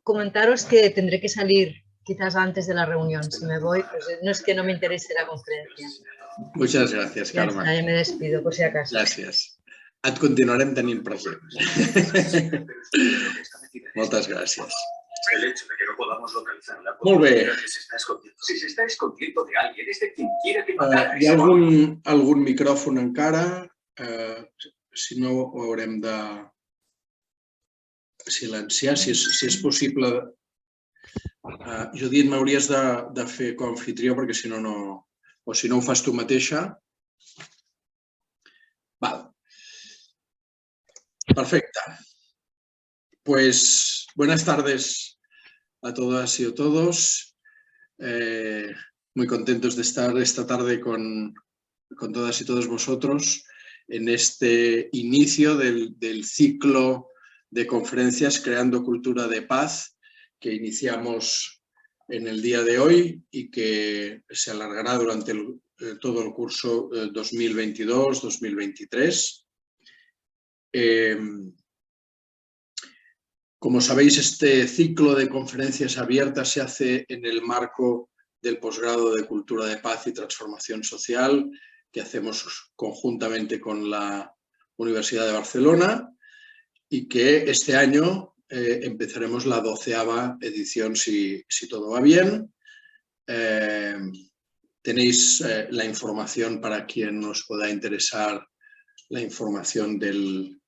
comentaros que tendré que salir quizás antes de la reunión. Si me voy, pues no es que no me interese la conferencia. Muchas gràcies, Carme. Ja està, ja me despido, por si acaso. Gràcies. Et continuarem tenint present. Moltes gràcies. El hecho de que no podamos localizarla. Molt bé. Si se está escondiendo de alguien, es de quien quiera que Hi ha algun micròfon encara? Si no, ho haurem de silenciar, si és possible. Judit, m'hauries de fer coanfitrió perquè si no, o si no ho fas tu mateixa. Vale. Perfecte. Pues buenas tardes a todas y a todos. Muy contentos de estar esta tarde con todas y todos vosotros en este inicio del ciclo de conferencias Creando Cultura de Paz que iniciamos en el día de hoy y que se alargará durante todo el curso 2022-2023. Como sabéis, este ciclo de conferencias abiertas se hace en el marco del posgrado de Cultura de Paz y Transformación Social que hacemos conjuntamente con la Universidad de Barcelona y que este año empezaremos la 12ª edición si todo va bien. Tenéis la información para quien os pueda interesar, la información del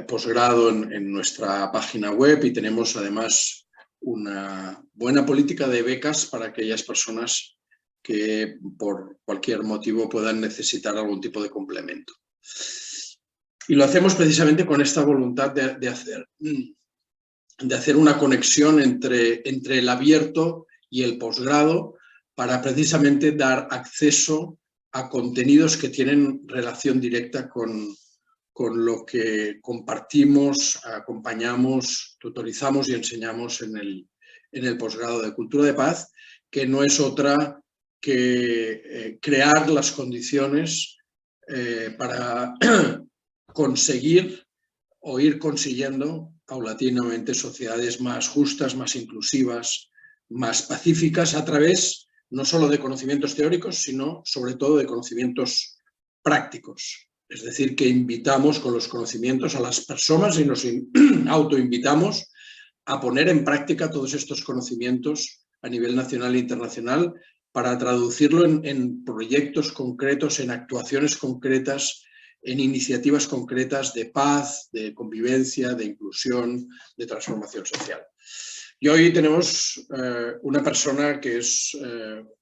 posgrado en nuestra página web y tenemos además una buena política de becas para aquellas personas que por cualquier motivo puedan necesitar algún tipo de complemento. Y lo hacemos precisamente con esta voluntad de hacer una conexión entre el abierto y el posgrado para precisamente dar acceso a contenidos que tienen relación directa con lo que compartimos, acompañamos, tutorizamos y enseñamos en el posgrado de Cultura de Paz, que no es otra que crear las condiciones para conseguir o ir consiguiendo paulatinamente sociedades más justas, más inclusivas, más pacíficas a través no solo de conocimientos teóricos, sino sobre todo de conocimientos prácticos. Es decir, que invitamos con los conocimientos a las personas y nos autoinvitamos a poner en práctica todos estos conocimientos a nivel nacional e internacional para traducirlo en proyectos concretos, en actuaciones concretas, en iniciativas concretas de paz, de convivencia, de inclusión, de transformación social. Y hoy tenemos una persona que es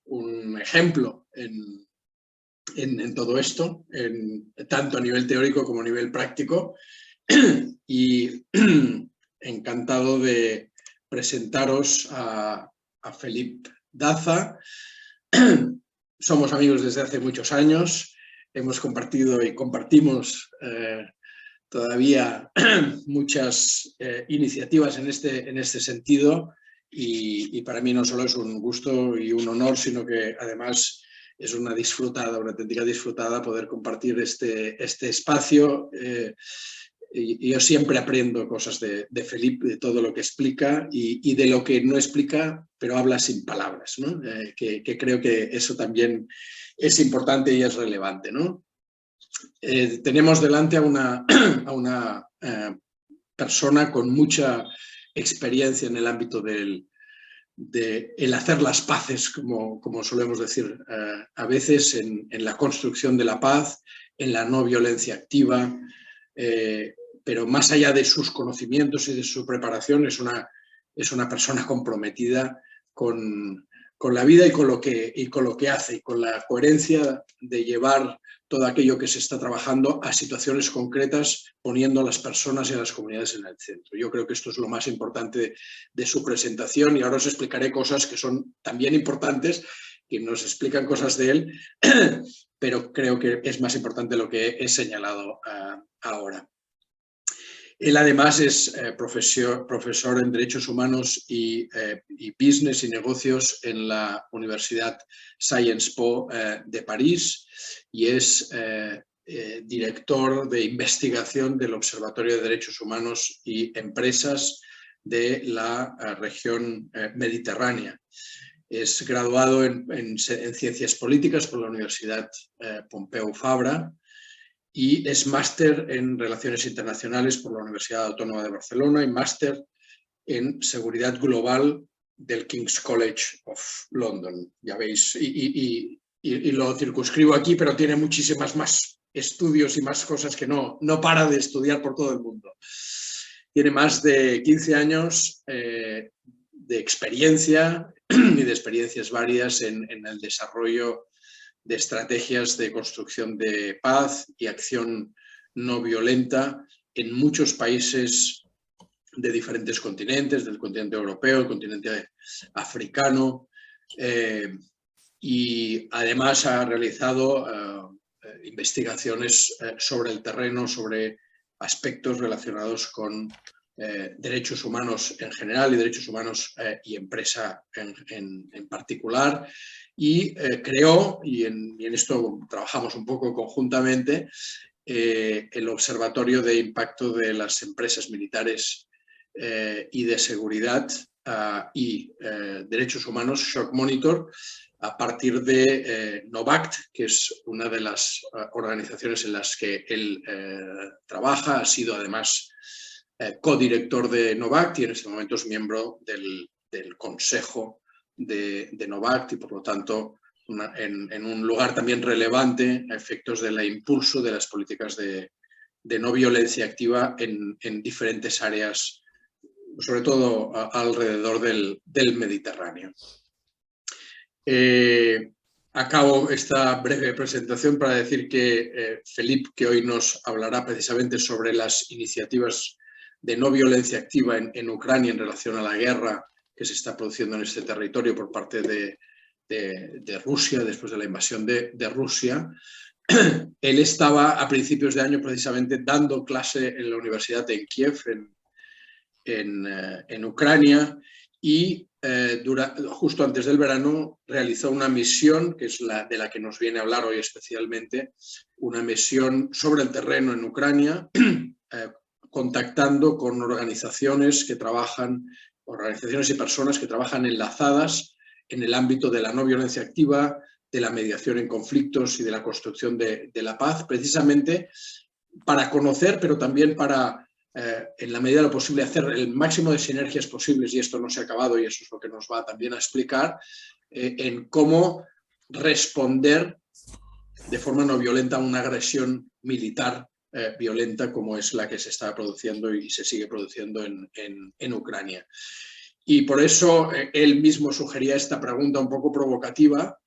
un ejemplo en todo esto, tanto a nivel teórico como a nivel práctico, y encantado de presentaros a Felip Daza. Somos amigos desde hace muchos años, hemos compartido y compartimos todavía muchas iniciativas en este sentido y para mí no solo es un gusto y un honor, sino que además es una auténtica disfrutada poder compartir este espacio. Yo siempre aprendo cosas de Felip, de todo lo que explica y de lo que no explica, pero habla sin palabras, ¿no? Que creo que eso también es importante y es relevante, ¿no? Tenemos delante a una persona con mucha experiencia en el ámbito de el hacer las paces, como solemos decir a veces, en la construcción de la paz, en la no violencia activa, pero más allá de sus conocimientos y de su preparación, es una persona comprometida con la vida y con lo que hace, y con la coherencia de llevar todo aquello que se está trabajando a situaciones concretas, poniendo a las personas y a las comunidades en el centro. Yo creo que esto es lo más importante de su presentación y ahora os explicaré cosas que son también importantes, que nos explican cosas de él, pero creo que es más importante lo que he señalado ahora. Él además es profesor en Derechos Humanos y Business y Negocios en la Universidad Sciences Po de París y es director de investigación del Observatorio de Derechos Humanos y Empresas de la región mediterránea. Es graduado en Ciencias Políticas por la Universidad Pompeu Fabra y es máster en Relaciones Internacionales por la Universidad Autónoma de Barcelona y máster en Seguridad Global del King's College of London. Ya veis, y lo circunscribo aquí, pero tiene muchísimas más estudios y más cosas que no para de estudiar por todo el mundo. Tiene más de 15 años de experiencia y de experiencias varias en el desarrollo de estrategias de construcción de paz y acción no violenta en muchos países de diferentes continentes, del continente europeo, el continente africano, y además ha realizado investigaciones sobre el terreno, sobre aspectos relacionados con derechos humanos en general y derechos humanos y empresa en particular. Y creó, y en esto trabajamos un poco conjuntamente, el Observatorio de Impacto de las Empresas Militares y de Seguridad y Derechos Humanos, Shock Monitor, a partir de NOVACT, que es una de las organizaciones en las que él trabaja. Ha sido además codirector de NOVACT y en este momento es miembro del consejo de NOVACT y por lo tanto en un lugar también relevante a efectos del impulso de las políticas de no violencia activa en diferentes áreas, sobre todo alrededor del Mediterráneo. Acabo esta breve presentación para decir que Felip, que hoy nos hablará precisamente sobre las iniciativas de no violencia activa en Ucrania en relación a la guerra que se está produciendo en este territorio por parte de Rusia, después de la invasión de Rusia. Él estaba a principios de año precisamente dando clase en la universidad en Kiev, en Ucrania, y justo antes del verano realizó una misión, que es de la que nos viene a hablar hoy especialmente, una misión sobre el terreno en Ucrania, contactando con organizaciones y personas que trabajan enlazadas en el ámbito de la no violencia activa, de la mediación en conflictos y de la construcción de la paz, precisamente para conocer, pero también para, en la medida de lo posible, hacer el máximo de sinergias posibles, y esto no se ha acabado y eso es lo que nos va también a explicar, en cómo responder de forma no violenta a una agresión militar violenta como es la que se está produciendo y se sigue produciendo en Ucrania. Y por eso él mismo sugería esta pregunta un poco provocativa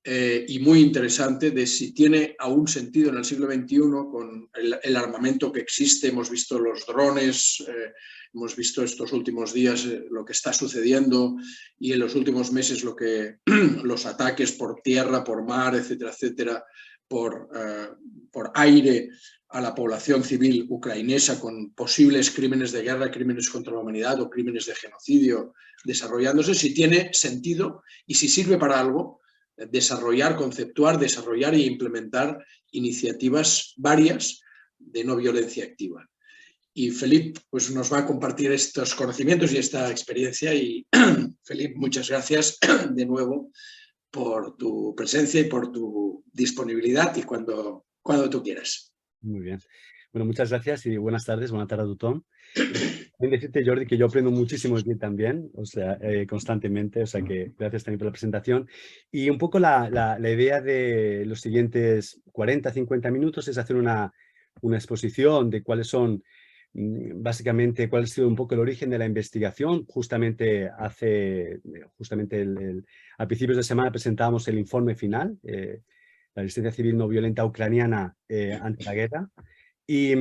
y muy interesante de si tiene aún sentido en el siglo XXI con el armamento que existe. Hemos visto los drones, hemos visto estos últimos días lo que está sucediendo y en los últimos meses los ataques por tierra, por mar, etcétera, etcétera, por aire a la población civil ucrainesa con posibles crímenes de guerra, crímenes contra la humanidad o crímenes de genocidio desarrollándose, si tiene sentido y si sirve para algo desarrollar, conceptuar, desarrollar e implementar iniciativas varias de no violencia activa. Y Felip pues, nos va a compartir estos conocimientos y esta experiencia. Y Felip, muchas gracias de nuevo por tu presencia y por tu disponibilidad y cuando tú quieras. Muy bien. Bueno, muchas gracias y buenas tardes, buena tarde a tothom. También decirte, Jordi, que yo aprendo muchísimo de ti también, o sea, constantemente, o sea que gracias también por la presentación. Y un poco la idea de los siguientes 40, 50 minutos es hacer una exposición de cuáles son, básicamente, cuál ha sido un poco el origen de la investigación. Justamente a principios de semana presentábamos el informe final, la resistencia civil no violenta ucraniana ante la guerra. Y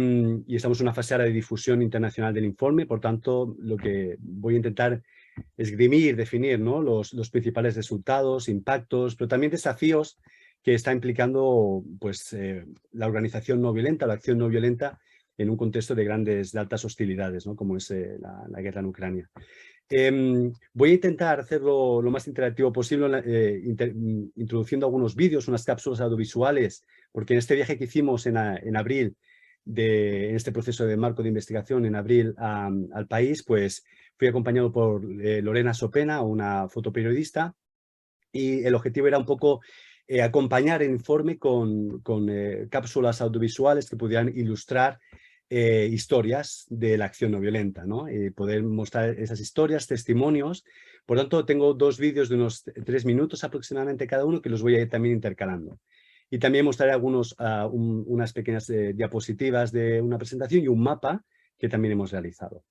estamos en una fase ahora de difusión internacional del informe. Por tanto, lo que voy a intentar esgrimir, definir, ¿no?, los principales resultados, impactos, pero también desafíos que está implicando pues, la organización no violenta, la acción no violenta en un contexto de altas hostilidades, ¿no?, como es la guerra en Ucrania. Voy a intentar hacerlo lo más interactivo posible, introduciendo algunos vídeos, unas cápsulas audiovisuales, porque en este viaje que hicimos en abril en este proceso de marco de investigación en abril al país, pues fui acompañado por Lorena Sopena, una fotoperiodista, y el objetivo era un poco acompañar el informe con cápsulas audiovisuales que pudieran ilustrar historias de la acción no violenta, ¿no? Poder mostrar esas historias, testimonios. Por lo tanto, tengo 2 vídeos de unos 3 minutos aproximadamente cada uno que los voy a ir también intercalando. Y también mostraré unas pequeñas diapositivas de una presentación y un mapa que también hemos realizado.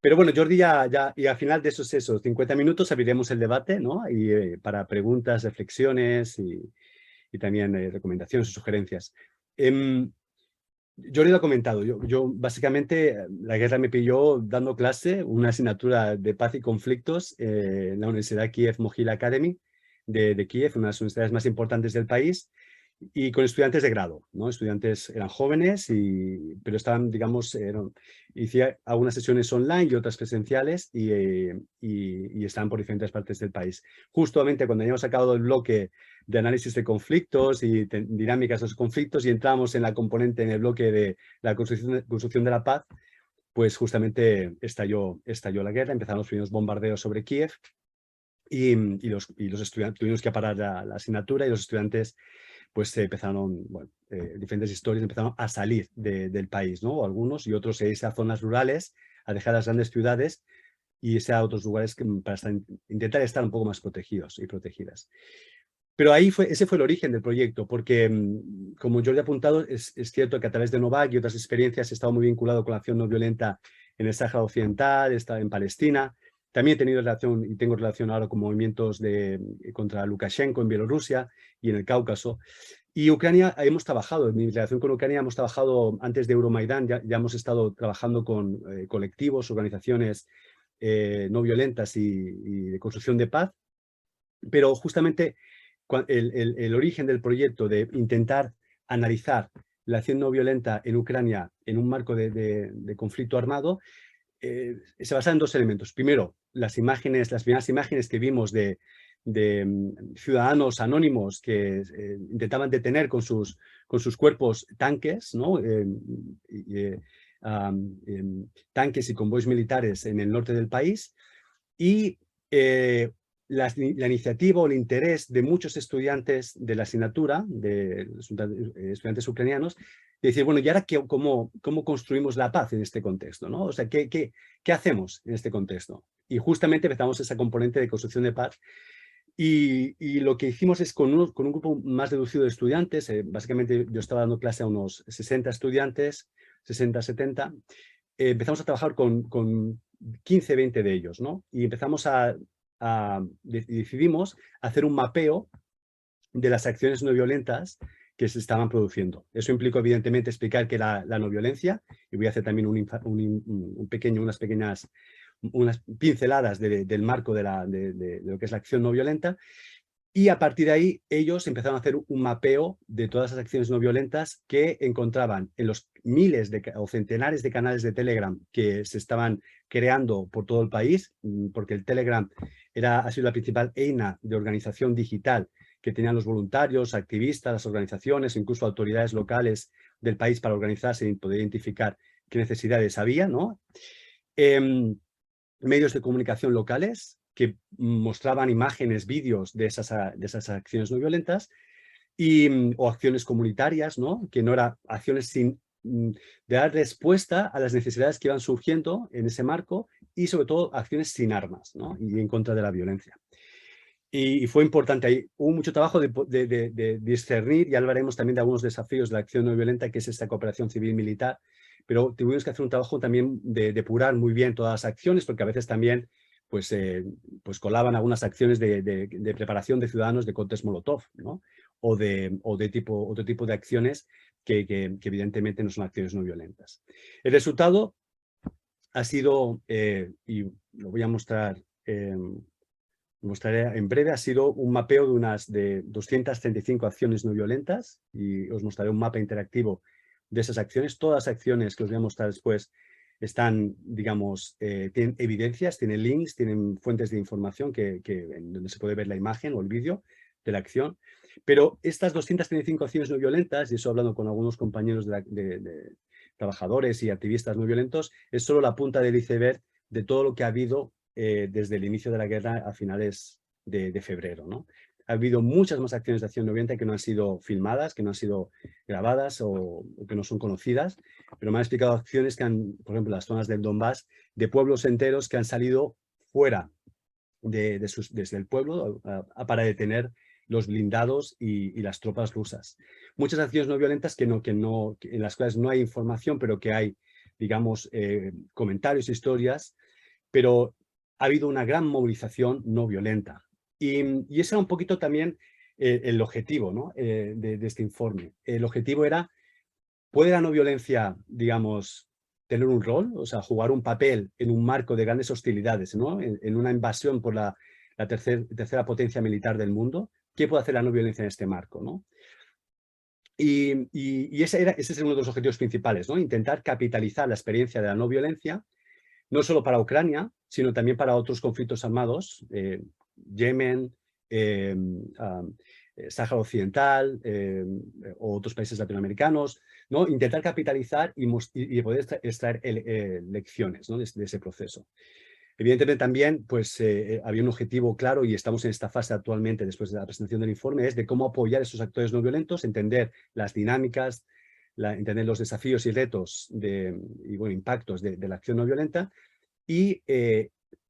Pero bueno, Jordi, y al final de esos 50 minutos abriremos el debate, ¿no? Y para preguntas, reflexiones y también recomendaciones o sugerencias. Jordi lo ha comentado, yo básicamente la guerra me pilló dando clase, una asignatura de paz y conflictos en la Universidad Kiev Mohyla Academy de Kiev, una de las universidades más importantes del país, y con estudiantes de grado, ¿no? Estudiantes eran jóvenes, pero estaban, digamos, hice algunas sesiones online y otras presenciales y estaban por diferentes partes del país. Justamente cuando habíamos sacado el bloque de análisis de conflictos y dinámicas de los conflictos y entramos en la componente, en el bloque de la construcción de la paz, pues justamente estalló la guerra, empezaron los primeros bombardeos sobre Kiev y los estudiantes tuvimos que parar la asignatura y los estudiantes pues empezaron, bueno, diferentes historias empezaron a salir del país, ¿no? Algunos y otros a irse a zonas rurales, a dejar las grandes ciudades y irse a otros lugares para intentar estar un poco más protegidos y protegidas. Pero ese fue el origen del proyecto, porque como yo le he apuntado, es cierto que a través de Novak y otras experiencias he estado muy vinculado con la acción no violenta en el Sáhara Occidental, he estado en Palestina. También he tenido relación y tengo relación ahora con movimientos contra Lukashenko en Bielorrusia y en el Cáucaso. Y Ucrania hemos trabajado, en mi relación con Ucrania hemos trabajado antes de Euromaidan, ya hemos estado trabajando con colectivos, organizaciones no violentas y de construcción de paz. Pero justamente el origen del proyecto de intentar analizar la acción no violenta en Ucrania en un marco de conflicto armado se basa en 2 elementos. Primero, las primeras imágenes que vimos de ciudadanos anónimos que intentaban detener con sus cuerpos tanques, ¿no? Tanques y convoys militares en el norte del país, y la iniciativa o el interés de muchos estudiantes de la asignatura, de estudiantes ucranianos, de decir, bueno, ¿y ahora cómo construimos la paz en este contexto, ¿no? O sea, ¿qué hacemos en este contexto? Y justamente empezamos esa componente de construcción de paz. Y lo que hicimos es con un grupo más reducido de estudiantes, básicamente yo estaba dando clase a unos 60 estudiantes, 60, 70, empezamos a trabajar con 15, 20 de ellos, ¿no? Y empezamos decidimos hacer un mapeo de las acciones no violentas que se estaban produciendo. Eso implicó, evidentemente, explicar qué era la no violencia, y voy a hacer también unas pinceladas del marco de lo que es la acción no violenta, y a partir de ahí ellos empezaron a hacer un mapeo de todas las acciones no violentas que encontraban en los miles o centenares de canales de Telegram que se estaban creando por todo el país, porque el Telegram ha sido la principal EINA de organización digital que tenían los voluntarios, activistas, las organizaciones, incluso autoridades locales del país para organizarse y poder identificar qué necesidades había, ¿no? Medios de comunicación locales que mostraban imágenes, vídeos de esas acciones no violentas, o acciones comunitarias, ¿no? Que no eran acciones de dar respuesta a las necesidades que iban surgiendo en ese marco, y sobre todo acciones sin armas, ¿no? Y en contra de la violencia. Y fue importante ahí. Hubo mucho trabajo de discernir, y hablaremos también de algunos desafíos de la acción no violenta, que es esta cooperación civil-militar, pero tuvimos que hacer un trabajo también de depurar muy bien todas las acciones, porque a veces también pues colaban algunas acciones de preparación de ciudadanos de cócteles Molotov, ¿no? O de otro tipo de acciones que evidentemente no son acciones no violentas. El resultado ha sido, y lo voy a mostrar, mostraré en breve, ha sido un mapeo de 235 acciones no violentas, y os mostraré un mapa interactivo de esas acciones. Todas las acciones que os voy a mostrar después están, digamos, tienen evidencias, tienen links, tienen fuentes de información en donde se puede ver la imagen o el vídeo de la acción. Pero estas 235 acciones no violentas, y eso hablando con algunos compañeros de trabajadores y activistas no violentos, es solo la punta del iceberg de todo lo que ha habido desde el inicio de la guerra a finales de febrero, ¿no? Ha habido muchas más acciones de acción no violenta que no han sido filmadas, que no han sido grabadas o que no son conocidas, pero me han explicado acciones que han, por ejemplo, las zonas del Donbass, de pueblos enteros que han salido fuera desde el pueblo para detener los blindados y las tropas rusas. Muchas acciones no violentas en las cuales no hay información, pero que hay, digamos, comentarios, historias, pero ha habido una gran movilización no violenta. Y ese era un poquito también el objetivo, ¿no? de este informe. El objetivo era, ¿puede la no violencia, digamos, tener un rol? O sea, jugar un papel en un marco de grandes hostilidades, ¿no? En una invasión por la tercera potencia militar del mundo. ¿Qué puede hacer la no violencia en este marco, ¿no? Y ese es uno de los objetivos principales, ¿no? Intentar capitalizar la experiencia de la no violencia, no solo para Ucrania, sino también para otros conflictos armados, Yemen, Sáhara Occidental o otros países latinoamericanos, ¿no? Intentar capitalizar y poder extraer lecciones, ¿no? de ese proceso. Evidentemente también pues, había un objetivo claro y estamos en esta fase actualmente después de la presentación del informe, es de cómo apoyar a esos actores no violentos, entender las dinámicas, entender los desafíos y retos y bueno, impactos de la acción no violenta y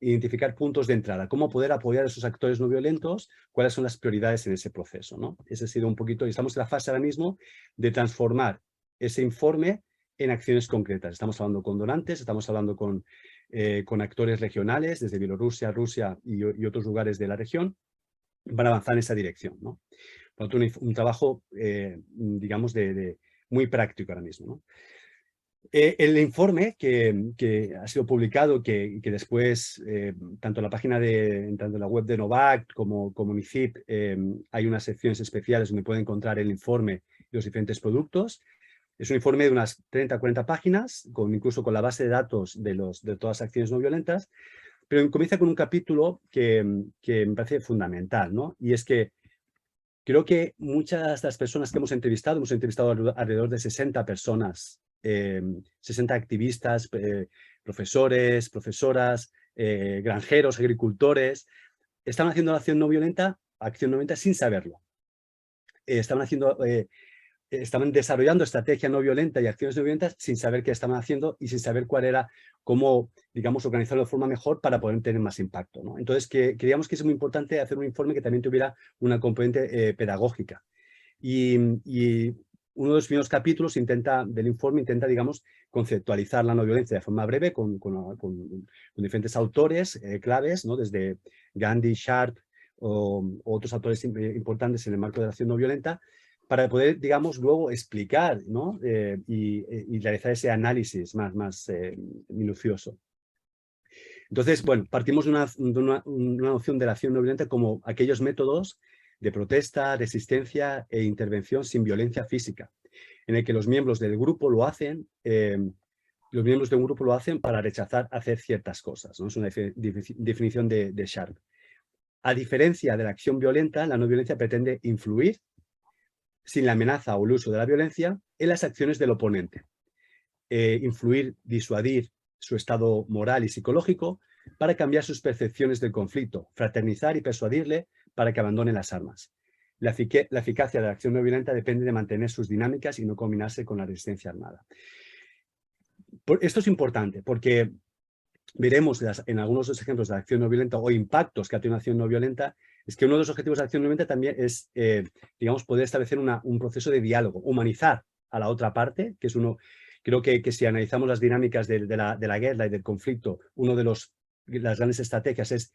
identificar puntos de entrada, cómo poder apoyar a esos actores no violentos, cuáles son las prioridades en ese proceso, ¿no? Ese ha sido un poquito, y estamos en la fase ahora mismo de transformar ese informe en acciones concretas. Estamos hablando con donantes, estamos hablando con actores regionales, desde Bielorrusia, Rusia y otros lugares de la región, para avanzar en esa dirección, ¿no? Por lo tanto, un trabajo, digamos, muy práctico ahora mismo, ¿no? El informe que ha sido publicado, que después, tanto en la página tanto en la web de Novact como MICIP, hay unas secciones especiales donde pueden encontrar el informe y los diferentes productos. Es un informe de unas 30 o 40 páginas, incluso con la base de datos de todas las acciones no violentas, pero comienza con un capítulo que me parece fundamental, ¿no? Y es que creo que muchas de las personas que hemos entrevistado alrededor de 60 personas, 60 activistas, profesores, profesoras, granjeros, agricultores, están haciendo la acción no violenta sin saberlo. Estaban desarrollando estrategia no violenta y acciones no violentas sin saber qué estaban haciendo y sin saber cómo, digamos, organizarlo de forma mejor para poder tener más impacto, ¿no? Entonces, creíamos que es muy importante hacer un informe que también tuviera una componente pedagógica. Y uno de los primeros capítulos del informe intenta, digamos, conceptualizar la no violencia de forma breve con diferentes autores claves, ¿no? Desde Gandhi, Sharp o otros autores importantes en el marco de la acción no violenta, para poder, digamos, luego explicar, ¿no? y realizar ese análisis más minucioso. Entonces, bueno, partimos de una noción de la acción no violenta como aquellos métodos de protesta, resistencia e intervención sin violencia física, en el que los miembros del grupo lo hacen, para rechazar hacer ciertas cosas, ¿no? Es una definición de Sharp. A diferencia de la acción violenta, la no violencia pretende influir sin la amenaza o el uso de la violencia en las acciones del oponente. Influir, disuadir su estado moral y psicológico para cambiar sus percepciones del conflicto, fraternizar y persuadirle para que abandone las armas. La eficacia de la acción no violenta depende de mantener sus dinámicas y no combinarse con la resistencia armada. Esto es importante porque veremos en algunos de los ejemplos de la acción no violenta o impactos que ha tenido una acción no violenta, es que uno de los objetivos de la acción no violenta también es, digamos, poder establecer un proceso de diálogo, humanizar a la otra parte, que es creo que si analizamos las dinámicas de la guerra y del conflicto, una de las grandes estrategias es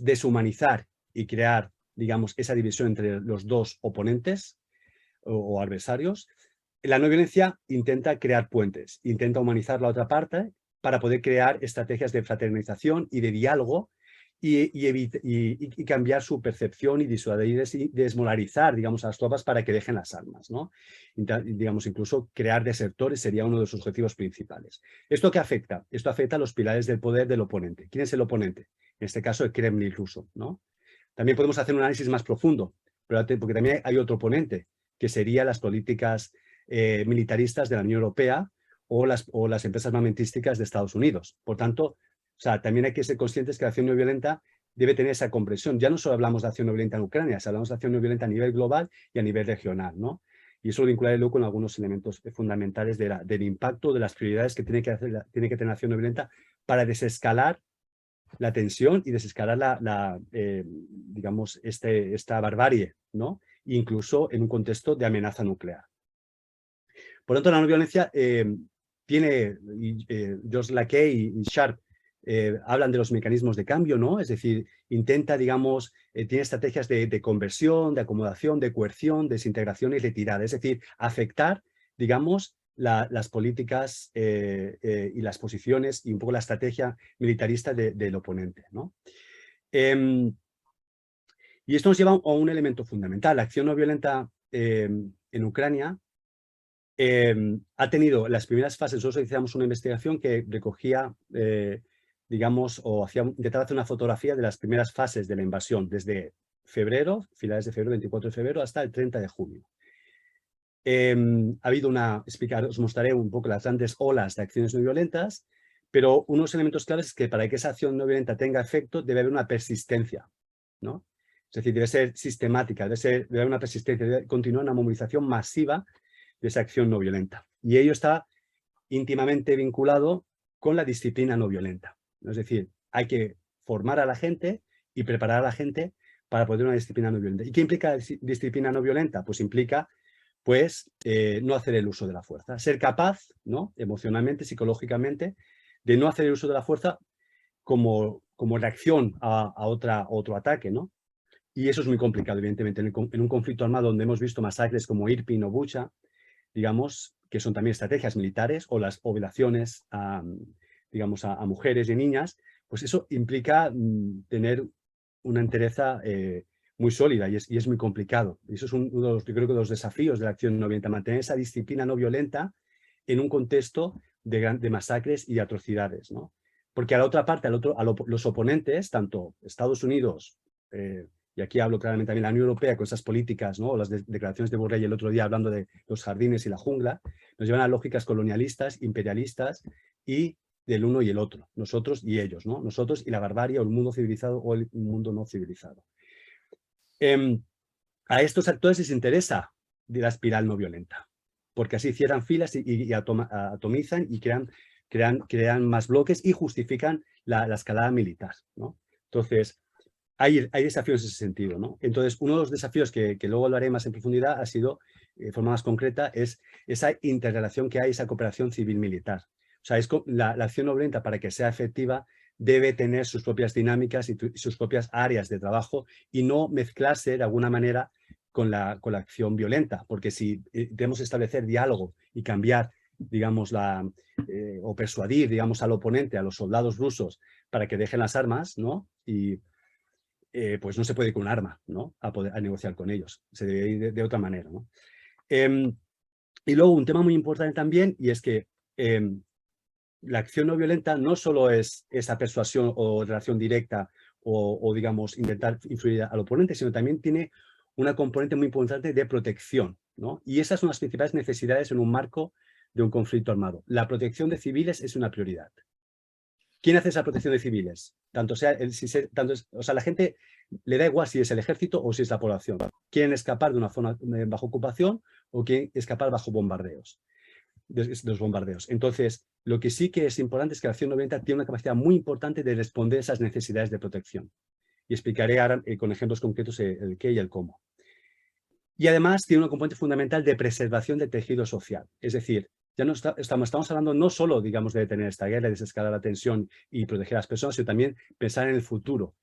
deshumanizar y crear, digamos, esa división entre los dos oponentes o adversarios. La no violencia intenta crear puentes, intenta humanizar la otra parte para poder crear estrategias de fraternización y de diálogo y cambiar su percepción y disuadir y desmoralizar, digamos, a las tropas para que dejen las armas, ¿no? Digamos, incluso crear desertores sería uno de sus objetivos principales. ¿Esto qué afecta? Esto afecta a los pilares del poder del oponente. ¿Quién es el oponente? En este caso, el Kremlin ruso, ¿no? También podemos hacer un análisis más profundo, porque también hay otro ponente, que serían las políticas militaristas de la Unión Europea o las empresas armamentísticas de Estados Unidos. Por tanto, o sea, también hay que ser conscientes que la acción no violenta debe tener esa comprensión. Ya no solo hablamos de acción no violenta en Ucrania, hablamos de acción no violenta a nivel global y a nivel regional, ¿no? Y eso lo vincularé luego con algunos elementos fundamentales del impacto, de las prioridades que tiene que tener la acción no violenta para desescalar la tensión y desescalar digamos, esta barbarie, ¿no? Incluso en un contexto de amenaza nuclear. Por lo tanto, la no violencia George Lakey y Sharp hablan de los mecanismos de cambio, ¿no? Es decir, intenta, digamos, tiene estrategias de conversión, de acomodación, de coerción, desintegración y retirada. Es decir, afectar, digamos, las políticas y las posiciones y un poco la estrategia militarista del oponente, ¿no? Y esto nos lleva a un elemento fundamental. La acción no violenta en Ucrania ha tenido las primeras fases. Nosotros hicimos una investigación que recogía, digamos, o intentaba hacer una fotografía de las primeras fases de la invasión, desde febrero, finales de febrero, 24 de febrero, hasta el 30 de junio. Ha habido os mostraré un poco las grandes olas de acciones no violentas, pero unos elementos claves es que para que esa acción no violenta tenga efecto debe haber una persistencia, ¿no? Es decir, debe ser sistemática, debe haber una persistencia, debe continuar una movilización masiva de esa acción no violenta. Y ello está íntimamente vinculado con la disciplina no violenta. Es decir, hay que formar a la gente y preparar a la gente para poder una disciplina no violenta. ¿Y qué implica disciplina no violenta? Pues implica no hacer el uso de la fuerza. Ser capaz, ¿no? Emocionalmente, psicológicamente, de no hacer el uso de la fuerza como reacción a otro ataque, ¿no? Y eso es muy complicado, evidentemente. En un conflicto armado donde hemos visto masacres como Irpin o Bucha, digamos, que son también estrategias militares, o las violaciones digamos, a mujeres y niñas, pues eso implica tener una entereza muy sólida y es muy complicado. Y eso es uno de yo creo que de los desafíos de la acción no violenta, mantener esa disciplina no violenta en un contexto de masacres y de atrocidades, ¿no? Porque a la otra parte, los oponentes, tanto Estados Unidos, y aquí hablo claramente también la Unión Europea con esas políticas, ¿no? Las declaraciones de Borrell el otro día hablando de los jardines y la jungla, nos llevan a lógicas colonialistas, imperialistas y del uno y el otro, nosotros y ellos, ¿no? Nosotros y la barbarie o el mundo civilizado o el mundo no civilizado. A estos actores les interesa de la espiral no violenta, porque así cierran filas y atomizan y crean más bloques y justifican la escalada militar, ¿no? Entonces, hay desafíos en ese sentido, ¿no? Entonces, uno de los desafíos que luego hablaré más en profundidad ha sido, de forma más concreta, es esa interrelación que hay, esa cooperación civil-militar. O sea, la acción no violenta, para que sea efectiva, debe tener sus propias dinámicas y sus propias áreas de trabajo y no mezclarse de alguna manera con la acción violenta, porque si debemos establecer diálogo y cambiar, digamos, o persuadir, digamos, al oponente, a los soldados rusos, para que dejen las armas, ¿no? Y pues no se puede ir con un arma, ¿no? A negociar con ellos. Se debe ir de otra manera, ¿no? Y luego un tema muy importante también, y es que la acción no violenta no solo es esa persuasión o relación directa o digamos, intentar influir al oponente, sino también tiene una componente muy importante de protección, ¿no? Y esas son las principales necesidades en un marco de un conflicto armado. La protección de civiles es una prioridad. ¿Quién hace esa protección de civiles? O sea, la gente le da igual si es el ejército o si es la población. Quieren escapar de una zona bajo ocupación o quieren escapar bajo bombardeos, de los bombardeos. Entonces, lo que sí que es importante es que la acción no violenta tiene una capacidad muy importante de responder a esas necesidades de protección. Y explicaré ahora con ejemplos concretos el qué y el cómo. Y además tiene una componente fundamental de preservación del tejido social. Es decir, ya no estamos hablando no solo, digamos, de detener esta guerra, de desescalar la tensión y proteger a las personas, sino también pensar en el futuro.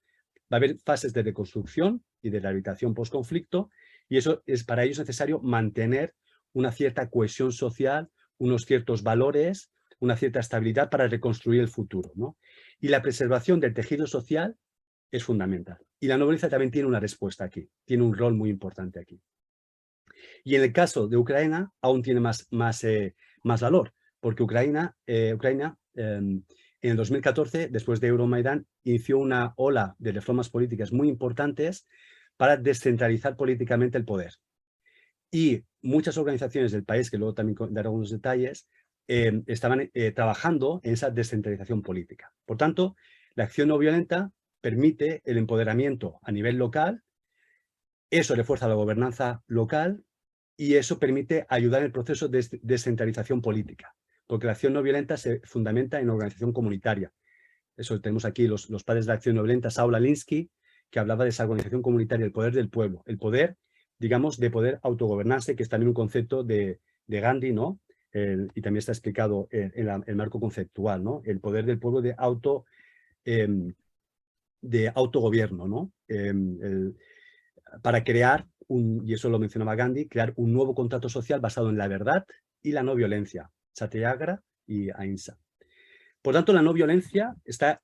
Va a haber fases de reconstrucción y de rehabilitación post-conflicto, y para ello es necesario mantener una cierta cohesión social, unos ciertos valores, una cierta estabilidad para reconstruir el futuro, ¿no? Y la preservación del tejido social es fundamental. Y la no violencia también tiene una respuesta aquí, tiene un rol muy importante aquí. Y en el caso de Ucrania aún tiene más valor, porque Ucrania en el 2014, después de Euromaidán, inició una ola de reformas políticas muy importantes para descentralizar políticamente el poder. Y muchas organizaciones del país, que luego también daré algunos detalles, estaban trabajando en esa descentralización política. Por tanto, la acción no violenta permite el empoderamiento a nivel local, eso refuerza la gobernanza local y eso permite ayudar en el proceso de descentralización política, porque la acción no violenta se fundamenta en organización comunitaria. Eso tenemos aquí los padres de la acción no violenta, Saul Alinsky, que hablaba de esa organización comunitaria, el poder del pueblo, el poder, digamos, de poder autogobernarse, que es también un concepto de Gandhi, ¿no? Y también está explicado en el marco conceptual, ¿no? El poder del pueblo de autogobierno, ¿no? Para crear, y eso lo mencionaba Gandhi, crear un nuevo contrato social basado en la verdad y la no violencia, Satyagraha y Ahimsa. Por tanto, la no violencia está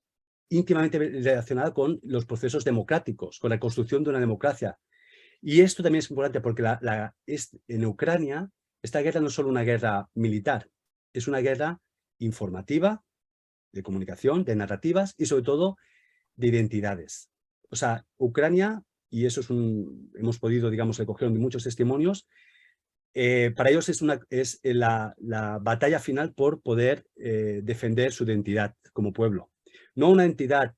íntimamente relacionada con los procesos democráticos, con la construcción de una democracia. Y esto también es importante porque en Ucrania esta guerra no es solo una guerra militar, es una guerra informativa, de comunicación, de narrativas y sobre todo de identidades. O sea, Ucrania, y eso hemos podido, digamos, recoger muchos testimonios, para ellos es la batalla final por poder defender su identidad como pueblo. No una entidad,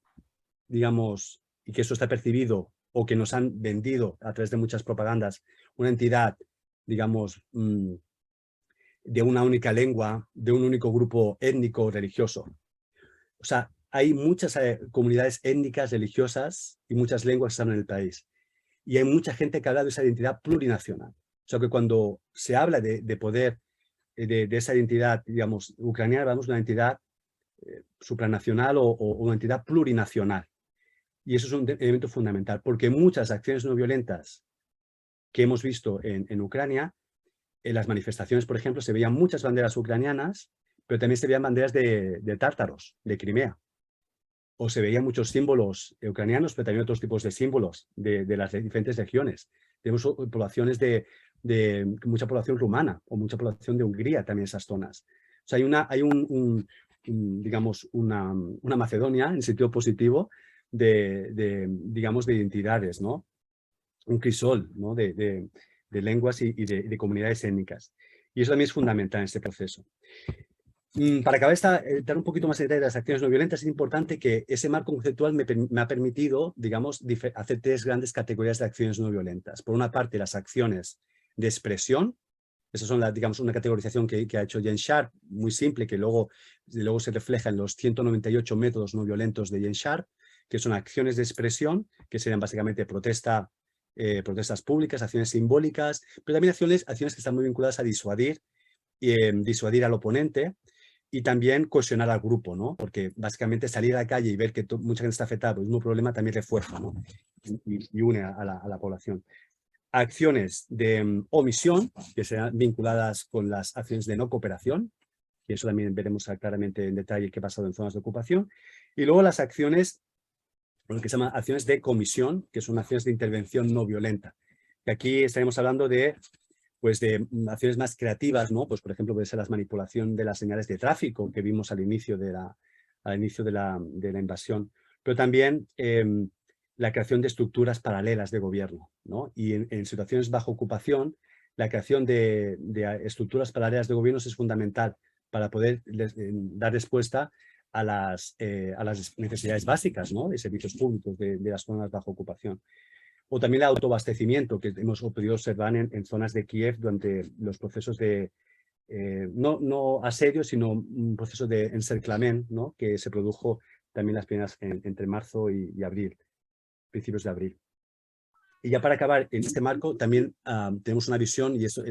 digamos, y que eso está percibido o que nos han vendido a través de muchas propagandas, una entidad, digamos, de una única lengua, de un único grupo étnico o religioso. O sea, hay muchas comunidades étnicas, religiosas y muchas lenguas que están en el país. Y hay mucha gente que habla de esa identidad plurinacional. O sea, que cuando se habla de poder, de esa identidad, digamos, ucraniana, hablamos de una entidad supranacional o una entidad plurinacional. Y eso es un elemento fundamental, porque muchas acciones no violentas que hemos visto en Ucrania, en las manifestaciones, por ejemplo, se veían muchas banderas ucranianas, pero también se veían banderas de tártaros, de Crimea. O se veían muchos símbolos ucranianos, pero también otros tipos de símbolos de las diferentes regiones. Tenemos poblaciones mucha población rumana o mucha población de Hungría también en esas zonas. O sea, hay digamos, una Macedonia en sentido positivo digamos, de identidades, ¿no? Un crisol, ¿no? de lenguas y de comunidades étnicas. Y eso también es fundamental en este proceso. Para acabar dar un poquito más de detalle de las acciones no violentas, es importante que ese marco conceptual me ha permitido, digamos, hacer tres grandes categorías de acciones no violentas. Por una parte, las acciones de expresión. Esas son, digamos, una categorización que ha hecho Jens Sharp, muy simple, que luego se refleja en los 198 métodos no violentos de Jens Sharp, que son acciones de expresión, que serían básicamente protestas públicas, acciones simbólicas, pero también acciones que están muy vinculadas a disuadir al oponente y también cohesionar al grupo, ¿no? Porque básicamente salir a la calle y ver que mucha gente está afectada por el mismo problema también refuerza, ¿no? y une a la población. Acciones de omisión, que serán vinculadas con las acciones de no cooperación, y eso también veremos claramente en detalle qué ha pasado en zonas de ocupación. Y luego las acciones, lo que se llama acciones de comisión, que son acciones de intervención no violenta. Y aquí estaremos hablando de acciones más creativas, ¿no? Pues, por ejemplo, puede ser la manipulación de las señales de tráfico que vimos al inicio de la invasión, pero también la creación de estructuras paralelas de gobierno, ¿no? Y en situaciones bajo ocupación, la creación de estructuras paralelas de gobierno es fundamental para poder dar respuesta a las necesidades básicas, ¿no? De servicios públicos de las zonas bajo ocupación. O también el autoabastecimiento que hemos podido observar en zonas de Kiev durante los procesos de, no asedio, sino un proceso de encerclamiento, ¿no? Que se produjo también las primeras entre marzo y abril, principios de abril. Y ya para acabar, en este marco también tenemos una visión, y eso,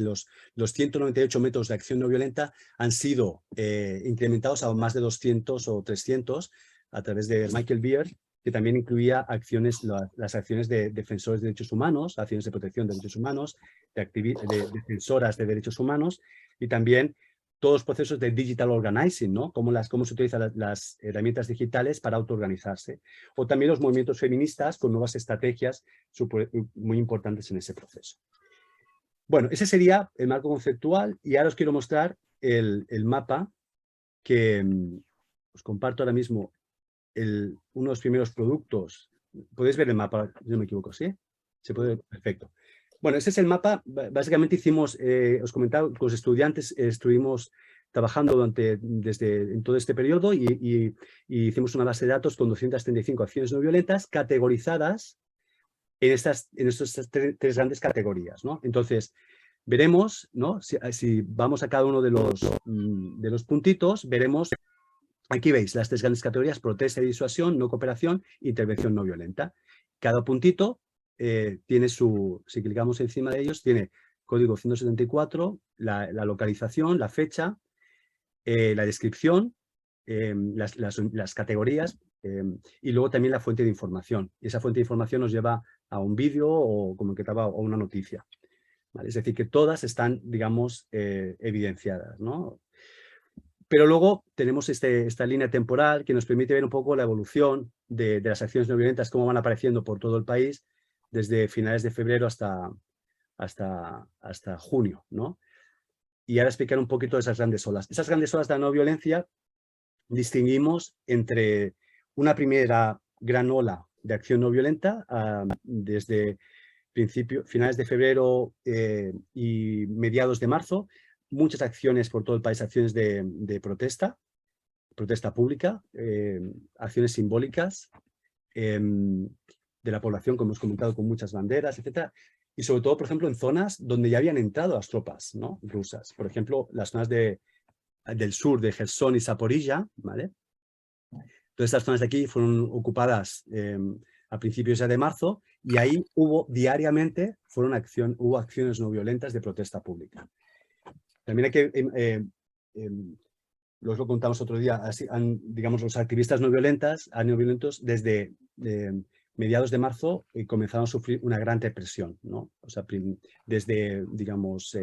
los 198 métodos de acción no violenta han sido incrementados a más de 200 o 300 a través de Michael Beer, que también incluía las acciones de defensores de derechos humanos, acciones de protección de derechos humanos, de defensoras de derechos humanos, y también todos los procesos de digital organizing, ¿no? Cómo se utilizan las herramientas digitales para autoorganizarse. O también los movimientos feministas con nuevas estrategias muy importantes en ese proceso. Bueno, ese sería el marco conceptual, y ahora os quiero mostrar el mapa que os comparto ahora mismo uno de los primeros productos. Podéis ver el mapa, no me equivoco, ¿sí? Se puede, perfecto. Bueno, ese es el mapa. Básicamente hicimos, os comentaba, con los estudiantes estuvimos trabajando en todo este periodo y hicimos una base de datos con 235 acciones no violentas categorizadas en estas tres grandes categorías, ¿no? Entonces, veremos, ¿no? Si vamos a cada uno de los puntitos, veremos, aquí veis las tres grandes categorías: protesta y disuasión, no cooperación, intervención no violenta. Cada puntito tiene si clicamos encima de ellos, tiene código 174, la localización, la fecha, la descripción, las categorías y luego también la fuente de información. Y esa fuente de información nos lleva a un vídeo o, como que estaba, o una noticia. ¿Vale? Es decir, que todas están, digamos, evidenciadas, ¿no? Pero luego tenemos esta línea temporal que nos permite ver un poco la evolución de las acciones no violentas, cómo van apareciendo por todo el país desde finales de febrero hasta junio, ¿no? Y ahora explicar un poquito esas grandes olas. Esas grandes olas de la no violencia distinguimos entre una primera gran ola de acción no violenta desde finales de febrero y mediados de marzo, muchas acciones por todo el país, acciones de protesta pública, acciones simbólicas de la población, como hemos comentado, con muchas banderas, etcétera. Y sobre todo, por ejemplo, en zonas donde ya habían entrado las tropas, ¿no?, rusas. Por ejemplo, las zonas del sur de Gerson y Zaporilla, ¿vale? Todas estas zonas de aquí fueron ocupadas a principios ya de marzo y ahí diariamente hubo acciones no violentas de protesta pública. También hay que, lo contamos otro día, digamos, los activistas no violentos desde mediados de marzo comenzaron a sufrir una gran represión, ¿no? O sea, desde, digamos,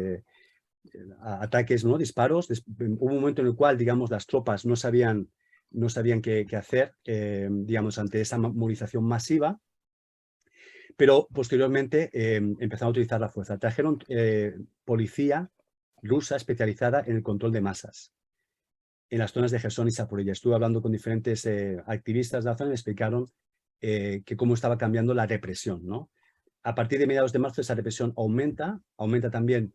ataques, ¿no?, disparos. Hubo un momento en el cual, digamos, las tropas no sabían qué hacer, digamos, ante esa movilización masiva, pero posteriormente empezaron a utilizar la fuerza. Trajeron policía rusa especializada en el control de masas en las zonas de Gerson y Zaporilla. Estuve hablando con diferentes activistas de la zona y me explicaron cómo estaba cambiando la represión, ¿no? A partir de mediados de marzo esa represión aumenta también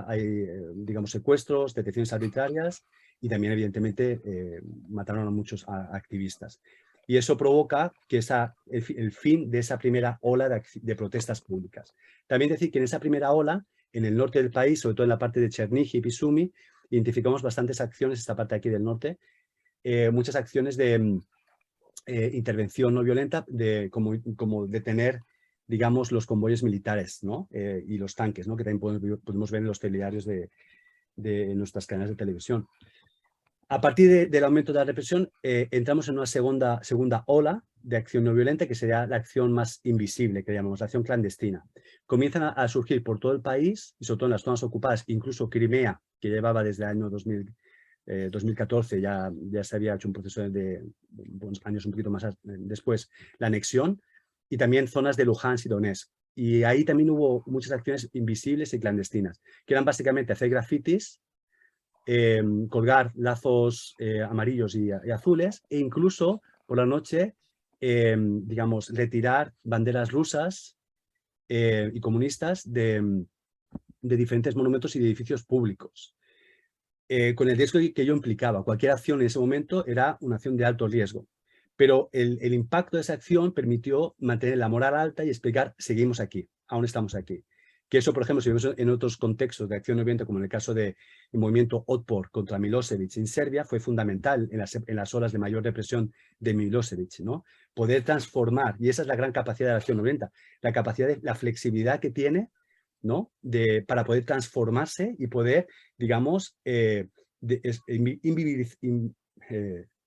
hay, digamos, secuestros, detenciones arbitrarias y también, evidentemente, mataron a muchos activistas. Y eso provoca que el fin de esa primera ola de protestas públicas. También decir que en esa primera ola, en el norte del país, sobre todo en la parte de Chernihiv y Sumi, identificamos bastantes acciones, esta parte aquí del norte, muchas acciones de intervención no violenta, como detener, digamos, los convoyes militares, ¿no? Y los tanques, ¿no?, que también podemos ver en los telediarios de nuestras cadenas de televisión. A partir del aumento de la represión, entramos en una segunda ola de acción no violenta, que sería la acción más invisible, que llamamos la acción clandestina. Comienzan a surgir por todo el país, y sobre todo en las zonas ocupadas, incluso Crimea, que llevaba desde el año 2014, ya se había hecho un proceso de buenos años un poquito más después, la anexión, y también zonas de Luhansk y Donetsk. Y ahí también hubo muchas acciones invisibles y clandestinas, que eran básicamente hacer grafitis, colgar lazos amarillos y azules, e incluso por la noche, digamos, retirar banderas rusas y comunistas de diferentes monumentos y de edificios públicos, con el riesgo que ello implicaba. Cualquier acción en ese momento era una acción de alto riesgo, pero el impacto de esa acción permitió mantener la moral alta y explicar: seguimos aquí, aún estamos aquí. Que eso, por ejemplo, si vemos en otros contextos de acción no violenta, como en el caso del movimiento Otpor contra Milosevic en Serbia, fue fundamental en las horas de mayor represión de Milosevic, ¿no? Poder transformar, y esa es la gran capacidad de la acción no violenta, la capacidad la flexibilidad que tiene, ¿no?, para poder transformarse y poder, digamos,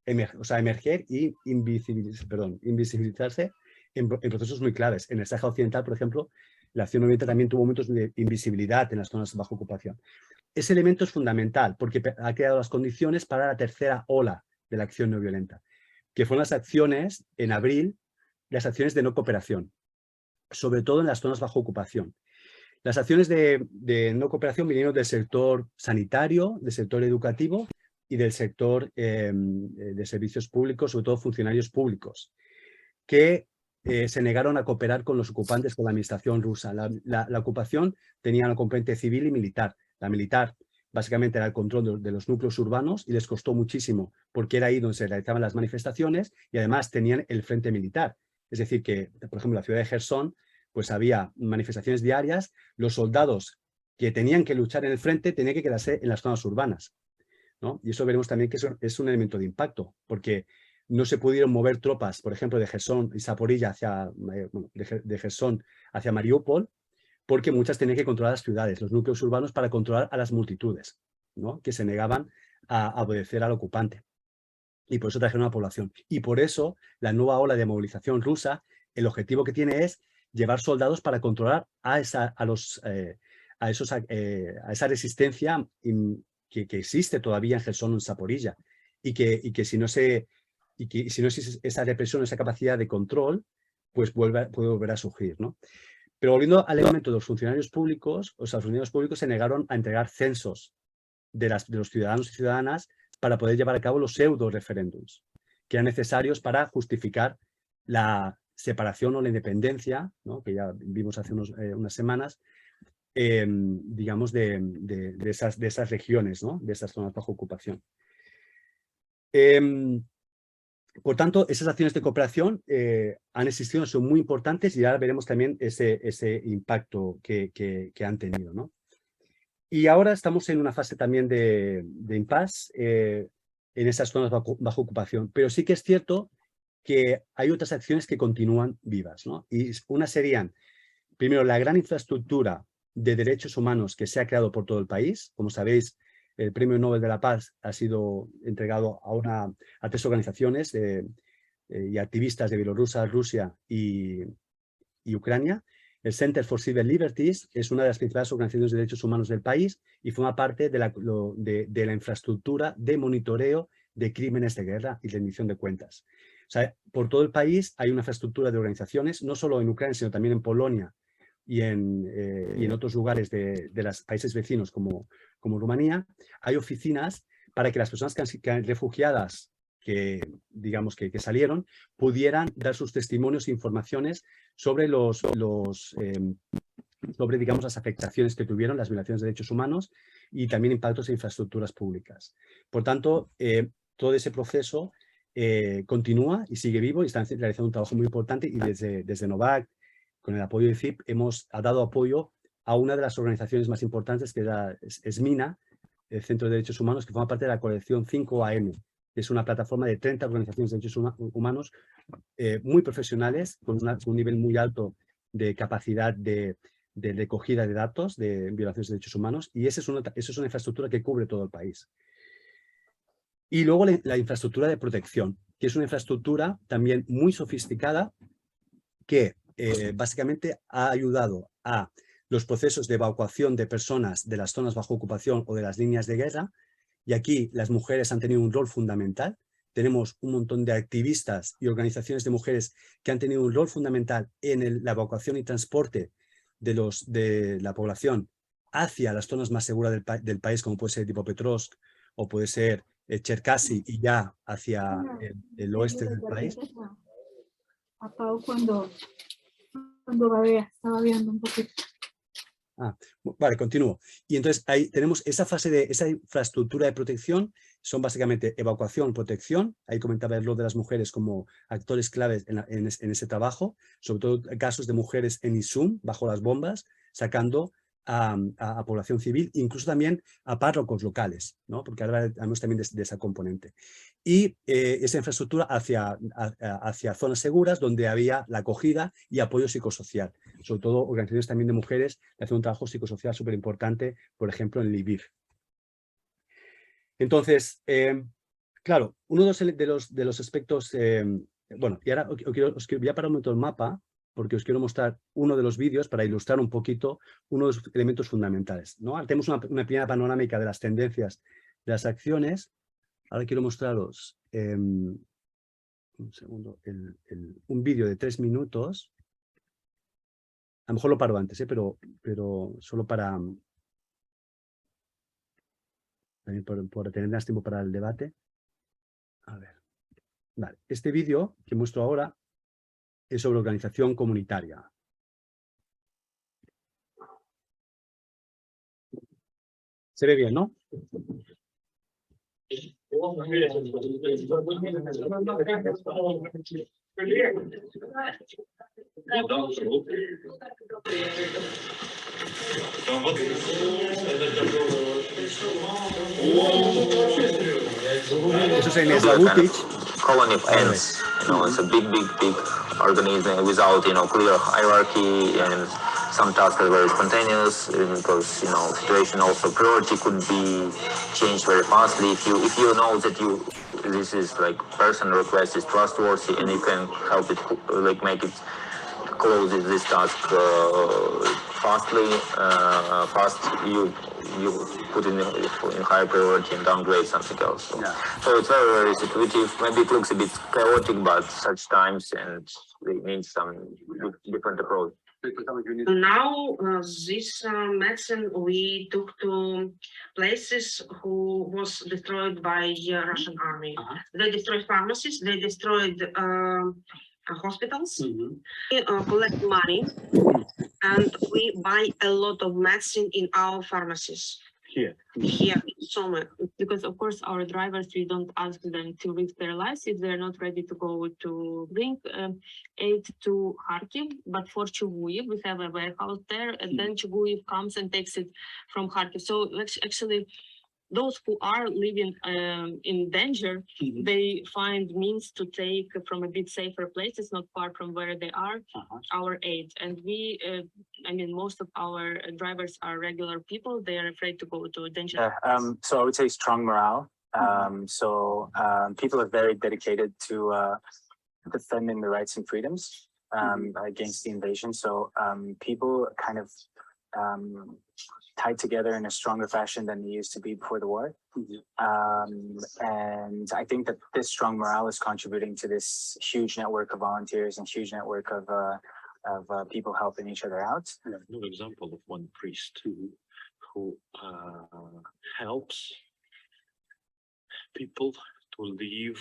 emerger y invisibilizarse en procesos muy claves. En el Sáhara Occidental, por ejemplo, la acción no violenta también tuvo momentos de invisibilidad en las zonas bajo ocupación. Ese elemento es fundamental porque ha creado las condiciones para la tercera ola de la acción no violenta, que fueron las acciones en abril, las acciones de no cooperación, sobre todo en las zonas bajo ocupación. Las acciones de no cooperación vinieron del sector sanitario, del sector educativo y del sector de servicios públicos, sobre todo funcionarios públicos, que se negaron a cooperar con los ocupantes, con la administración rusa. La ocupación tenía una componente civil y militar. La militar básicamente era el control de los núcleos urbanos y les costó muchísimo porque era ahí donde se realizaban las manifestaciones y además tenían el frente militar. Es decir que, por ejemplo, en la ciudad de Jersón, pues había manifestaciones diarias, los soldados que tenían que luchar en el frente tenían que quedarse en las zonas urbanas, ¿no? Y eso veremos también que es un elemento de impacto, porque no se pudieron mover tropas, por ejemplo, de Jersón y Zaporilla hacia, de Jersón hacia Mariupol, porque muchas tenían que controlar las ciudades, los núcleos urbanos, para controlar a las multitudes, ¿no? Que se negaban a obedecer al ocupante. Y por eso trajeron a la población. Y por eso la nueva ola de movilización rusa, el objetivo que tiene es llevar soldados para controlar a esa resistencia que existe todavía en Jersón o en Zaporilla. Y que si no existe esa represión, esa capacidad de control, pues puede volver a surgir, ¿no? Pero volviendo al elemento de los funcionarios públicos, los funcionarios públicos se negaron a entregar censos de los ciudadanos y ciudadanas para poder llevar a cabo los pseudo-referéndums, que eran necesarios para justificar la separación o la independencia, ¿no? Que ya vimos hace unas semanas, digamos, de esas regiones, ¿no? De esas zonas bajo ocupación. Por tanto, esas acciones de cooperación han existido, son muy importantes y ahora veremos también ese impacto que han tenido, ¿no? Y ahora estamos en una fase también de impasse en esas zonas bajo ocupación, pero sí que es cierto que hay otras acciones que continúan vivas, ¿no? Y unas serían, primero, la gran infraestructura de derechos humanos que se ha creado por todo el país. Como sabéis, el Premio Nobel de la Paz ha sido entregado a 3 organizaciones y activistas de Bielorrusia, Rusia y Ucrania. El Center for Civil Liberties es una de las principales organizaciones de derechos humanos del país y forma parte de la infraestructura de monitoreo de crímenes de guerra y rendición de cuentas. O sea, por todo el país hay una infraestructura de organizaciones, no solo en Ucrania, sino también en Polonia y en otros lugares de los países vecinos como Rumanía. Hay oficinas para que las personas refugiadas digamos que salieron pudieran dar sus testimonios e informaciones sobre sobre, digamos, las afectaciones que tuvieron, las violaciones de derechos humanos y también impactos en infraestructuras públicas. Por tanto, todo ese proceso continúa y sigue vivo y están realizando un trabajo muy importante y desde Novac, con el apoyo de CIP, ha dado apoyo a una de las organizaciones más importantes, que es MINA, el Centro de Derechos Humanos, que forma parte de la colección 5AM, que es una plataforma de 30 organizaciones de derechos humanos muy profesionales, con un nivel muy alto de capacidad de recogida de datos de violaciones de derechos humanos, y esa es una infraestructura que cubre todo el país. Y luego la infraestructura de protección, que es una infraestructura también muy sofisticada que básicamente ha ayudado a los procesos de evacuación de personas de las zonas bajo ocupación o de las líneas de guerra, y aquí las mujeres han tenido un rol fundamental. Tenemos un montón de activistas y organizaciones de mujeres que han tenido un rol fundamental en la evacuación y transporte de la población hacia las zonas más seguras del país, como puede ser Dnipropetrovsk o puede ser Cherkasy, y ya hacia el oeste del país. Apago cuando babea, estaba viendo un poquito. Vale, continúo. Y entonces ahí tenemos esa fase de esa infraestructura de protección, son básicamente evacuación, protección. Ahí comentaba el rol de las mujeres como actores claves en ese trabajo, sobre todo casos de mujeres en Izum, bajo las bombas, sacando a población civil, incluso también a párrocos locales, ¿no? Porque ahora hablamos también de esa componente. Y esa infraestructura hacia zonas seguras donde había la acogida y apoyo psicosocial, sobre todo organizaciones también de mujeres que hacen un trabajo psicosocial súper importante, por ejemplo en Lviv. Entonces, claro, uno de los aspectos, bueno, y ahora os voy a parar un momento el mapa, porque os quiero mostrar uno de los vídeos para ilustrar un poquito uno de los elementos fundamentales, ¿no? Ahora tenemos una primera panorámica de las tendencias de las acciones. Ahora quiero mostraros un segundo, un vídeo de 3 minutos. A lo mejor lo paro antes, pero solo para... también por tener más tiempo para el debate. A ver. Vale. Este vídeo que muestro ahora es sobre organización comunitaria. Se ve bien, ¿no? Eso es en Slavutic. Colony of ants, it's a big organism without, clear hierarchy, and some tasks are very spontaneous because, situation also priority could be changed very fastly. If you know that this is like person request is trustworthy and you can help it, make it close this task fast, you put in higher priority and downgrade something else. So it's very, very situative. Maybe it looks a bit chaotic, but such times and it needs some different approach. Now, this medicine we took to places who was destroyed by Russian army. They destroyed pharmacies, they destroyed hospitals, we collect money, and we buy a lot of medicine in our pharmacies. Here in Sumy, because of course our drivers, we don't ask them to risk their lives if they're not ready to go to bring aid to Kharkiv, but for Chuguyev we have a warehouse there, and then Chuguyev comes and takes it from Kharkiv. So actually those who are living in danger, they find means to take from a bit safer places, not far from where they are, our aid. And we, most of our drivers are regular people. They are afraid to go to danger. So I would say strong morale. People are very dedicated to defending the rights and freedoms against the invasion. So people kind of tied together in a stronger fashion than they used to be before the war. And I think that this strong morale is contributing to this huge network of volunteers and huge network of people helping each other out. An example of one priest who helps people to leave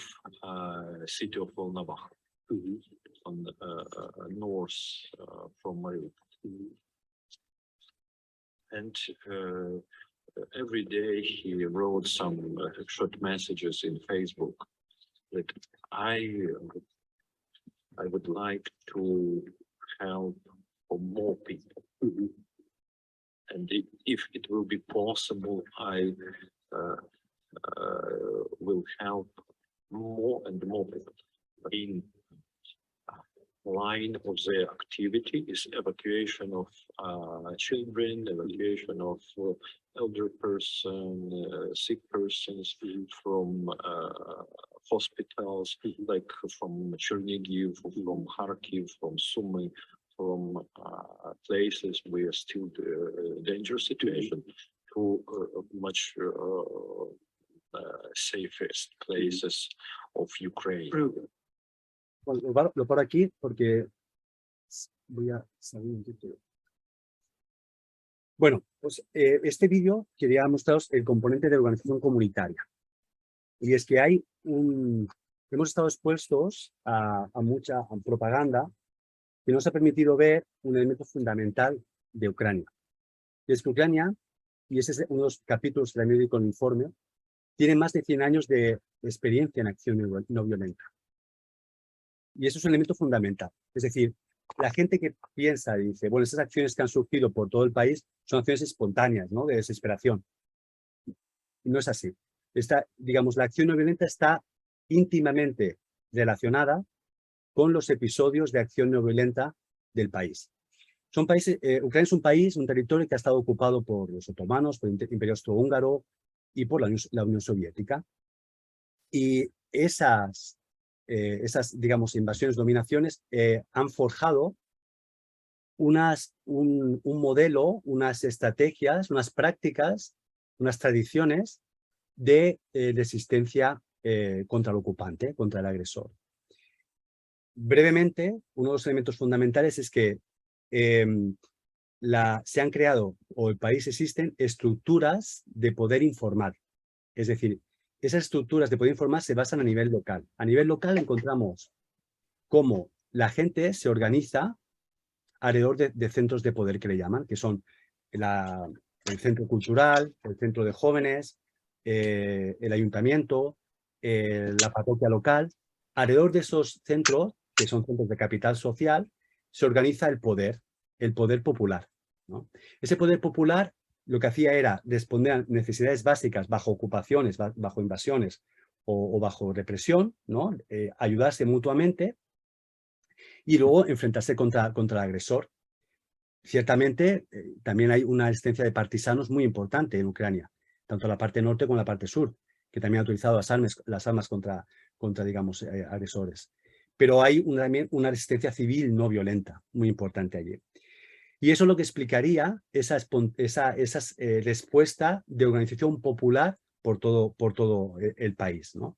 city of Volnovakh on north from Mariupol. And every day he wrote some short messages in Facebook that I would like to help for more people. And if it will be possible, I will help more and more people. In line of their activity is evacuation of children, evacuation of elder person, sick persons from hospitals, like from Chernihiv, from Kharkiv, from Sumy, from places where still dangerous situation, to much safest places of Ukraine. Lo paro aquí porque voy a salir un título. Bueno, pues este vídeo quería mostraros el componente de organización comunitaria. Y es que hemos estado expuestos a mucha propaganda que nos ha permitido ver un elemento fundamental de Ucrania. Y es que Ucrania, y ese es uno de los capítulos que también dedico al informe, tiene más de 100 años de experiencia en acción no violenta. Y eso es un elemento fundamental. Es decir, la gente que piensa y dice, bueno, esas acciones que han surgido por todo el país son acciones espontáneas, ¿no? De desesperación. Y no es así. Digamos, la acción no violenta está íntimamente relacionada con los episodios de acción no violenta del país. Son países, Ucrania es un país, un territorio que ha estado ocupado por los otomanos, por el Imperio Austrohúngaro y por la Unión Soviética. Y esas digamos, invasiones, dominaciones, han forjado un modelo, unas estrategias, unas prácticas, unas tradiciones de resistencia contra el ocupante, contra el agresor. Brevemente, uno de los elementos fundamentales es que se han creado, o el país existen, estructuras de poder informal. Es decir, esas estructuras de poder informar se basan a nivel local. A nivel local encontramos cómo la gente se organiza alrededor de centros de poder que le llaman, que son el centro cultural, el centro de jóvenes, el ayuntamiento, la parroquia local. Alrededor de esos centros, que son centros de capital social, se organiza el poder popular, ¿no? Ese poder popular lo que hacía era responder a necesidades básicas bajo ocupaciones, bajo invasiones o bajo represión, ¿no? Ayudarse mutuamente y luego enfrentarse contra el agresor. Ciertamente, también hay una existencia de partisanos muy importante en Ucrania, tanto la parte norte como la parte sur, que también ha utilizado las armas contra digamos, agresores. Pero hay también una resistencia civil no violenta muy importante allí. Y eso es lo que explicaría esa respuesta de organización popular por todo el país, ¿no?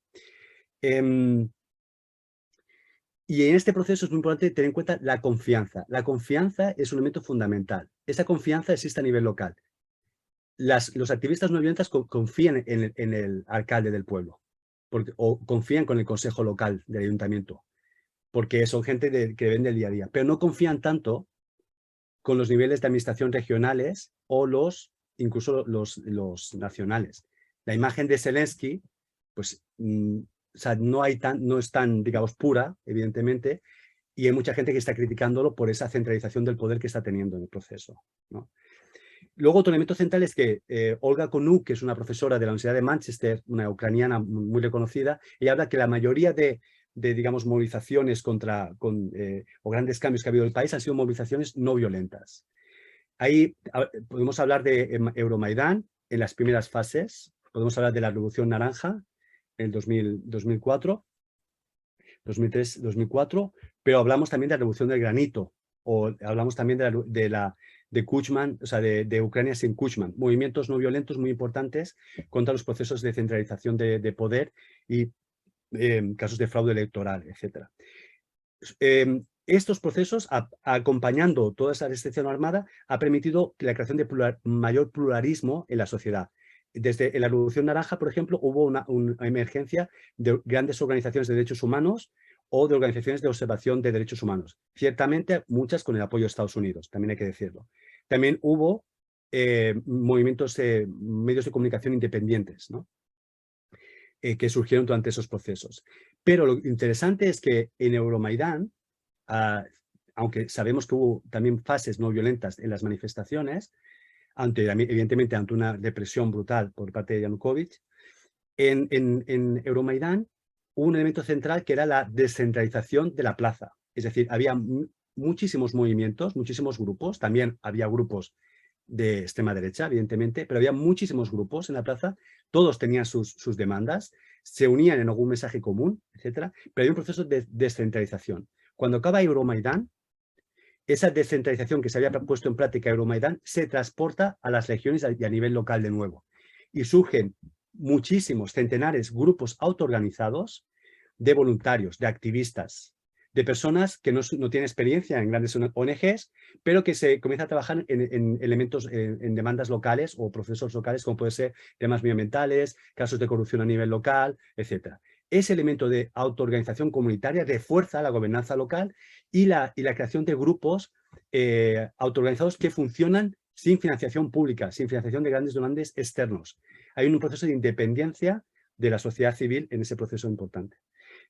Y en este proceso es muy importante tener en cuenta la confianza. La confianza es un elemento fundamental. Esa confianza existe a nivel local. Los activistas no violentos confían en el alcalde del pueblo o confían con el consejo local del ayuntamiento, porque son gente que ven del día a día, pero no confían tanto con los niveles de administración regionales o incluso los nacionales. La imagen de Zelensky, pues, o sea, no es tan, digamos, pura, evidentemente, y hay mucha gente que está criticándolo por esa centralización del poder que está teniendo en el proceso, ¿no? Luego, otro elemento central es que Olga Konuk, que es una profesora de la Universidad de Manchester, una ucraniana muy reconocida, ella habla que la mayoría de digamos, movilizaciones o grandes cambios que ha habido en el país han sido movilizaciones no violentas. Ahí podemos hablar de Euromaidán en las primeras fases, podemos hablar de la Revolución Naranja en el 2004, 2003, 2004, pero hablamos también de la Revolución del Granito, o hablamos también de Kuchman, o sea, de Ucrania sin Kuchman, movimientos no violentos muy importantes contra los procesos de centralización de poder y casos de fraude electoral, etc. Estos procesos, acompañando toda esa restricción armada, ha permitido la creación de mayor pluralismo en la sociedad. Desde la Revolución Naranja, por ejemplo, hubo una emergencia de grandes organizaciones de derechos humanos o de organizaciones de observación de derechos humanos. Ciertamente, muchas con el apoyo de Estados Unidos, también hay que decirlo. También hubo movimientos, medios de comunicación independientes, ¿no? Que surgieron durante esos procesos. Pero lo interesante es que en Euromaidán, aunque sabemos que hubo también fases no violentas en las manifestaciones, evidentemente ante una represión brutal por parte de Yanukovych, en Euromaidán hubo un elemento central que era la descentralización de la plaza. Es decir, había muchísimos movimientos, muchísimos grupos, también había grupos de extrema derecha, evidentemente, pero había muchísimos grupos en la plaza, todos tenían sus demandas, se unían en algún mensaje común, etcétera, pero hay un proceso de descentralización. Cuando acaba Euromaidán, esa descentralización que se había puesto en práctica Euromaidán se transporta a las regiones y a nivel local de nuevo. Y surgen muchísimos, centenares grupos autoorganizados de voluntarios, de activistas, de personas que no tienen experiencia en grandes ONGs, pero que se comienza a trabajar en elementos, en demandas locales o procesos locales, como puede ser temas medioambientales, casos de corrupción a nivel local, etc. Ese elemento de autoorganización comunitaria refuerza la gobernanza local y la creación de grupos autoorganizados que funcionan sin financiación pública, sin financiación de grandes donantes externos. Hay un proceso de independencia de la sociedad civil en ese proceso importante.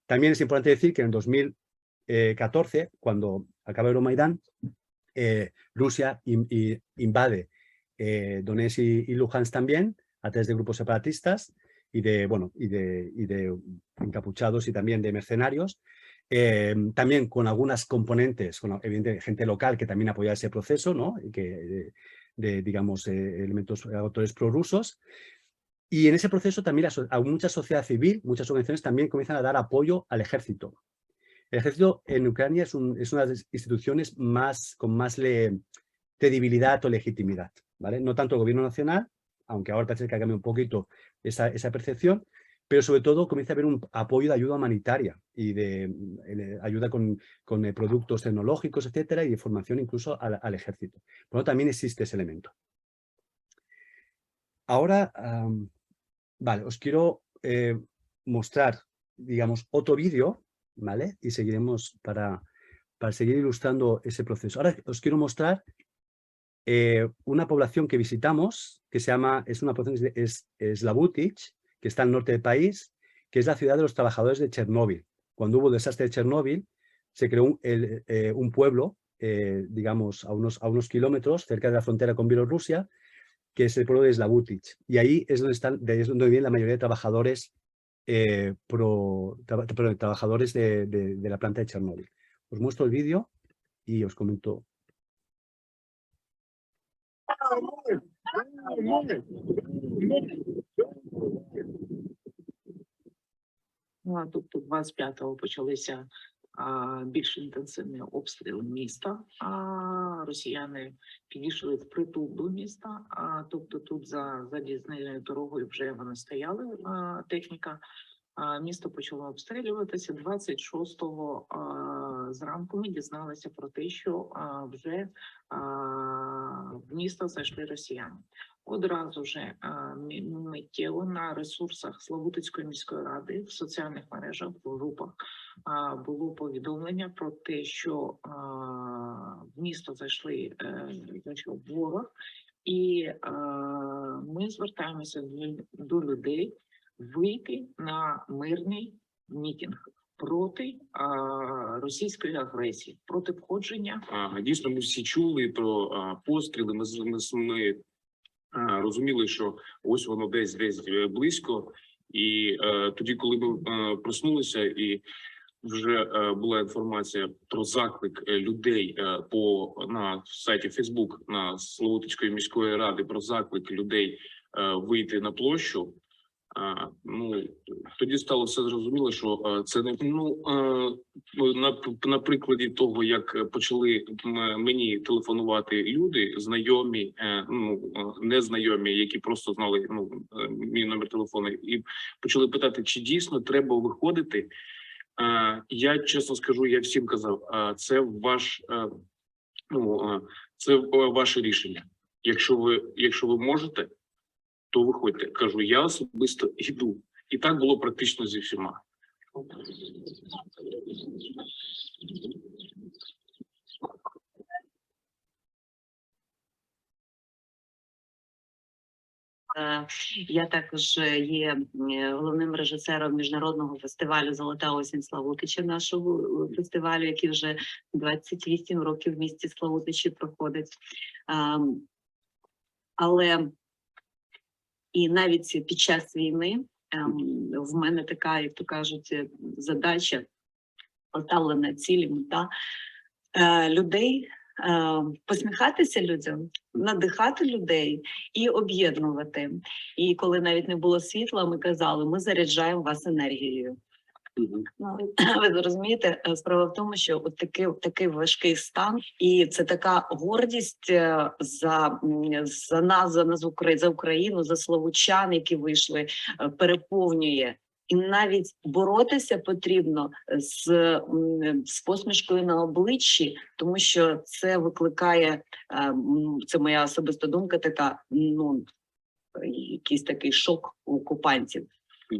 También es importante decir que en 2014, cuando acaba Euromaidán, Rusia invade Donetsk y Luhansk también, a través de grupos separatistas y de encapuchados y también de mercenarios, también con algunas componentes, con evidentemente gente local que también apoya ese proceso, ¿no? Digamos, elementos autores prorrusos. Y en ese proceso también mucha sociedad civil, muchas organizaciones también comienzan a dar apoyo al ejército. El ejército en Ucrania es una de las instituciones con más credibilidad o legitimidad, ¿vale? No tanto el gobierno nacional, aunque ahora parece que ha cambiado un poquito esa percepción, pero sobre todo comienza a haber un apoyo de ayuda humanitaria y de ayuda con productos tecnológicos, etcétera, y de formación incluso al ejército. Por lo tanto, también existe ese elemento. Ahora Vale, os quiero mostrar, digamos, otro vídeo, ¿vale? Y seguiremos para seguir ilustrando ese proceso. Ahora os quiero mostrar una población que visitamos, que se llama, es una población, es Slavutic, que está al norte del país, que es la ciudad de los trabajadores de Chernóbil. Cuando hubo el desastre de Chernóbil, se creó un pueblo, digamos, a unos kilómetros, cerca de la frontera con Bielorrusia, que es el pueblo de Slavutic. Y ahí es donde viven la mayoría de trabajadores, trabajadores de la planta de Chernóbil. Os muestro el vídeo y os comento. Тобто 25-го почалися більш інтенсивні обстріли міста. Росіяни підійшли впритул до міста, тобто тут за залізною дорогою вже вони стояли, техніка. Місто почало обстрілюватися. 26-го зранку ми дізналися про те, що вже в місто зайшли росіяни. Одразу вже миттєво на ресурсах Славутицької міської ради, в соціальних мережах, в групах було повідомлення про те, що в місто зайшов ворог, і ми звертаємося до людей вийти на мирний мітинг проти російської агресії, проти входження. Дійсно, ми всі чули про постріли, ми розуміли, що ось воно десь близько, і тоді, коли ми проснулися, і вже була інформація про заклик людей на сайті Facebook на Славутицької міської ради про заклик людей вийти на площу. Тоді стало все зрозуміло, що це не на прикладі того, як почали мені телефонувати люди, знайомі, незнайомі, які просто знали мій номер телефону, і почали питати, чи дійсно треба виходити. Я чесно скажу, я всім казав, це ваше рішення. Якщо ви можете, то виходьте. Кажу, я особисто йду. І так було практично зі всіма. Я також є головним режисером міжнародного фестивалю «Золота осінь» Славутича, нашого фестивалю, який вже 28 років в місті Славутичі проходить. Але і навіть під час війни в мене така, як то кажуть, задача, поставлена ціль, мета людей, посміхатися людям, надихати людей і об'єднувати. І коли навіть не було світла, ми казали, ми заряджаємо вас енергією. Ви розумієте, справа в тому, що от такий важкий стан, і це така гордість за нас, за Україну, за славучан, які вийшли, переповнює. І навіть боротися потрібно з посмішкою на обличчі, тому що це викликає, це моя особиста думка, така, якийсь такий шок у окупантів.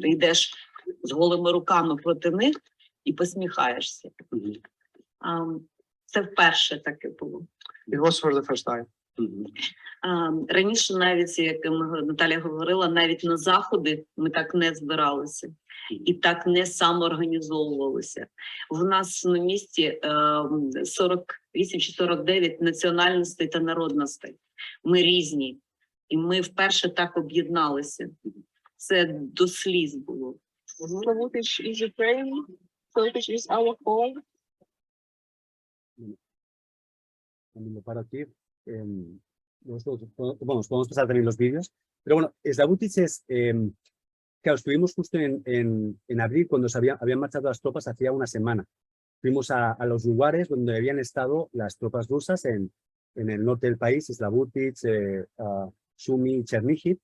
Ти йдеш з голими руками проти них і посміхаєшся. Це вперше таке було. It was for the first time. Раніше навіть, як Наталя говорила, навіть на заходи ми так не збиралися і так не самоорганізовувалися. В нас на місті 48 чи 49 національностей та народностей. Ми різні. І ми вперше так об'єдналися. Це до сліз було. Славутич is Ukraine. Славутич is our home. Para ti, bueno, podemos pasar también los vídeos, pero bueno, Slavutic es, claro, estuvimos justo en abril cuando habían marchado las tropas hacía una semana. Fuimos a los lugares donde habían estado las tropas rusas en el norte del país, Slavutic, Sumy, Chernihiv,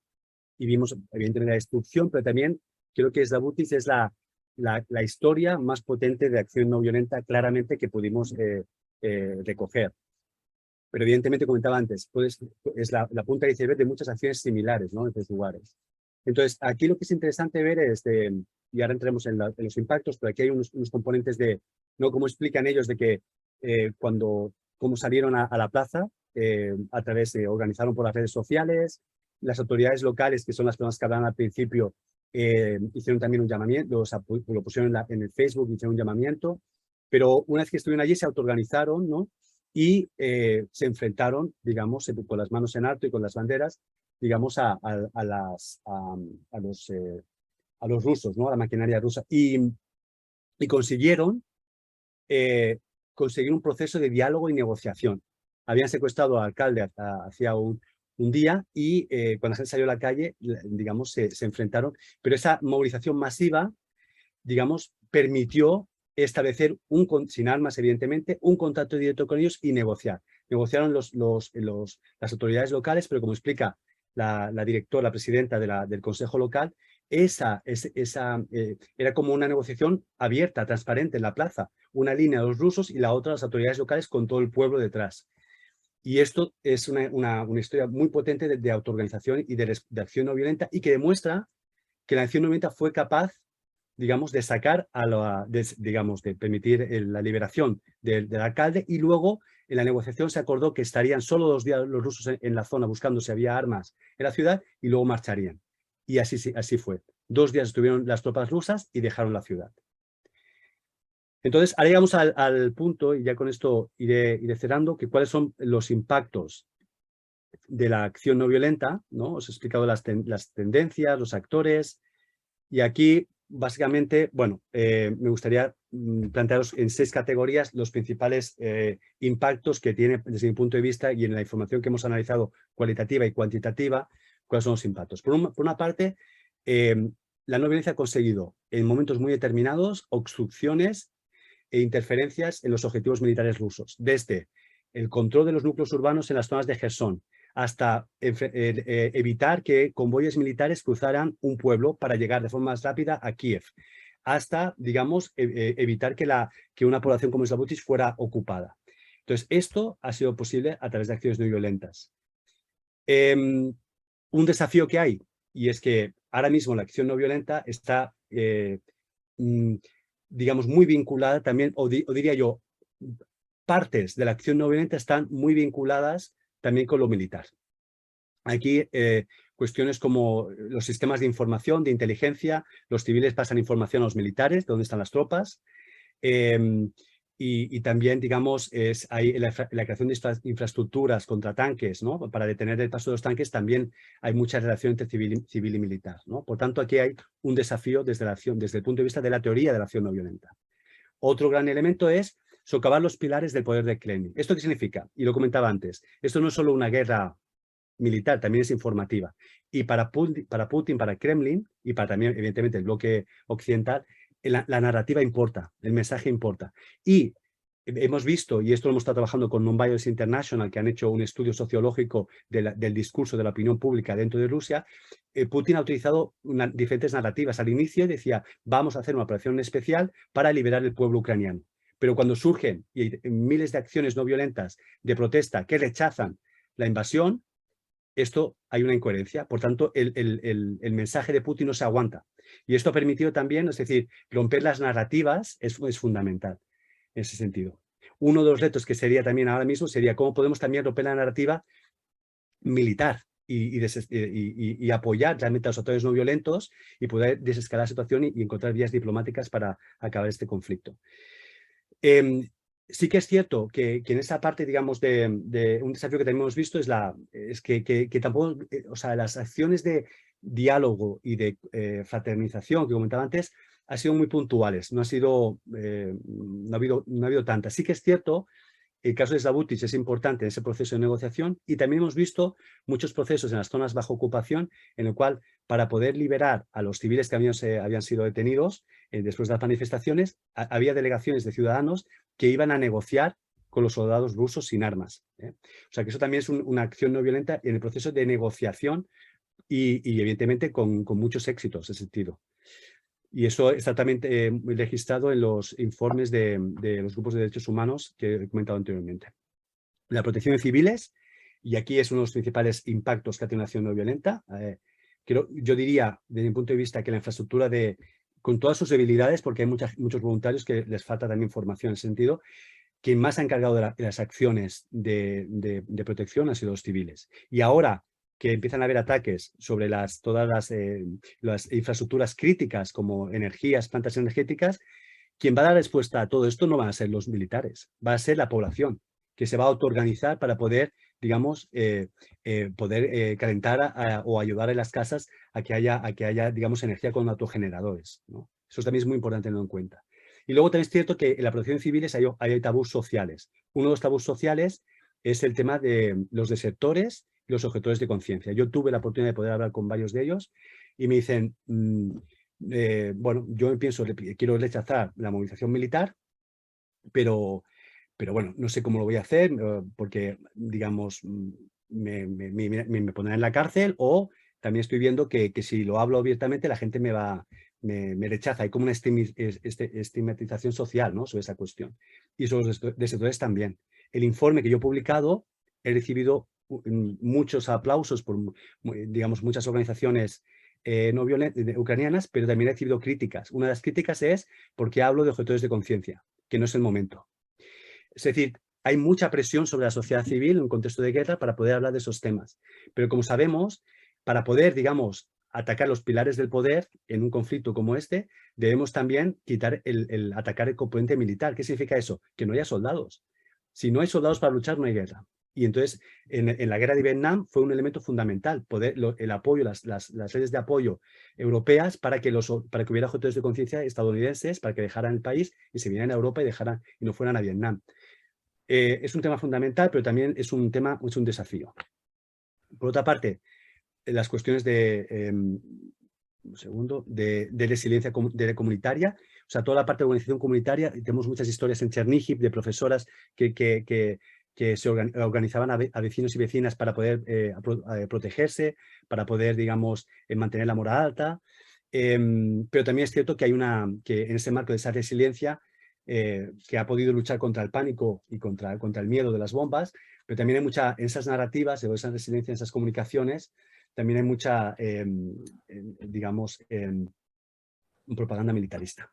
y vimos evidentemente la destrucción, pero también creo que Slavutic es la historia más potente de acción no violenta claramente que pudimos recoger. Pero evidentemente, comentaba antes, es la punta de iceberg de muchas acciones similares, ¿no?, en estos lugares. Entonces, aquí lo que es interesante ver es, y ahora entremos en los impactos, pero aquí hay unos componentes de, ¿no? Cómo explican ellos de que cómo salieron a la plaza, a través de, organizaron por las redes sociales, las autoridades locales, que son las personas que hablaban al principio, hicieron también un llamamiento, o sea, lo pusieron en el Facebook, hicieron un llamamiento, pero una vez que estuvieron allí se autoorganizaron, ¿no? Y se enfrentaron, digamos, con las manos en alto y con las banderas, digamos, a los rusos, ¿no? A la maquinaria rusa. Y consiguieron conseguir un proceso de diálogo y negociación. Habían secuestrado al alcalde hacía un día y cuando la gente salió a la calle, digamos, se enfrentaron. Pero esa movilización masiva, digamos, permitió establecer, sin armas, evidentemente, un contacto directo con ellos y negociar. Negociaron las autoridades locales, pero como explica la directora, la presidenta del Consejo Local, era como una negociación abierta, transparente en la plaza. Una línea de los rusos y la otra las autoridades locales con todo el pueblo detrás. Y esto es una historia muy potente de autoorganización y de acción no violenta, y que demuestra que la acción no violenta fue capaz, digamos, de sacar de permitir la liberación del alcalde, y luego en la negociación se acordó que estarían solo 2 días los rusos en la zona buscando si había armas en la ciudad y luego marcharían. Y así fue. 2 días estuvieron las tropas rusas y dejaron la ciudad. Entonces, ahora llegamos al punto, y ya con esto iré cerrando, que cuáles son los impactos de la acción no violenta, ¿no? Os he explicado las tendencias, los actores, y aquí, básicamente, bueno, me gustaría plantearos en 6 categorías los principales impactos que tiene desde mi punto de vista, y en la información que hemos analizado cualitativa y cuantitativa, cuáles son los impactos. Por una parte, la no violencia ha conseguido en momentos muy determinados obstrucciones e interferencias en los objetivos militares rusos, desde el control de los núcleos urbanos en las zonas de Gerson, hasta evitar que convoyes militares cruzaran un pueblo para llegar de forma más rápida a Kiev, hasta, digamos, evitar que una población como Slavutich fuera ocupada. Entonces, esto ha sido posible a través de acciones no violentas. Un desafío que hay, y es que ahora mismo la acción no violenta está, digamos, muy vinculada también, o diría yo, partes de la acción no violenta están muy vinculadas también con lo militar. Aquí cuestiones como los sistemas de información, de inteligencia, los civiles pasan información a los militares, de dónde están las tropas, y también, digamos, hay la creación de estas infraestructuras contra tanques, ¿no? Para detener el paso de los tanques también hay mucha relación entre civil y militar, ¿no? Por tanto, aquí hay un desafío desde el punto de vista de la teoría de la acción no violenta. Otro gran elemento es socavar los pilares del poder del Kremlin. ¿Esto qué significa? Y lo comentaba antes. Esto no es solo una guerra militar, también es informativa. Y para Putin, para Kremlin, y para también, evidentemente, el bloque occidental, la narrativa importa, el mensaje importa. Y hemos visto, y esto lo hemos estado trabajando con Non-Violence International, que han hecho un estudio sociológico del discurso de la opinión pública dentro de Rusia. Putin ha utilizado diferentes narrativas. Al inicio decía, vamos a hacer una operación especial para liberar el pueblo ucraniano. Pero cuando surgen miles de acciones no violentas de protesta que rechazan la invasión, esto hay una incoherencia. Por tanto, el mensaje de Putin no se aguanta. Y esto ha permitido también, es decir, romper las narrativas es fundamental en ese sentido. Uno de los retos que sería también ahora mismo sería cómo podemos también romper la narrativa militar y apoyar realmente a los actores no violentos y poder desescalar la situación y encontrar vías diplomáticas para acabar este conflicto. Sí que es cierto que en esa parte, digamos, de un desafío que también hemos visto es que tampoco, o sea, las acciones de diálogo y de fraternización que comentaba antes han sido muy puntuales, no ha habido tantas. Sí que es cierto, el caso de Slavutich es importante en ese proceso de negociación, y también hemos visto muchos procesos en las zonas bajo ocupación en el cual, para poder liberar a los civiles que habían sido detenidos después de las manifestaciones, había delegaciones de ciudadanos que iban a negociar con los soldados rusos sin armas. O sea que eso también es una acción no violenta en el proceso de negociación y evidentemente con muchos éxitos en ese sentido. Y eso está también registrado en los informes de los grupos de derechos humanos que he comentado anteriormente. La protección de civiles, y aquí es uno de los principales impactos que ha tenido la acción no violenta. yo diría, desde mi punto de vista, que la infraestructura con todas sus debilidades, porque hay muchos voluntarios que les falta también formación en ese sentido, quien más se ha encargado de las acciones de protección han sido los civiles. Y ahora que empiezan a haber ataques sobre todas las infraestructuras críticas como energías, plantas energéticas, quien va a dar respuesta a todo esto no van a ser los militares, va a ser la población, que se va a autoorganizar para poder, digamos, calentar o ayudar en las casas a que haya, digamos, energía con autogeneradores, ¿no? Eso también es muy importante tenerlo en cuenta. Y luego también es cierto que en la protección de civiles hay tabús sociales. Uno de los tabús sociales es el tema de los desertores y los objetores de conciencia. Yo tuve la oportunidad de poder hablar con varios de ellos y me dicen, bueno, yo quiero rechazar la movilización militar, pero bueno, no sé cómo lo voy a hacer porque, digamos, me pondrán en la cárcel, o también estoy viendo que si lo hablo abiertamente la gente me rechaza. Hay como una estigmatización social, ¿no?, sobre esa cuestión. Y sobre los desertores también. El informe que yo he publicado, he recibido muchos aplausos por, digamos, muchas organizaciones no ucranianas, pero también he recibido críticas. Una de las críticas es porque hablo de objetores de conciencia, que no es el momento. Es decir, hay mucha presión sobre la sociedad civil en un contexto de guerra para poder hablar de esos temas. Pero como sabemos, para poder, digamos, atacar los pilares del poder en un conflicto como este, debemos también atacar el componente militar. ¿Qué significa eso? Que no haya soldados. Si no hay soldados para luchar, no hay guerra. Y entonces, en la guerra de Vietnam fue un elemento fundamental, el apoyo, las redes de apoyo europeas para que hubiera objetores de conciencia estadounidenses, para que dejaran el país y se vinieran a Europa y no fueran a Vietnam. Es un tema fundamental, pero también es un desafío. Por otra parte, las cuestiones de resiliencia comunitaria, o sea, toda la parte de organización comunitaria. Tenemos muchas historias en Cherníhiv de profesoras que se organizaban a vecinos y vecinas para poder protegerse, para poder, digamos, mantener la moral alta. Pero también es cierto que que en ese marco de esa resiliencia, que ha podido luchar contra el pánico y contra el miedo de las bombas, pero también hay en esas narrativas, en esa resiliencia, en esas comunicaciones, también hay mucha, digamos, propaganda militarista.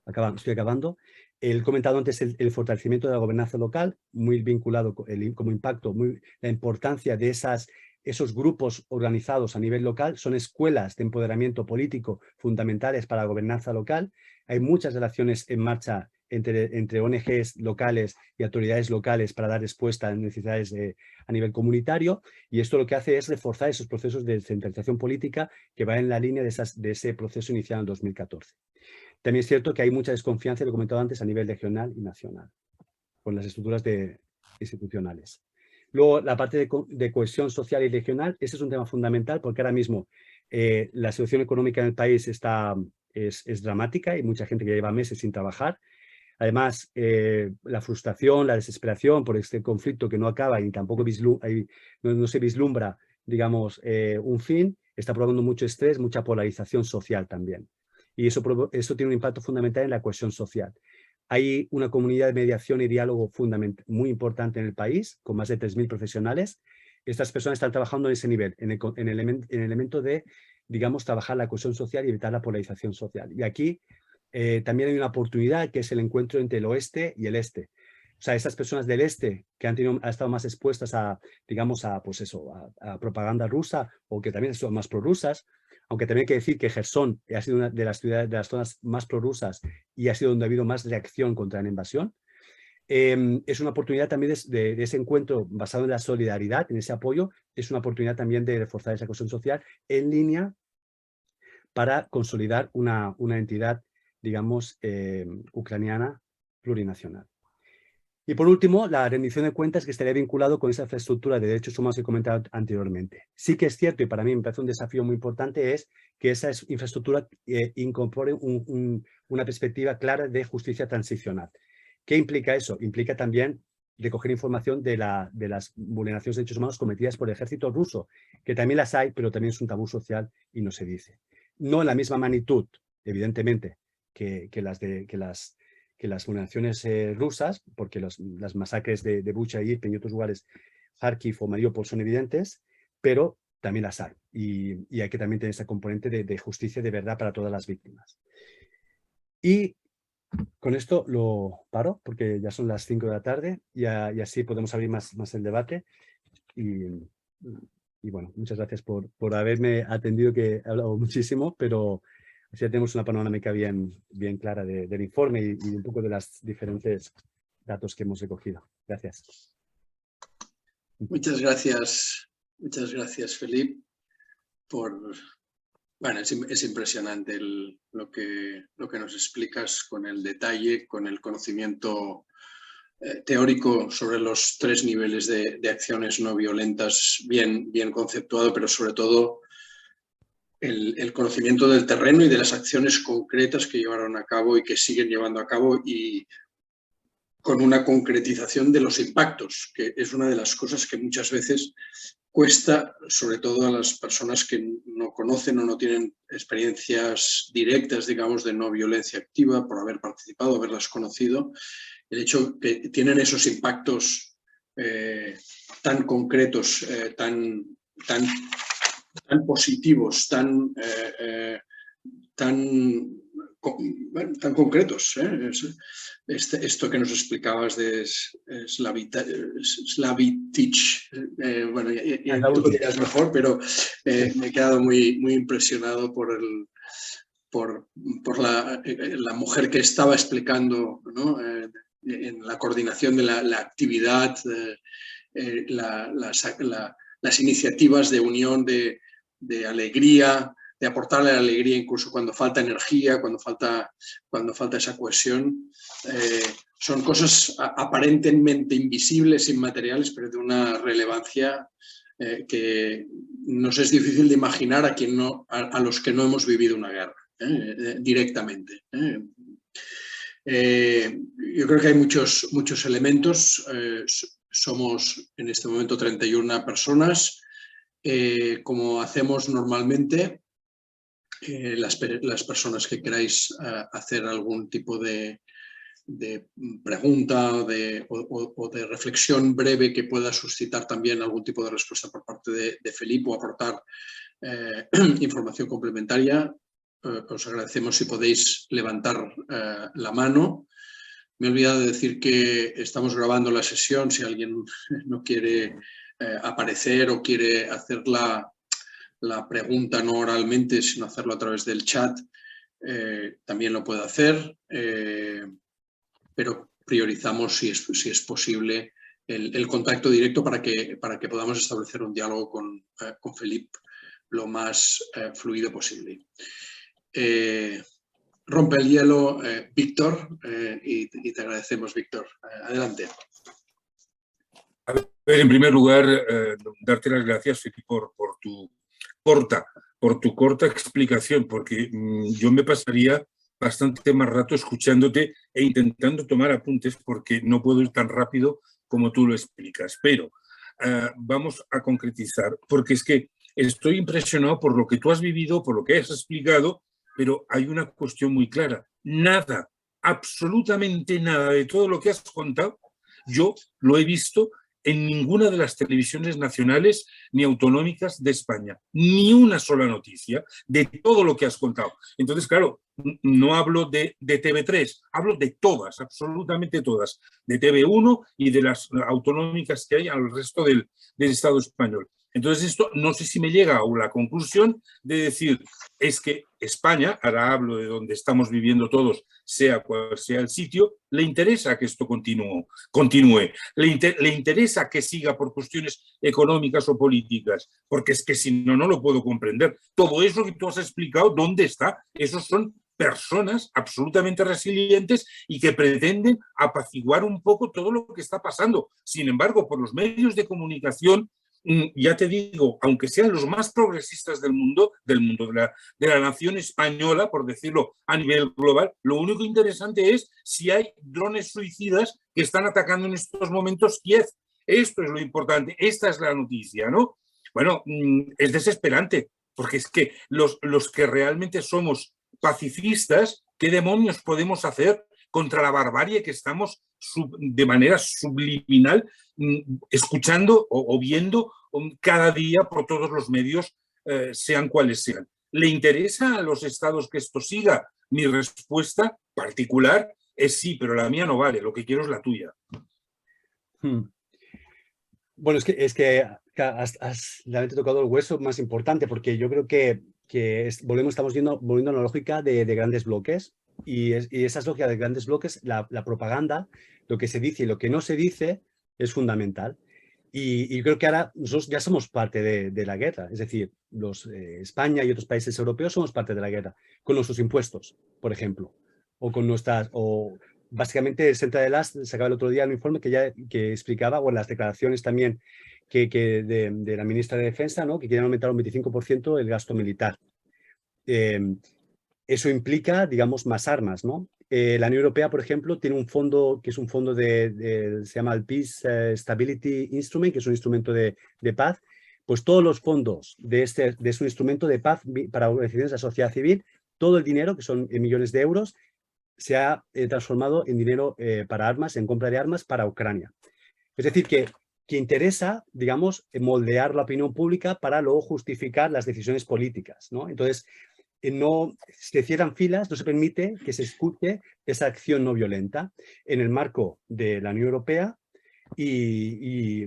Estoy acabando. He comentado antes el fortalecimiento de la gobernanza local, muy vinculado como impacto, la importancia de esos grupos organizados a nivel local. Son escuelas de empoderamiento político fundamentales para la gobernanza local. Hay muchas relaciones en marcha entre ONGs locales y autoridades locales para dar respuesta a necesidades a nivel comunitario, y esto lo que hace es reforzar esos procesos de descentralización política que van en la línea de ese proceso iniciado en 2014. También es cierto que hay mucha desconfianza, lo he comentado antes, a nivel regional y nacional, con las estructuras institucionales. Luego, la parte de cohesión social y regional, ese es un tema fundamental porque ahora mismo la situación económica en el país es dramática. Hay mucha gente que lleva meses sin trabajar. Además, la frustración, la desesperación por este conflicto que no acaba y tampoco no se vislumbra, digamos, un fin, está provocando mucho estrés, mucha polarización social también. Y eso tiene un impacto fundamental en la cohesión social. Hay una comunidad de mediación y diálogo muy importante en el país, con más de 3.000 profesionales. Estas personas están trabajando en ese nivel, en el elemento de, digamos, trabajar la cohesión social y evitar la polarización social. Y aquí también hay una oportunidad, que es el encuentro entre el oeste y el este. O sea, esas personas del este que han estado más expuestas a, digamos, a propaganda rusa, o que también son más prorrusas, aunque también hay que decir que Jersón ha sido una de las zonas más prorrusas y ha sido donde ha habido más reacción contra la invasión. Es una oportunidad también de ese encuentro basado en la solidaridad, en ese apoyo. Es una oportunidad también de reforzar esa cohesión social en línea para consolidar una entidad, digamos, ucraniana plurinacional. Y por último, la rendición de cuentas, que estaría vinculado con esa infraestructura de derechos humanos que he comentado anteriormente. Sí que es cierto, y para mí me parece un desafío muy importante, es que esa infraestructura incorpore una perspectiva clara de justicia transicional. ¿Qué implica eso? Implica también recoger información de las vulneraciones de derechos humanos cometidas por el ejército ruso, que también las hay, pero también es un tabú social y no se dice. No en la misma magnitud, evidentemente, que las vulneraciones rusas, porque las masacres de Bucha y Irpin y otros lugares, Kharkiv o Mariupol, son evidentes, pero también las hay. Y hay que también tener ese componente de justicia de verdad para todas las víctimas. Y con esto lo paro, porque ya son las 5 de la tarde y así podemos abrir más el debate. Y bueno, muchas gracias por haberme atendido, que he hablado muchísimo, pero así ya tenemos una panorámica bien clara del informe y un poco de los diferentes datos que hemos recogido. Gracias. Muchas gracias, Felip, Bueno, es impresionante lo que nos explicas con el detalle, con el conocimiento teórico sobre los 3 niveles de acciones no violentas bien conceptuado, pero sobre todo el conocimiento del terreno y de las acciones concretas que llevaron a cabo y que siguen llevando a cabo, y con una concretización de los impactos, que es una de las cosas que muchas veces cuesta, sobre todo a las personas que no conocen o no tienen experiencias directas, digamos, de no violencia activa, por haber participado, haberlas conocido. El hecho que tienen esos impactos tan concretos, tan positivos, tan concretos. Esto que nos explicabas de Slavitich, bueno, tú lo dirás mejor, pero me he quedado muy impresionado por la mujer que estaba explicando, ¿no? En la coordinación de la actividad, las iniciativas de unión, de alegría, de aportarle la alegría incluso cuando falta energía, cuando falta esa cohesión. Son cosas aparentemente invisibles, inmateriales, pero de una relevancia que nos es difícil de imaginar a los que no hemos vivido una guerra directamente. Yo creo que hay muchos elementos. Somos en este momento 31 personas. Como hacemos normalmente, las personas que queráis hacer algún tipo de pregunta o de reflexión breve que pueda suscitar también algún tipo de respuesta por parte de Felip, o aportar información complementaria, os agradecemos si podéis levantar la mano. Me he olvidado de decir que estamos grabando la sesión. Si alguien no quiere aparecer o quiere hacer la pregunta no oralmente, sino hacerlo a través del chat, también lo puede hacer, pero priorizamos, si es posible, el contacto directo para que podamos establecer un diálogo con Felip lo más fluido posible. Rompe el hielo, Víctor, y te agradecemos, Víctor. Adelante. A ver, en primer lugar, darte las gracias, Felip, por tu corta explicación, porque yo me pasaría bastante más rato escuchándote e intentando tomar apuntes, porque no puedo ir tan rápido como tú lo explicas. Pero vamos a concretizar, porque es que estoy impresionado por lo que tú has vivido, por lo que has explicado, pero hay una cuestión muy clara. Nada, absolutamente nada de todo lo que has contado, yo lo he visto en ninguna de las televisiones nacionales ni autonómicas de España. Ni una sola noticia de todo lo que has contado. Entonces, claro, no hablo de TV3, hablo de todas, absolutamente todas, de TV1 y de las autonómicas que hay al resto del Estado español. Entonces, esto no sé si me llega a la conclusión de decir, es que España, ahora hablo de donde estamos viviendo todos, sea cual sea el sitio, le interesa que esto continúe, le interesa que siga por cuestiones económicas o políticas, porque es que si no, no lo puedo comprender. Todo eso que tú has explicado, ¿dónde está? Esos son personas absolutamente resilientes y que pretenden apaciguar un poco todo lo que está pasando. Sin embargo, por los medios de comunicación, ya te digo, aunque sean los más progresistas del mundo de la nación española, por decirlo a nivel global, lo único interesante es si hay drones suicidas que están atacando en estos momentos Kiev. Esto es lo importante, esta es la noticia, ¿no? Bueno, es desesperante, porque es que los que realmente somos pacifistas, ¿qué demonios podemos hacer contra la barbarie que estamos de manera subliminal escuchando o viendo cada día por todos los medios, sean cuales sean. ¿Le interesa a los estados que esto siga? Mi respuesta particular es sí, pero la mía no vale, lo que quiero es la tuya. Bueno, es que has realmente tocado el hueso más importante, porque yo creo que estamos volviendo a una lógica de grandes bloques, y esas lógicas de grandes bloques, la propaganda, lo que se dice y lo que no se dice es fundamental. Y creo que ahora nosotros ya somos parte de la guerra, es decir, España y otros países europeos somos parte de la guerra, con nuestros impuestos, por ejemplo, o básicamente el Centre de Las sacaba el otro día un informe que explicaba, bueno, las declaraciones también de la ministra de Defensa, ¿no?, que querían aumentar un 25% el gasto militar. Eso implica, digamos, más armas, ¿no? La Unión Europea, por ejemplo, tiene un fondo que es un fondo se llama el Peace Stability Instrument, que es un instrumento de paz. Pues todos los fondos de su instrumento de paz para organizaciones de la sociedad civil, todo el dinero, que son millones de euros, se ha transformado en dinero para armas, en compra de armas para Ucrania. Es decir, que interesa, digamos, moldear la opinión pública para luego justificar las decisiones políticas, ¿no? Entonces, no se cierran filas, no se permite que se escuche esa acción no violenta en el marco de la Unión Europea y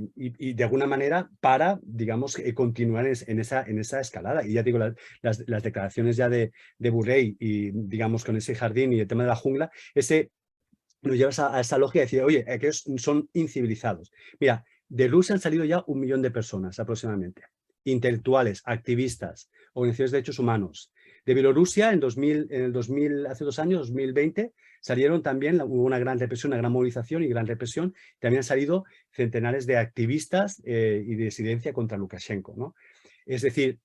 de alguna manera para, digamos, continuar en esa escalada. Y ya digo, las declaraciones ya de Borrell y, digamos, con ese jardín y el tema de la jungla, nos lleva a esa lógica de decir, oye, aquellos son incivilizados. Mira, de Rusia han salido ya 1 millón de personas aproximadamente, intelectuales, activistas, organizaciones de derechos humanos. De Bielorrusia, hace 2 años, 2020, salieron también, hubo una gran represión, una gran movilización y gran represión. También han salido centenares de activistas y de disidencia contra Lukashenko, ¿no? Es decir,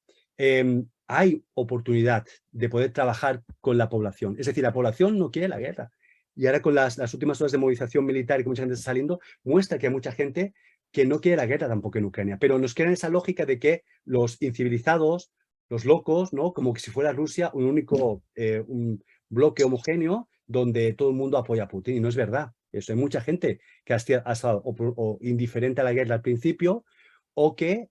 hay oportunidad de poder trabajar con la población. Es decir, la población no quiere la guerra. Y ahora con las últimas horas de movilización militar y que mucha gente está saliendo, muestra que hay mucha gente que no quiere la guerra tampoco en Ucrania. Pero nos queda esa lógica de que los incivilizados, los locos, ¿no?, como que si fuera Rusia un único un bloque homogéneo donde todo el mundo apoya a Putin. Y no es verdad. Eso, hay mucha gente que ha estado o indiferente a la guerra al principio, o que,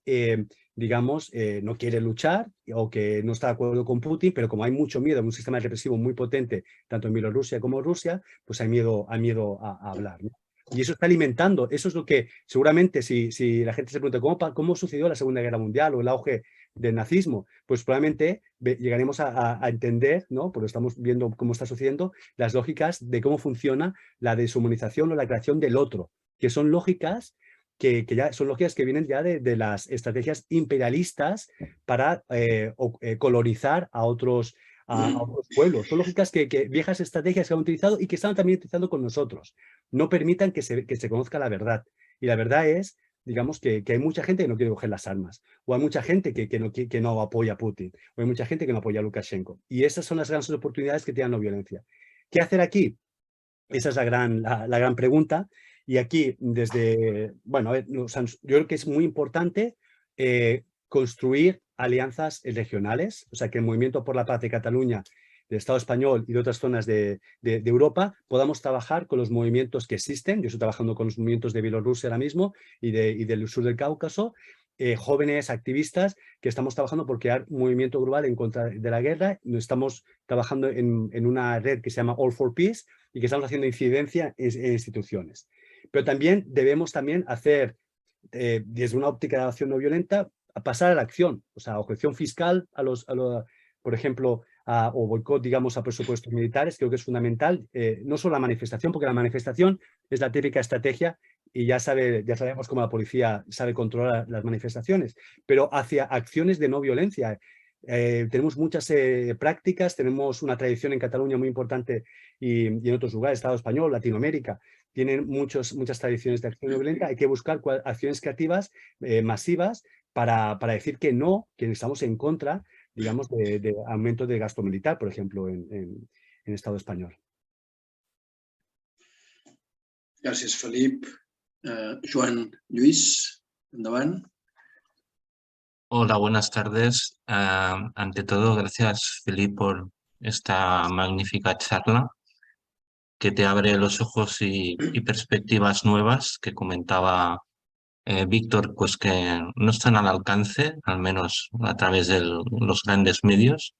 digamos, no quiere luchar, o que no está de acuerdo con Putin, pero como hay mucho miedo, un sistema represivo muy potente, tanto en Bielorrusia como en Rusia, pues hay miedo a hablar, ¿no? Y eso está alimentando, eso es lo que seguramente si la gente se pregunta ¿cómo sucedió la Segunda Guerra Mundial o el auge del nazismo? Pues probablemente llegaremos a entender, ¿no?, porque estamos viendo cómo está sucediendo, las lógicas de cómo funciona la deshumanización o la creación del otro, que son lógicas que ya son lógicas que vienen ya de las estrategias imperialistas para colonizar a otros pueblos. Son lógicas viejas estrategias que han utilizado y que están también utilizando con nosotros. No permitan que se conozca la verdad. Y la verdad es, digamos, que hay mucha gente que no quiere coger las armas, o hay mucha gente que no apoya a Putin, o hay mucha gente que no apoya a Lukashenko. Y esas son las grandes oportunidades que tiene la no violencia. ¿Qué hacer aquí? Esa es la gran pregunta. Y aquí, bueno, a ver, yo creo que es muy importante construir alianzas regionales, o sea, que el Movimiento por la Paz de Cataluña, del Estado español y de otras zonas de Europa, podamos trabajar con los movimientos que existen. Yo estoy trabajando con los movimientos de Bielorrusia ahora mismo y del sur del Cáucaso, jóvenes activistas que estamos trabajando por crear un movimiento global en contra de la guerra. Estamos trabajando en una red que se llama All for Peace y que estamos haciendo incidencia en instituciones. Pero también debemos hacer, desde una óptica de acción no violenta, a pasar a la acción, o sea, objeción fiscal por ejemplo, o boicot, digamos, a presupuestos militares. Creo que es fundamental, no solo la manifestación, porque la manifestación es la típica estrategia y ya sabemos cómo la policía sabe controlar las manifestaciones, pero hacia acciones de no violencia. Tenemos muchas prácticas, tenemos una tradición en Cataluña muy importante y en otros lugares, Estado español, Latinoamérica, tienen muchas tradiciones de acción no violenta. Hay que buscar acciones creativas masivas para decir que no, que estamos en contra, digamos, de aumento de gasto militar, por ejemplo, en Estado español. Gràcies, Felip. Joan Lluís, endavant. Hola, buenas tardes. Ante todo, gracias, Felip, por esta magnífica charla que te abre los ojos y perspectivas nuevas que comentaba Víctor, pues que no están al alcance, al menos a través de los grandes medios.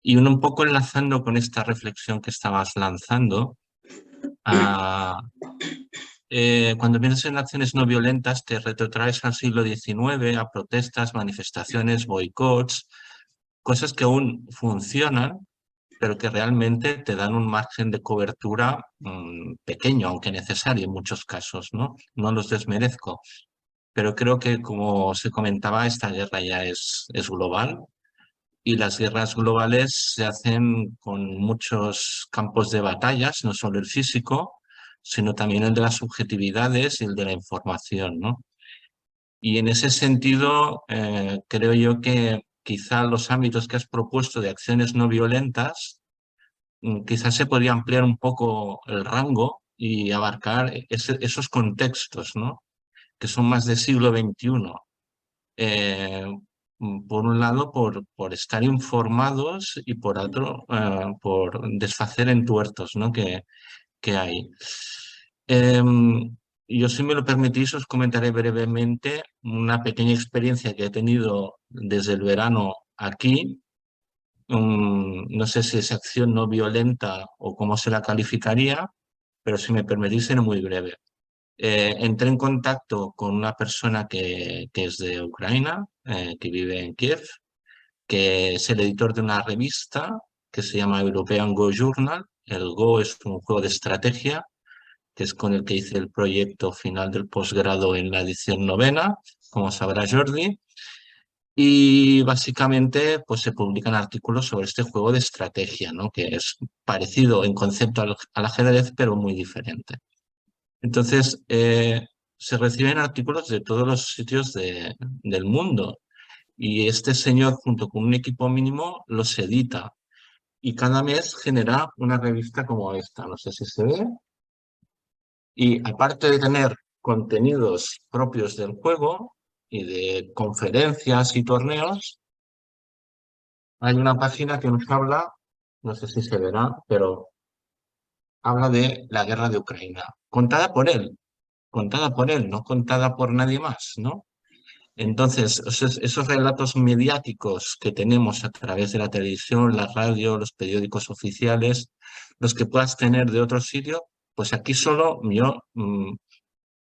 Y un poco enlazando con esta reflexión que estabas lanzando, cuando piensas en acciones no violentas te retrotraes al siglo XIX, a protestas, manifestaciones, boicots, cosas que aún funcionan, pero que realmente te dan un margen de cobertura pequeño, aunque necesario en muchos casos, ¿no? No los desmerezco, pero creo que, como se comentaba, esta guerra ya es global y las guerras globales se hacen con muchos campos de batallas, no solo el físico, sino también el de las subjetividades y el de la información, ¿no? Y en ese sentido, creo yo que quizá los ámbitos que has propuesto de acciones no violentas, quizás se podría ampliar un poco el rango y abarcar esos contextos, ¿no? Que son más del siglo XXI. Por un lado, por estar informados y por otro, por desfacer entuertos, ¿no? que hay. Yo, si me lo permitís, os comentaré brevemente una pequeña experiencia que he tenido desde el verano aquí. No sé si es acción no violenta o cómo se la calificaría, pero si me permitís, seré muy breve. Entré en contacto con una persona que es de Ucrania, que vive en Kiev, que es el editor de una revista que se llama European Go Journal. El Go es un juego de estrategia, que es con el que hice el proyecto final del posgrado en la edición 9ª, como sabrá Jordi. Y básicamente pues, se publican artículos sobre este juego de estrategia, ¿no? Que es parecido en concepto al ajedrez, pero muy diferente. Entonces, se reciben artículos de todos los sitios del mundo y este señor, junto con un equipo mínimo, los edita y cada mes genera una revista como esta, no sé si se ve. Y aparte de tener contenidos propios del juego y de conferencias y torneos, hay una página que nos habla, no sé si se verá, pero habla de la guerra de Ucrania, contada por él, no contada por nadie más, ¿no? Entonces, esos relatos mediáticos que tenemos a través de la televisión, la radio, los periódicos oficiales, los que puedas tener de otro sitio, pues aquí solo yo, o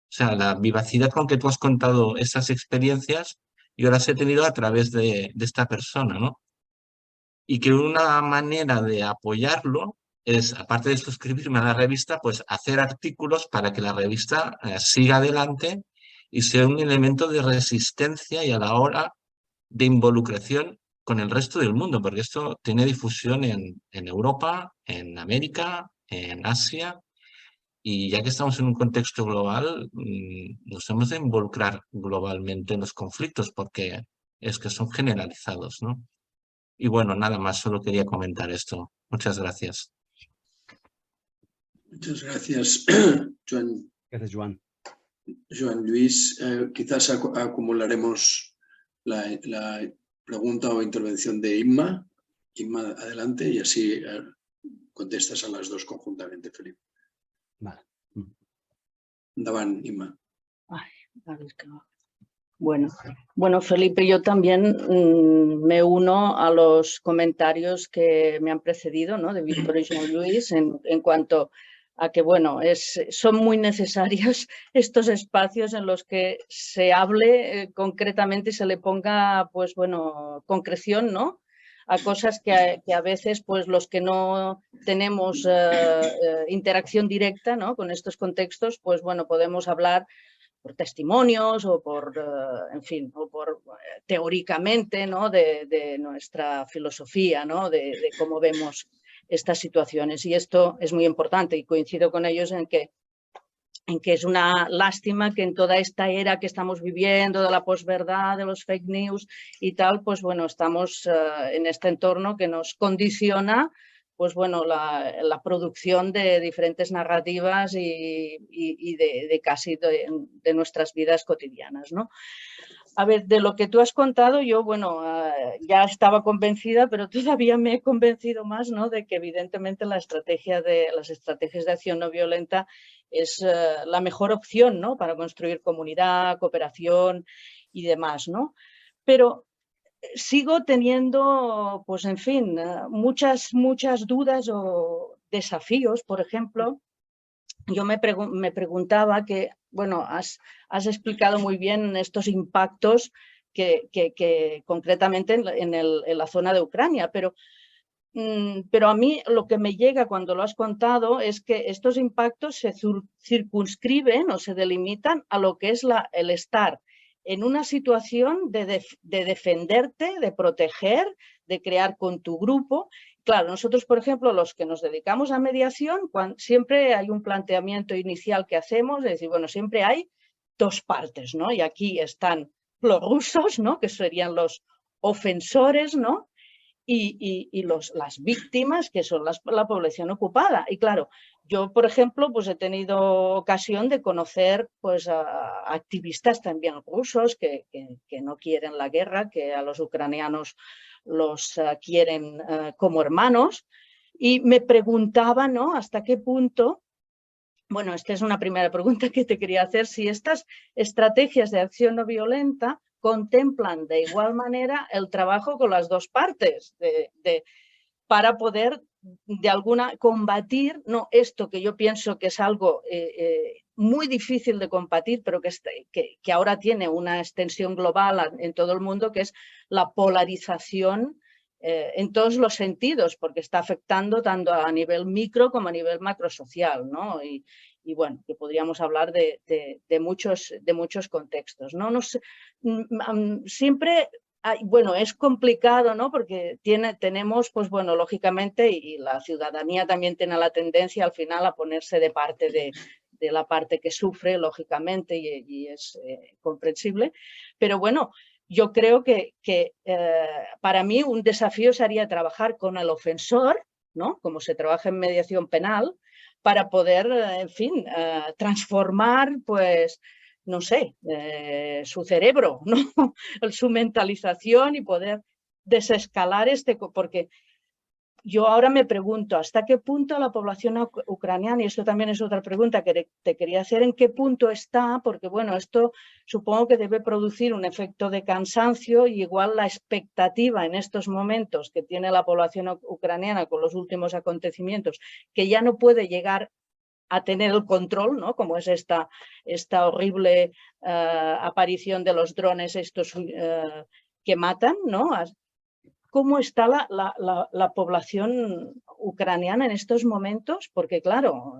sea, la vivacidad con que tú has contado esas experiencias, yo las he tenido a través de esta persona, ¿no? Y que una manera de apoyarlo es, aparte de suscribirme a la revista, pues hacer artículos para que la revista siga adelante y sea un elemento de resistencia y a la hora de involucración con el resto del mundo, porque esto tiene difusión en Europa, en América, en Asia, y ya que estamos en un contexto global, nos hemos de involucrar globalmente en los conflictos, porque es que son generalizados, ¿no? Y bueno, nada más, solo quería comentar esto. Muchas gracias. Muchas gracias, Joan. Gracias, Joan. Joan Luis, quizás acumularemos la pregunta o intervención de Inma. Inma, adelante, y así contestas a las dos conjuntamente, Felipe. Vale. Endavant, Inma. Ay, bueno, Felipe, yo también me uno a los comentarios que me han precedido, ¿no? De Víctor y Joan Luis en cuanto a que, bueno, son muy necesarios estos espacios en los que se hable concretamente y se le ponga, pues bueno, concreción, ¿no? A cosas que a veces, pues los que no tenemos interacción directa, ¿no? Con estos contextos, pues bueno, podemos hablar por testimonios o por, en fin, o por teóricamente, ¿no? de nuestra filosofía, ¿no? de cómo vemos estas situaciones. Y esto es muy importante y coincido con ellos en que es una lástima que en toda esta era que estamos viviendo de la posverdad, de los fake news y tal, pues bueno, estamos en este entorno que nos condiciona pues bueno, la producción de diferentes narrativas y de casi de nuestras vidas cotidianas, ¿no? A ver, de lo que tú has contado, yo, bueno, ya estaba convencida, pero todavía me he convencido más, ¿no?, de que evidentemente las estrategias de acción no violenta es la mejor opción, ¿no?, para construir comunidad, cooperación y demás, ¿no? Pero sigo teniendo, pues en fin, muchas dudas o desafíos. Por ejemplo, yo me preguntaba que, bueno, has explicado muy bien estos impactos que concretamente en la zona de Ucrania, pero a mí lo que me llega cuando lo has contado es que estos impactos se circunscriben o se delimitan a lo que es el estar en una situación de defenderte, de proteger, de crear con tu grupo. Claro, nosotros, por ejemplo, los que nos dedicamos a mediación, siempre hay un planteamiento inicial que hacemos, es decir, bueno, siempre hay dos partes, ¿no? Y aquí están los rusos, ¿no?, que serían los ofensores, ¿no?, y las víctimas, que son la población ocupada. Y claro, yo, por ejemplo, pues he tenido ocasión de conocer, pues, a activistas también rusos que no quieren la guerra, que a los ucranianos los quieren como hermanos, y me preguntaba, ¿no?, hasta qué punto, bueno, esta es una primera pregunta que te quería hacer, si estas estrategias de acción no violenta contemplan de igual manera el trabajo con las dos partes para poder de combatir, no esto que yo pienso que es algo muy difícil de combatir, pero que ahora tiene una extensión global en todo el mundo, que es la polarización en todos los sentidos, porque está afectando tanto a nivel micro como a nivel macrosocial, ¿no? Y bueno, que podríamos hablar de muchos contextos, ¿no? No sé, siempre, bueno, es complicado, ¿no?, porque tenemos, pues bueno, lógicamente, y la ciudadanía también tiene la tendencia al final a ponerse de parte de la parte que sufre, lógicamente, y es comprensible, pero bueno, yo creo que para mí un desafío sería trabajar con el ofensor, ¿no?, como se trabaja en mediación penal, para poder, en fin, transformar, pues, no sé, su cerebro, ¿no?, su mentalización, y poder desescalar porque yo ahora me pregunto hasta qué punto la población ucraniana, y esto también es otra pregunta que te quería hacer, en qué punto está, porque bueno, esto supongo que debe producir un efecto de cansancio, y igual la expectativa en estos momentos que tiene la población ucraniana con los últimos acontecimientos, que ya no puede llegar a tener el control, ¿no?, como es esta horrible aparición de los drones estos que matan, ¿no? ¿Cómo está la población ucraniana en estos momentos? Porque claro,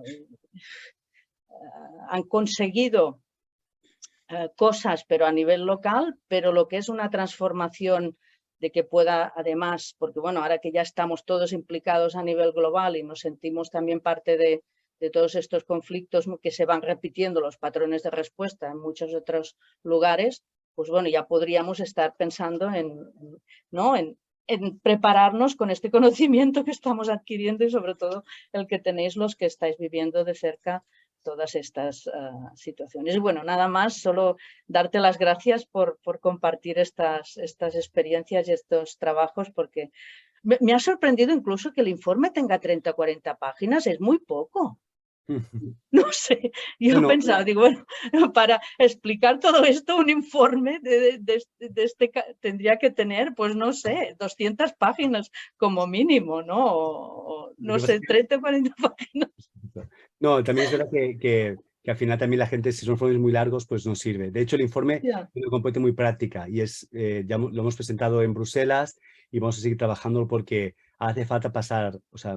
han conseguido cosas, pero a nivel local, pero lo que es una transformación de que pueda, además, porque bueno, ahora que ya estamos todos implicados a nivel global y nos sentimos también parte de todos estos conflictos que se van repitiendo, los patrones de respuesta en muchos otros lugares, pues bueno, ya podríamos estar pensando en prepararnos con este conocimiento que estamos adquiriendo, y sobre todo el que tenéis los que estáis viviendo de cerca todas estas situaciones. Y bueno, nada más, solo darte las gracias por compartir estas experiencias y estos trabajos, porque me ha sorprendido incluso que el informe tenga 30 o 40 páginas, es muy poco. No sé, yo pensaba, digo, bueno, para explicar todo esto, un informe tendría que tener, pues no sé, 200 páginas como mínimo, ¿no? O no sé, 30 o 40 páginas. No, también es verdad que al final también la gente, si son informes muy largos, pues no sirve. De hecho, el informe tiene una componente muy práctica, y ya lo hemos presentado en Bruselas, y vamos a seguir trabajándolo porque hace falta pasar, o sea,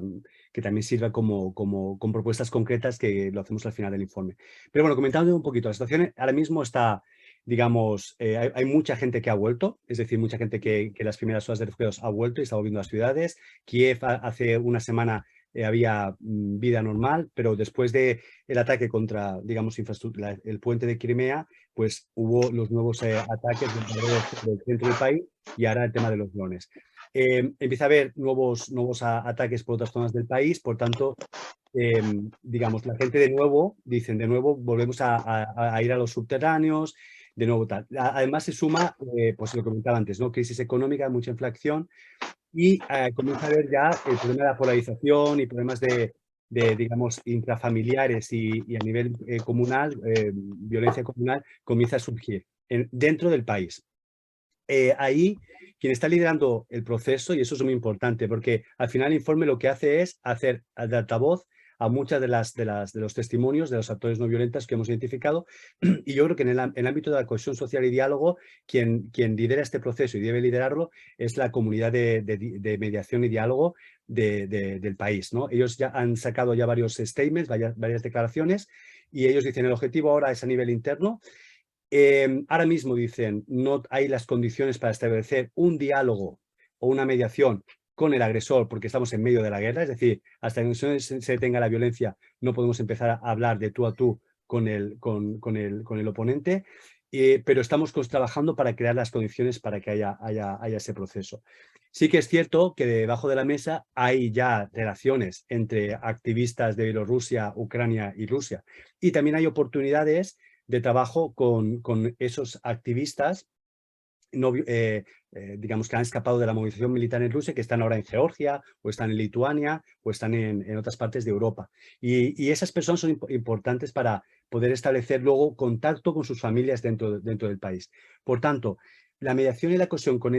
que también sirva con propuestas concretas, que lo hacemos al final del informe. Pero bueno, comentando un poquito, la situación ahora mismo está, digamos, hay mucha gente que ha vuelto, es decir, mucha gente que las primeras olas de refugiados ha vuelto y está volviendo a las ciudades. Kiev hace una semana había vida normal, pero después del ataque contra, digamos, el puente de Crimea, pues hubo los nuevos ataques del centro del país, y ahora el tema de los drones. Empieza a haber nuevos ataques por otras zonas del país, por tanto, digamos, la gente de nuevo volvemos a ir a los subterráneos, de nuevo tal. Además se suma, pues lo comentaba antes, ¿no? Crisis económica, mucha inflación y comienza a haber ya el problema de la polarización y problemas de digamos, intrafamiliares y a nivel comunal, violencia comunal, comienza a surgir dentro del país. Ahí, quien está liderando el proceso, y eso es muy importante, porque al final el informe lo que hace es hacer de altavoz a muchas de los testimonios de los actores no violentos que hemos identificado, y yo creo que en el ámbito de la cohesión social y diálogo, quien lidera este proceso y debe liderarlo es la comunidad de mediación y diálogo del país, ¿no? Ellos ya han sacado ya varios statements, varias declaraciones, y ellos dicen el objetivo ahora es a nivel interno. Ahora mismo dicen no hay las condiciones para establecer un diálogo o una mediación con el agresor porque estamos en medio de la guerra, es decir, hasta que no se detenga la violencia no podemos empezar a hablar de tú a tú con el oponente, pero estamos trabajando para crear las condiciones para que haya ese proceso. Sí que es cierto que debajo de la mesa hay ya relaciones entre activistas de Bielorrusia, Ucrania y Rusia, y también hay oportunidades de trabajo con esos activistas digamos que han escapado de la movilización militar en Rusia, que están ahora en Georgia, o están en Lituania, o están en otras partes de Europa. Y esas personas son importantes para poder establecer luego contacto con sus familias dentro del país. Por tanto, la mediación y la cohesión con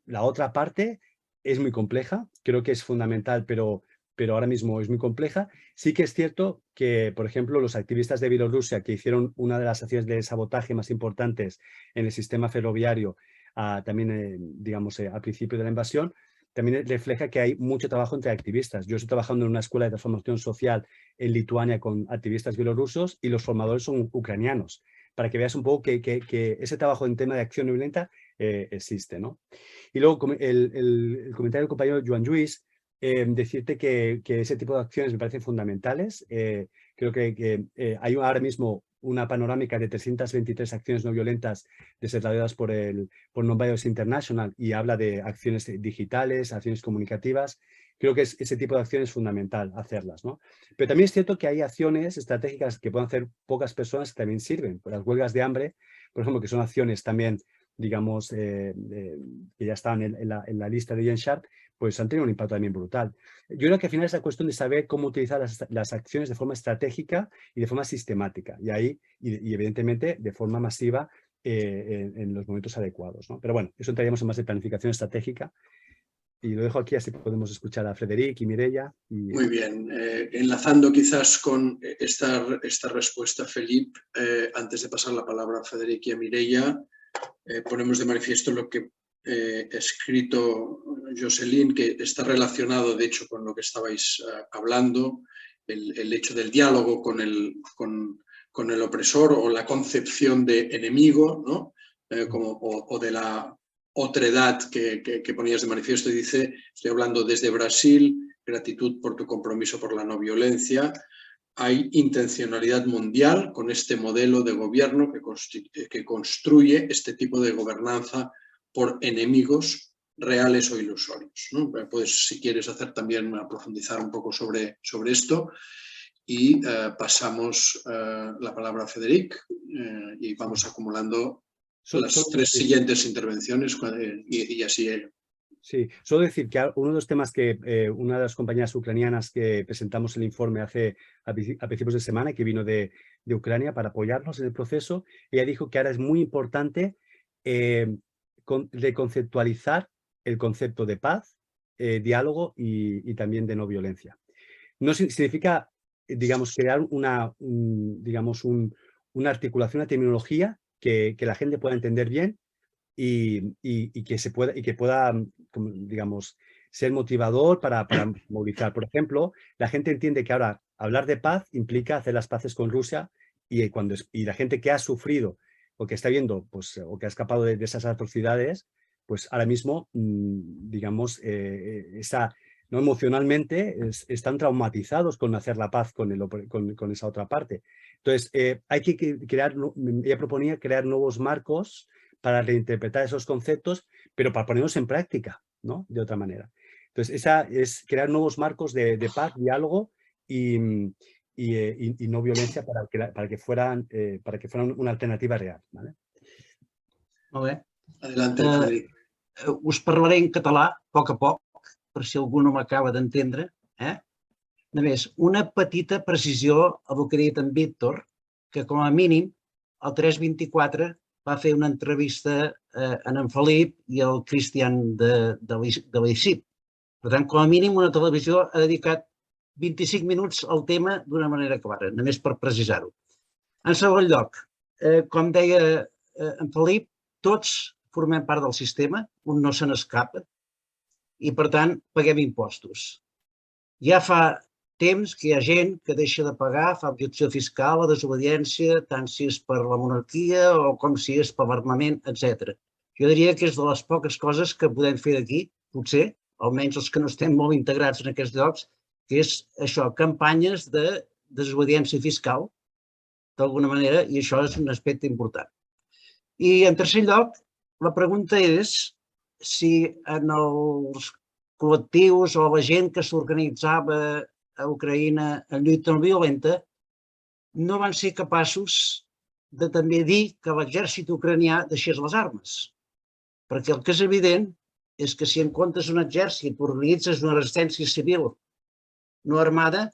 la otra parte es muy compleja, creo que es fundamental, pero ahora mismo es muy compleja. Sí que es cierto que, por ejemplo, los activistas de Bielorrusia que hicieron una de las acciones de sabotaje más importantes en el sistema ferroviario, también, digamos, al principio de la invasión, también refleja que hay mucho trabajo entre activistas. Yo estoy trabajando en una escuela de transformación social en Lituania con activistas bielorrusos y los formadores son ucranianos, para que veas un poco que ese trabajo en tema de acción no violenta existe, ¿no? Y luego el comentario del compañero Joan Lluís, decirte que ese tipo de acciones me parecen fundamentales. Creo que hay ahora mismo una panorámica de 323 acciones no violentas desarrolladas por Non-Violence International y habla de acciones digitales, acciones comunicativas. Creo que ese tipo de acciones es fundamental hacerlas, ¿no? Pero también es cierto que hay acciones estratégicas que pueden hacer pocas personas que también sirven. Las huelgas de hambre, por ejemplo, que son acciones también, digamos, que ya están en la lista de Jane Sharp, pues han tenido un impacto también brutal. Yo creo que al final es la cuestión de saber cómo utilizar las acciones de forma estratégica y de forma sistemática. Y evidentemente, de forma masiva en los momentos adecuados, ¿no? Pero bueno, eso entraríamos en más de planificación estratégica. Y lo dejo aquí, así podemos escuchar a Frederic y Mireia. Muy bien. Enlazando quizás con esta respuesta, Felipe, antes de pasar la palabra a Frederic y a Mireia, ponemos de manifiesto lo que ha escrito Jocelyn, que está relacionado, de hecho, con lo que estabais hablando, el hecho del diálogo con el opresor o la concepción de enemigo, ¿no? O de la otredad que ponías de manifiesto, y dice, estoy hablando desde Brasil, gratitud por tu compromiso por la no violencia. Hay intencionalidad mundial con este modelo de gobierno que construye este tipo de gobernanza por enemigos reales o ilusorios, ¿no? Puedes, si quieres, hacer también profundizar un poco sobre esto. Y pasamos la palabra a Frederic y vamos acumulando las tres siguientes intervenciones y así. Sí, solo decir que uno de los temas que una de las compañías ucranianas que presentamos el informe a principios de semana, que vino de Ucrania para apoyarnos en el proceso, ella dijo que ahora es muy importante reconceptualizar el concepto de paz, diálogo y también de no violencia. No significa, digamos, crear una articulación, una terminología que la gente pueda entender bien y que pueda, digamos, ser motivador para movilizar. Por ejemplo, la gente entiende que ahora hablar de paz implica hacer las paces con Rusia y la gente que ha sufrido o que está viendo, pues, o que ha escapado de esas atrocidades, pues ahora mismo, digamos, ¿no? Emocionalmente están traumatizados con hacer la paz con esa otra parte. Entonces, hay que crear, ella proponía crear nuevos marcos para reinterpretar esos conceptos, pero para ponerlos en práctica, ¿no? De otra manera. Entonces, esa es crear nuevos marcos de paz, diálogo y y no violencia para que fueran una alternativa real. ¿Vale? Molt bé. Adelante, Frederic. Us parlaré en català, a poc, per si algú no m'acaba d'entendre. Només una petita precisió a el que ha dit en Víctor, que com a mínim el 324 va fer una entrevista en Felip i el Cristian de l'ICIP. Per tant, com a mínim una televisió ha dedicat 25 minuts al tema d'una manera clara, només per precisar-ho. En segon lloc, com deia en Felip, tots formem part del sistema, un no se n'escapa, i per tant paguem impostos. Ja fa temps que hi ha gent que deixa de pagar, fa objecció fiscal, la desobediència, tant si és per la monarquia o com si és per l'armament, etc. Jo diria que és de les poques coses que podem fer aquí, potser, almenys els que no estem molt integrats en aquests llocs, que és això, campanyes de desobediència fiscal, d'alguna manera, i això és un aspecte important. I en tercer lloc, la pregunta és si en els col·lectius o la gent que s'organitzava a Ucraïna en lluita no violenta no van ser capaços de també dir que l'exèrcit ucranià deixés les armes. Perquè el que és evident és que si en comptes d'un exèrcit organitzes una resistència civil no armada,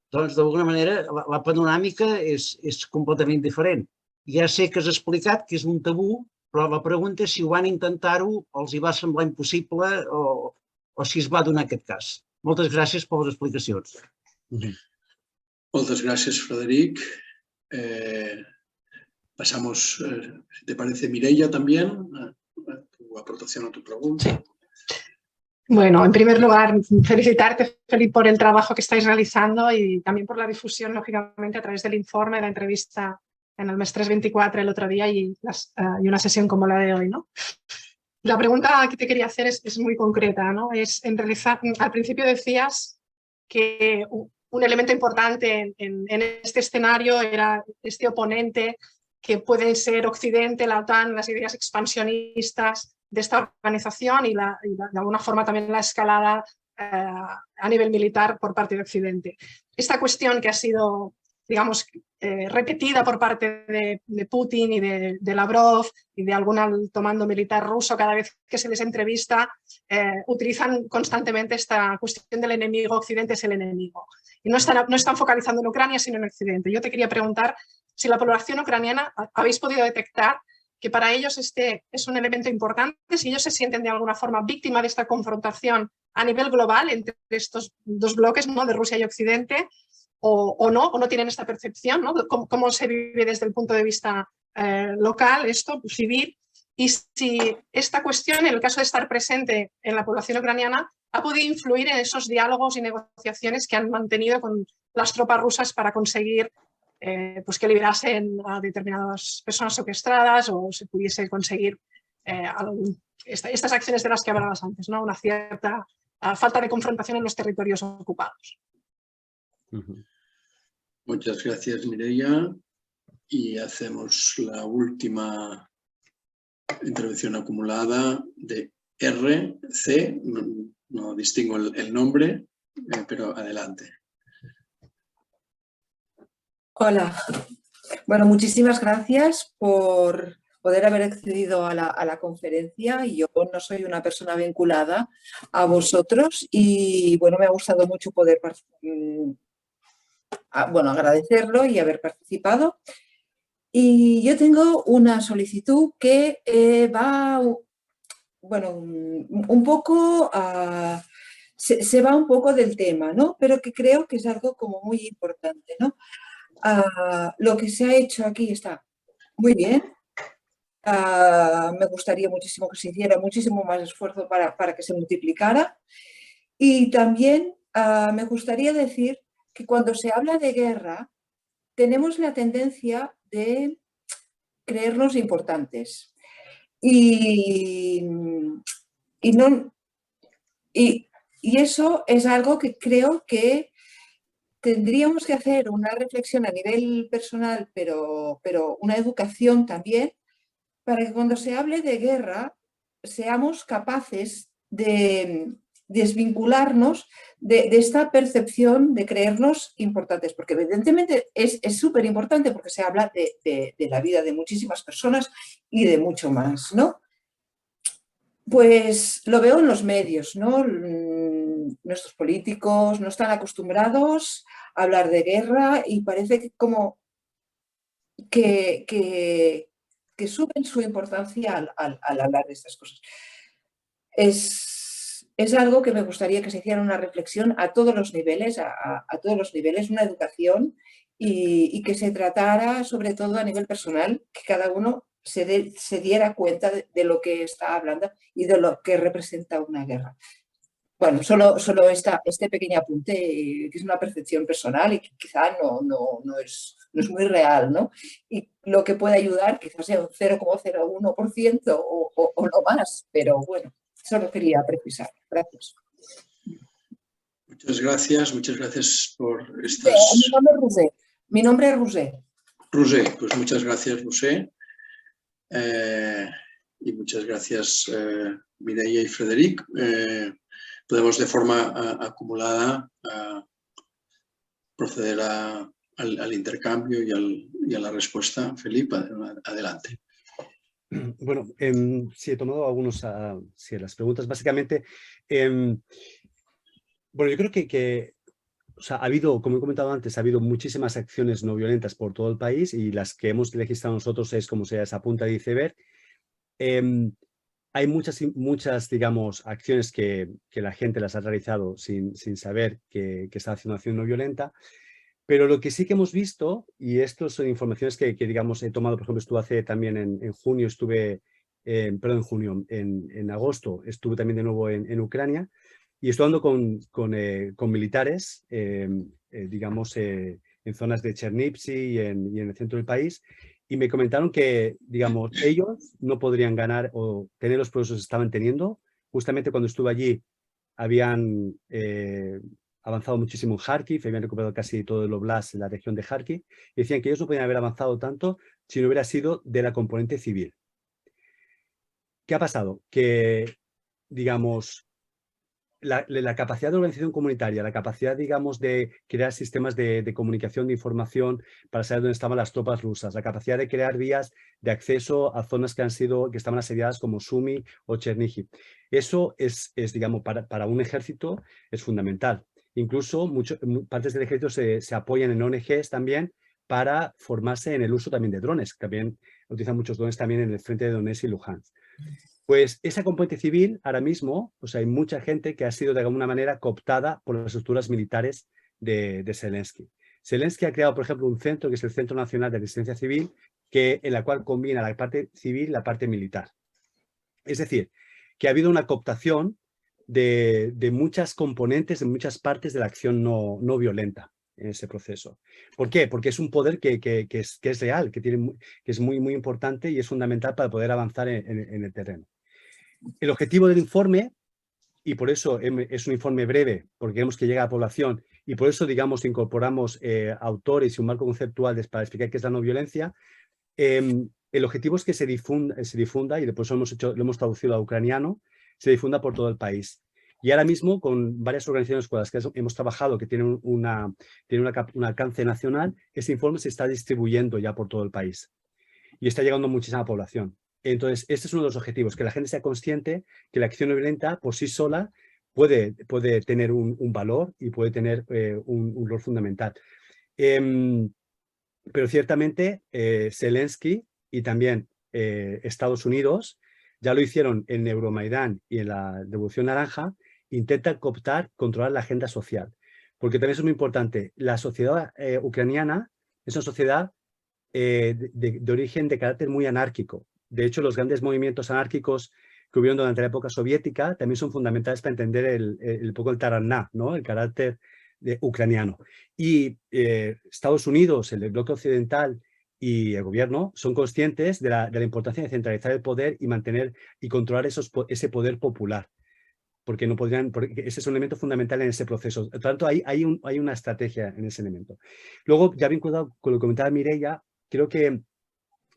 doncs d'alguna manera la panoràmica és completament diferent. Ja sé que has explicat que és un tabú, però la pregunta és si ho van intentar-ho o els hi va semblar impossible o si es va donar aquest cas. Moltes gràcies per les explicacions. Moltes gràcies, Frederic. Pasamos, si te parece, Mireia, también, tu aportación a tu pregunta. Bueno, en primer lugar, felicitarte, Felipe, por el trabajo que estáis realizando y también por la difusión, lógicamente, a través del informe, la entrevista en el mes 324 el otro día y una sesión como la de hoy, ¿no? La pregunta que te quería hacer es muy concreta, ¿no? En realizar, al principio decías que un elemento importante en este escenario era este oponente que puede ser Occidente, la OTAN, las ideas expansionistas de esta organización y de alguna forma también la escalada a nivel militar por parte de Occidente. Esta cuestión que ha sido, digamos, repetida por parte de Putin y de Lavrov y de algún alto mando militar ruso, cada vez que se les entrevista, utilizan constantemente esta cuestión del enemigo, Occidente es el enemigo. Y no están focalizando en Ucrania, sino en Occidente. Yo te quería preguntar si la población ucraniana habéis podido detectar que para ellos este es un elemento importante, si ellos se sienten de alguna forma víctima de esta confrontación a nivel global entre estos dos bloques, ¿no?, de Rusia y Occidente, o no tienen esta percepción, ¿no? ¿Cómo se vive desde el punto de vista local esto, civil? Y si esta cuestión, en el caso de estar presente en la población ucraniana, ha podido influir en esos diálogos y negociaciones que han mantenido con las tropas rusas para conseguir pues que liberasen a determinadas personas secuestradas o se pudiese conseguir estas acciones de las que hablabas antes, ¿no? Una cierta falta de confrontación en los territorios ocupados. Muchas gracias, Mireia. Y hacemos la última intervención acumulada de RC. No distingo el nombre, pero adelante. Hola. Bueno, muchísimas gracias por poder haber accedido a la conferencia. Yo no soy una persona vinculada a vosotros y bueno, me ha gustado mucho poder agradecerlo y haber participado. Y yo tengo una solicitud que va, bueno, un poco se va un poco del tema, ¿no? Pero que creo que es algo como muy importante, ¿no? Lo que se ha hecho aquí está muy bien. Me gustaría muchísimo que se hiciera muchísimo más esfuerzo para que se multiplicara. Y también me gustaría decir que cuando se habla de guerra tenemos la tendencia de creernos importantes. Y eso es algo que creo que tendríamos que hacer una reflexión a nivel personal, pero una educación también, para que cuando se hable de guerra seamos capaces de desvincularnos de esta percepción de creernos importantes, porque evidentemente es súper importante porque se habla de la vida de muchísimas personas y de mucho más, ¿no? Pues lo veo en los medios, ¿no? Nuestros políticos no están acostumbrados a hablar de guerra y parece que como que suben su importancia al hablar de estas cosas. Es algo que me gustaría que se hiciera una reflexión a todos los niveles, a todos los niveles, una educación y que se tratara sobre todo a nivel personal, que cada uno se diera cuenta de lo que está hablando y de lo que representa una guerra. Bueno, solo este pequeño apunte, que es una percepción personal y que quizá no es muy real, ¿no? Y lo que puede ayudar quizás sea un 0,01% o no más, pero bueno, solo quería precisar. Gracias. Muchas gracias por estas... Mi nombre es Roser. Roser, pues muchas gracias, Roser. Y muchas gracias, Mireia y Frederic. Podemos de forma acumulada proceder al intercambio y a la respuesta. Felipe, adelante. Bueno, sí, he tomado algunos, las preguntas. Básicamente, bueno, yo creo que o sea, ha habido, como he comentado antes, ha habido muchísimas acciones no violentas por todo el país y las que hemos registrado nosotros es como sea esa punta de iceberg. Hay muchas, digamos, acciones que la gente las ha realizado sin saber que está haciendo acción no violenta, pero lo que sí que hemos visto, y esto son informaciones que digamos, he tomado, por ejemplo, estuve hace también en junio, en agosto, estuve también de nuevo en Ucrania, y estoy hablando con militares, digamos, en zonas de Chernivtsi y en el centro del país, y me comentaron que, digamos, ellos no podrían ganar o tener los progresos que estaban teniendo. Justamente cuando estuve allí habían avanzado muchísimo en Kharkiv, habían recuperado casi todo el Oblast en la región de Kharkiv, y decían que ellos no podían haber avanzado tanto si no hubiera sido de la componente civil. ¿Qué ha pasado? Que, digamos, la capacidad de organización comunitaria, la capacidad, digamos, de crear sistemas de comunicación, de información para saber dónde estaban las tropas rusas, la capacidad de crear vías de acceso a zonas que estaban asediadas como Sumy o Chernihiv. Eso es digamos, para un ejército es fundamental. Incluso partes del ejército se apoyan en ONGs también para formarse en el uso también de drones, que también utilizan muchos drones también en el frente de Donetsk y Luhansk. Pues esa componente civil, ahora mismo, pues hay mucha gente que ha sido de alguna manera cooptada por las estructuras militares de Zelensky. Zelensky ha creado, por ejemplo, un centro que es el Centro Nacional de Resistencia Civil, en la cual combina la parte civil y la parte militar. Es decir, que ha habido una cooptación de muchas componentes, de muchas partes de la acción no violenta en ese proceso. ¿Por qué? Porque es un poder que es real, que es muy, muy importante y es fundamental para poder avanzar en el terreno. El objetivo del informe, y por eso es un informe breve, porque queremos que llegue a la población, y por eso, digamos, incorporamos autores y un marco conceptual para explicar qué es la no violencia. El objetivo es que se difunda, y después lo hemos traducido a ucraniano, se difunda por todo el país. Y ahora mismo, con varias organizaciones con las que hemos trabajado que tienen un alcance nacional, ese informe se está distribuyendo ya por todo el país. Y está llegando a muchísima población. Entonces, este es uno de los objetivos, que la gente sea consciente que la acción no violenta por sí sola puede tener un valor y puede tener un rol fundamental. Pero ciertamente Zelensky y también Estados Unidos ya lo hicieron en Euromaidán y en la Revolución Naranja, intentan cooptar, controlar la agenda social. Porque también es muy importante, la sociedad ucraniana es una sociedad de origen de carácter muy anárquico. De hecho, los grandes movimientos anárquicos que hubieron durante la época soviética también son fundamentales para entender un poco el taraná, ¿no? El carácter ucraniano. Y Estados Unidos, el bloque occidental y el gobierno son conscientes de la importancia de centralizar el poder y mantener y controlar ese poder popular. Porque ese es un elemento fundamental en ese proceso. Por lo tanto, hay una estrategia en ese elemento. Luego, ya vinculado con lo que comentaba Mireia, creo que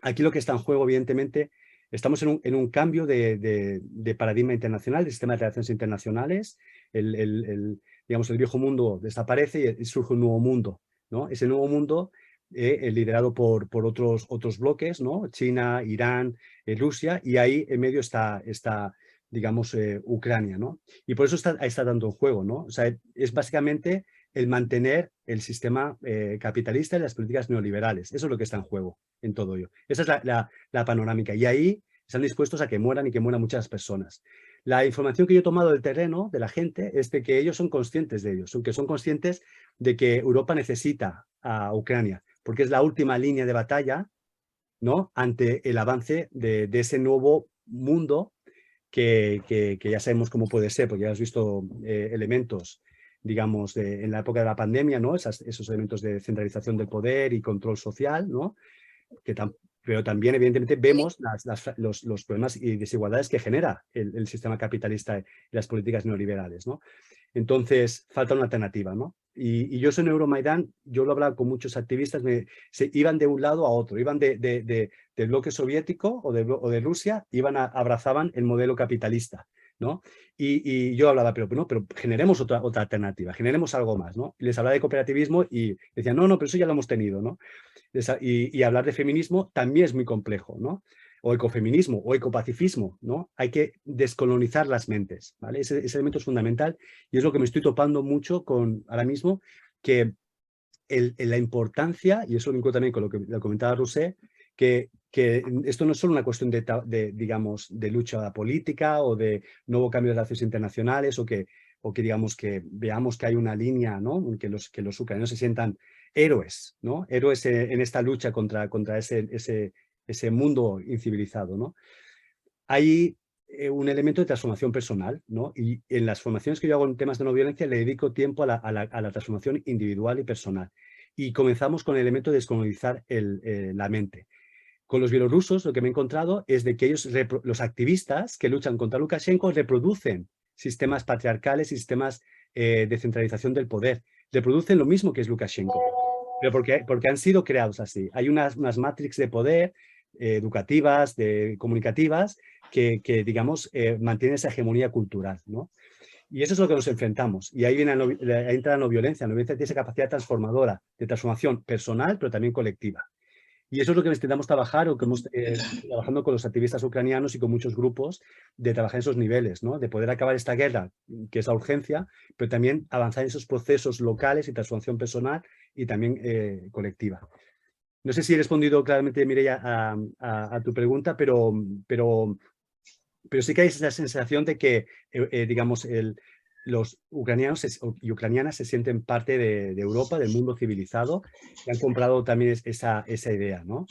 aquí lo que está en juego, evidentemente, estamos en un cambio de paradigma internacional, de sistema de relaciones internacionales. digamos, el viejo mundo desaparece y surge un nuevo mundo, ¿no? Ese nuevo mundo liderado por otros bloques, ¿no? China, Irán, Rusia, y ahí en medio está digamos, Ucrania, ¿no? Y por eso está tanto en juego, ¿no? O sea, es básicamente el mantener el sistema capitalista y las políticas neoliberales. Eso es lo que está en juego en todo ello. Esa es la panorámica. Y ahí están dispuestos a que mueran y que mueran muchas personas. La información que yo he tomado del terreno, de la gente, es de que ellos son conscientes de ello, que son conscientes de que Europa necesita a Ucrania, porque es la última línea de batalla, ¿no? Ante el avance de ese nuevo mundo que ya sabemos cómo puede ser, porque ya has visto elementos, digamos, en la época de la pandemia, ¿no? Esos elementos de centralización del poder y control social, ¿no? Pero también, evidentemente, vemos los problemas y desigualdades que genera el sistema capitalista y las políticas neoliberales, ¿no? Entonces, falta una alternativa, ¿no? Y yo soy en Euromaidán, yo lo he hablado con muchos activistas, se iban de un lado a otro, iban del bloque soviético o de Rusia, abrazaban el modelo capitalista, ¿no? Y yo hablaba, pero generemos otra alternativa, generemos algo más, ¿no? Y les hablaba de cooperativismo y decían, no, pero eso ya lo hemos tenido, ¿no? Y hablar de feminismo también es muy complejo, ¿no? O ecofeminismo o ecopacifismo, ¿no? Hay que descolonizar las mentes, ¿vale? Ese elemento es fundamental y es lo que me estoy topando mucho ahora mismo, que la importancia, y eso lo vinculo también con lo que lo comentaba Rousset, que esto no es solo una cuestión digamos, de lucha política o de nuevo cambio de relaciones internacionales o que digamos que veamos que hay una línea, ¿no? Que los ucranianos se sientan héroes, ¿no? Héroes en esta lucha contra ese mundo incivilizado, ¿no? Hay un elemento de transformación personal, ¿no? Y en las formaciones que yo hago en temas de no violencia le dedico tiempo a la transformación individual y personal. Y comenzamos con el elemento de descolonizar la mente. Con los bielorrusos lo que me he encontrado es de que ellos, los activistas que luchan contra Lukashenko, reproducen sistemas patriarcales y sistemas de centralización del poder. Reproducen lo mismo que es Lukashenko, pero porque han sido creados así. Hay unas matrix de poder educativas, comunicativas, que digamos, mantienen esa hegemonía cultural, ¿no? Y eso es lo que nos enfrentamos. Y ahí entra la no violencia. La no violencia tiene esa capacidad transformadora, de transformación personal, pero también colectiva. Y eso es lo que necesitamos trabajar, o que hemos trabajando con los activistas ucranianos y con muchos grupos, de trabajar en esos niveles, ¿no? De poder acabar esta guerra, que es la urgencia, pero también avanzar en esos procesos locales y transformación personal y también colectiva. No sé si he respondido claramente, Mireia, a tu pregunta, pero sí que hay esa sensación de que, digamos, los ucranianos y ucranianas se sienten parte de Europa, del mundo civilizado, y han comprado también esa idea, ¿no?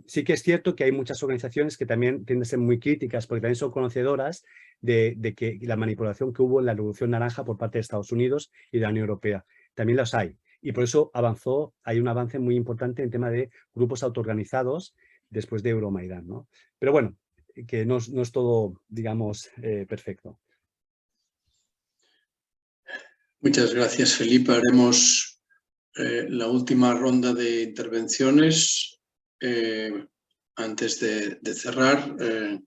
Sí que es cierto que hay muchas organizaciones que también tienden a ser muy críticas, porque también son conocedoras de que la manipulación que hubo en la Revolución Naranja por parte de Estados Unidos y de la Unión Europea. También las hay. Y por eso hay un avance muy importante en tema de grupos autoorganizados después de Euromaidán, ¿no? Pero bueno, que no es todo, digamos, perfecto. Muchas gracias, Felipe. Haremos la última ronda de intervenciones antes de cerrar.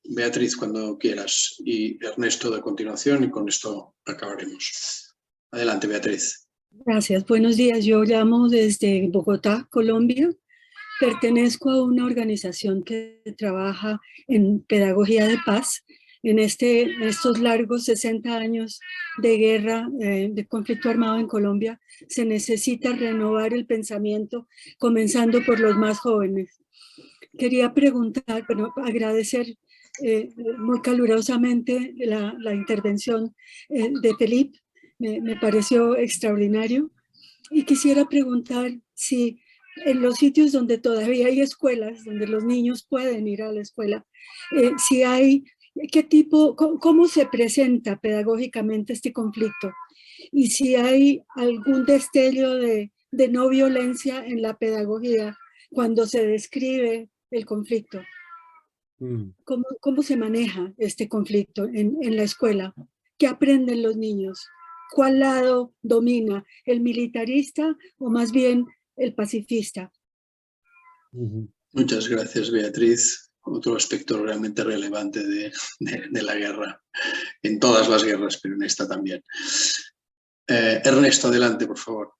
Beatriz, cuando quieras, y Ernesto de continuación, y con esto acabaremos. Adelante, Beatriz. Gracias, buenos días. Yo llamo desde Bogotá, Colombia. Pertenezco a una organización que trabaja en pedagogía de paz. En estos largos 60 años de guerra, de conflicto armado en Colombia, se necesita renovar el pensamiento, comenzando por los más jóvenes. Quería preguntar, bueno, agradecer muy calurosamente la intervención de Felipe. Me pareció extraordinario. Y quisiera preguntar si en los sitios donde todavía hay escuelas, donde los niños pueden ir a la escuela, si hay, cómo se presenta pedagógicamente este conflicto, y si hay algún destello de no violencia en la pedagogía cuando se describe el conflicto. ¿Cómo se maneja este conflicto en la escuela? ¿Qué aprenden los niños? ¿Cuál lado domina? ¿El militarista o más bien el pacifista? Muchas gracias, Beatriz. otro aspecto realmente relevante de la guerra, en todas las guerras, pero en esta también. Ernesto, adelante, por favor.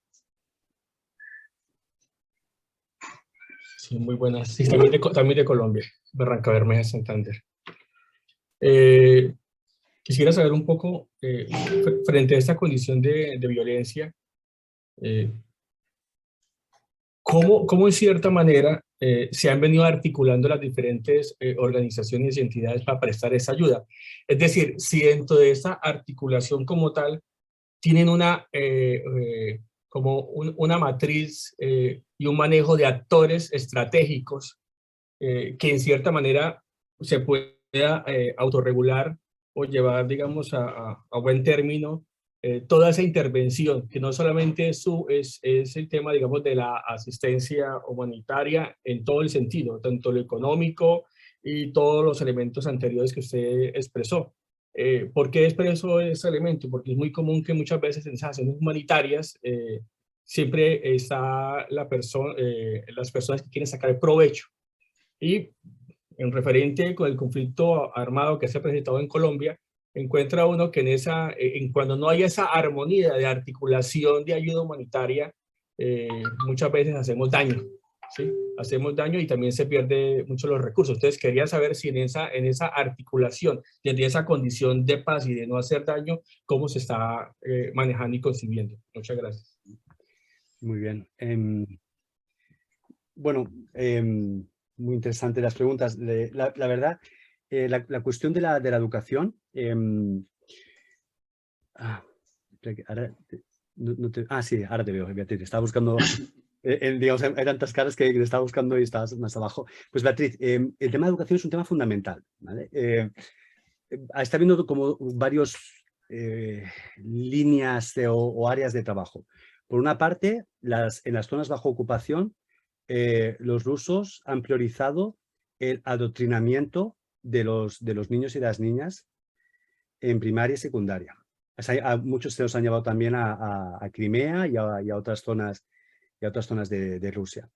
Sí, muy buenas. Sí, también de Colombia, Barranca Bermeja, Santander. Quisiera saber un poco, frente a esta condición de violencia, ¿cómo en cierta manera se han venido articulando las diferentes organizaciones y entidades para prestar esa ayuda? Es decir, si dentro de esa articulación como tal tienen una matriz y un manejo de actores estratégicos que en cierta manera se pueda autorregular o llevar, digamos, a buen término toda esa intervención, que no solamente es el tema, digamos, de la asistencia humanitaria en todo el sentido, tanto lo económico y todos los elementos anteriores que usted expresó. ¿Por qué expreso ese elemento? Porque es muy común que muchas veces en esas acciones humanitarias siempre está las personas que quieren sacar el provecho. Y en referente con el conflicto armado que se ha presentado en Colombia, encuentra uno que cuando no hay esa armonía de articulación de ayuda humanitaria, muchas veces hacemos daño, ¿sí? Hacemos daño y también se pierde mucho los recursos. Entonces quería saber si en esa articulación, desde esa condición de paz y de no hacer daño, cómo se está manejando y concibiendo. Muchas gracias. Muy bien. Muy interesante las preguntas. La verdad, la cuestión de la educación. Sí, ahora te veo, Beatriz. Estaba buscando, digamos, hay tantas caras que estaba buscando y estabas más abajo. Pues Beatriz, el tema de educación es un tema fundamental, ¿vale? Está habiendo como varios líneas o áreas de trabajo. Por una parte, en las zonas bajo ocupación, los rusos han priorizado el adoctrinamiento de los niños y las niñas en primaria y secundaria. Muchos se los han llevado también a Crimea y a otras zonas de Rusia.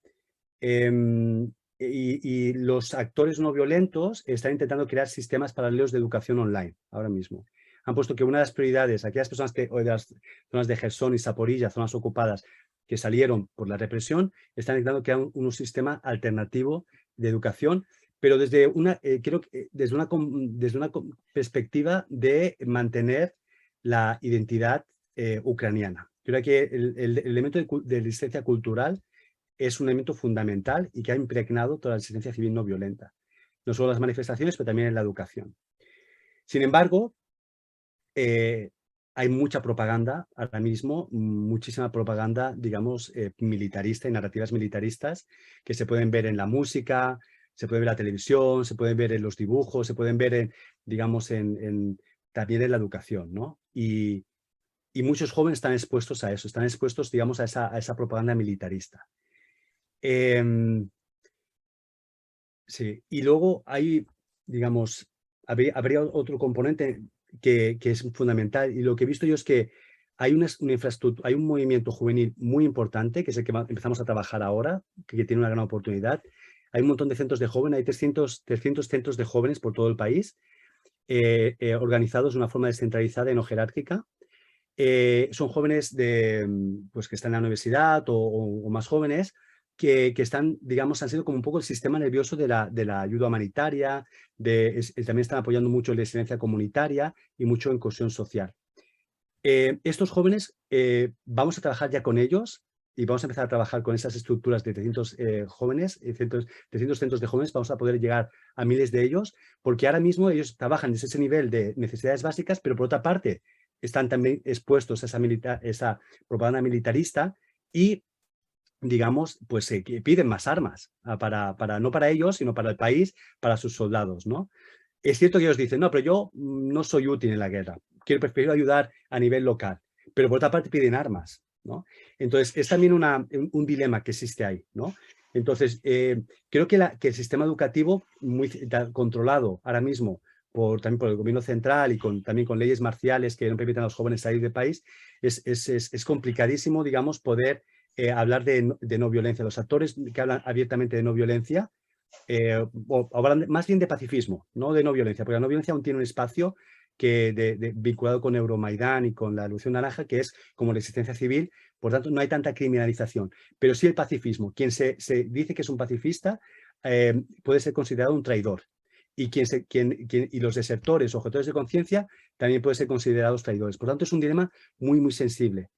Y los actores no violentos están intentando crear sistemas paralelos de educación online ahora mismo. Han puesto que una de las prioridades, aquellas personas de las zonas de Gerson y Zaporilla, zonas ocupadas, que salieron por la represión, están intentando crear un sistema alternativo de educación, pero desde una perspectiva de mantener la identidad ucraniana. Creo que el elemento de resistencia cultural es un elemento fundamental y que ha impregnado toda la resistencia civil no violenta, no solo en las manifestaciones, pero también en la educación. Sin embargo, hay mucha propaganda ahora mismo, muchísima propaganda, digamos, militarista y narrativas militaristas que se pueden ver en la música, se pueden ver en la televisión, se pueden ver en los dibujos, se pueden ver también en la educación, ¿no? Y muchos jóvenes están expuestos a eso, están expuestos, digamos, a esa propaganda militarista. Sí, y luego hay, digamos, habría otro componente que es fundamental, y lo que he visto yo es que hay una infraestructura, hay un movimiento juvenil muy importante, que es el que empezamos a trabajar ahora, que tiene una gran oportunidad. Hay un montón de centros de jóvenes, hay 300 centros de jóvenes por todo el país, organizados de una forma descentralizada y no jerárquica. Son jóvenes pues, que están en la universidad o más jóvenes, que están, digamos, han sido como un poco el sistema nervioso de la ayuda humanitaria, también están apoyando mucho en la excelencia comunitaria y mucho en cohesión social. Estos jóvenes, vamos a trabajar ya con ellos y vamos a empezar a trabajar con esas estructuras de 300 jóvenes, 300 centros de jóvenes, vamos a poder llegar a miles de ellos, porque ahora mismo ellos trabajan desde ese nivel de necesidades básicas, pero por otra parte están también expuestos a esa propaganda militarista y, digamos, pues que piden más armas, no para ellos, sino para el país, para sus soldados, ¿no? Es cierto que ellos dicen, no, pero yo no soy útil en la guerra, prefiero ayudar a nivel local, pero por otra parte piden armas, ¿no? Entonces, es también un dilema que existe ahí, ¿no? Entonces, creo que el sistema educativo, muy controlado ahora mismo también por el gobierno central y también con leyes marciales que no permiten a los jóvenes salir del país, es complicadísimo, digamos, poder hablar de no violencia. Los actores que hablan abiertamente de no violencia más bien de pacifismo, no de no violencia, porque la no violencia aún tiene un espacio vinculado con Euromaidán y con la Revolución Naranja, que es como la existencia civil, por tanto no hay tanta criminalización, pero sí el pacifismo. Quien se dice que es un pacifista puede ser considerado un traidor, y, y los desertores o objetores de conciencia también pueden ser considerados traidores. Por tanto, es un dilema muy, muy sensible,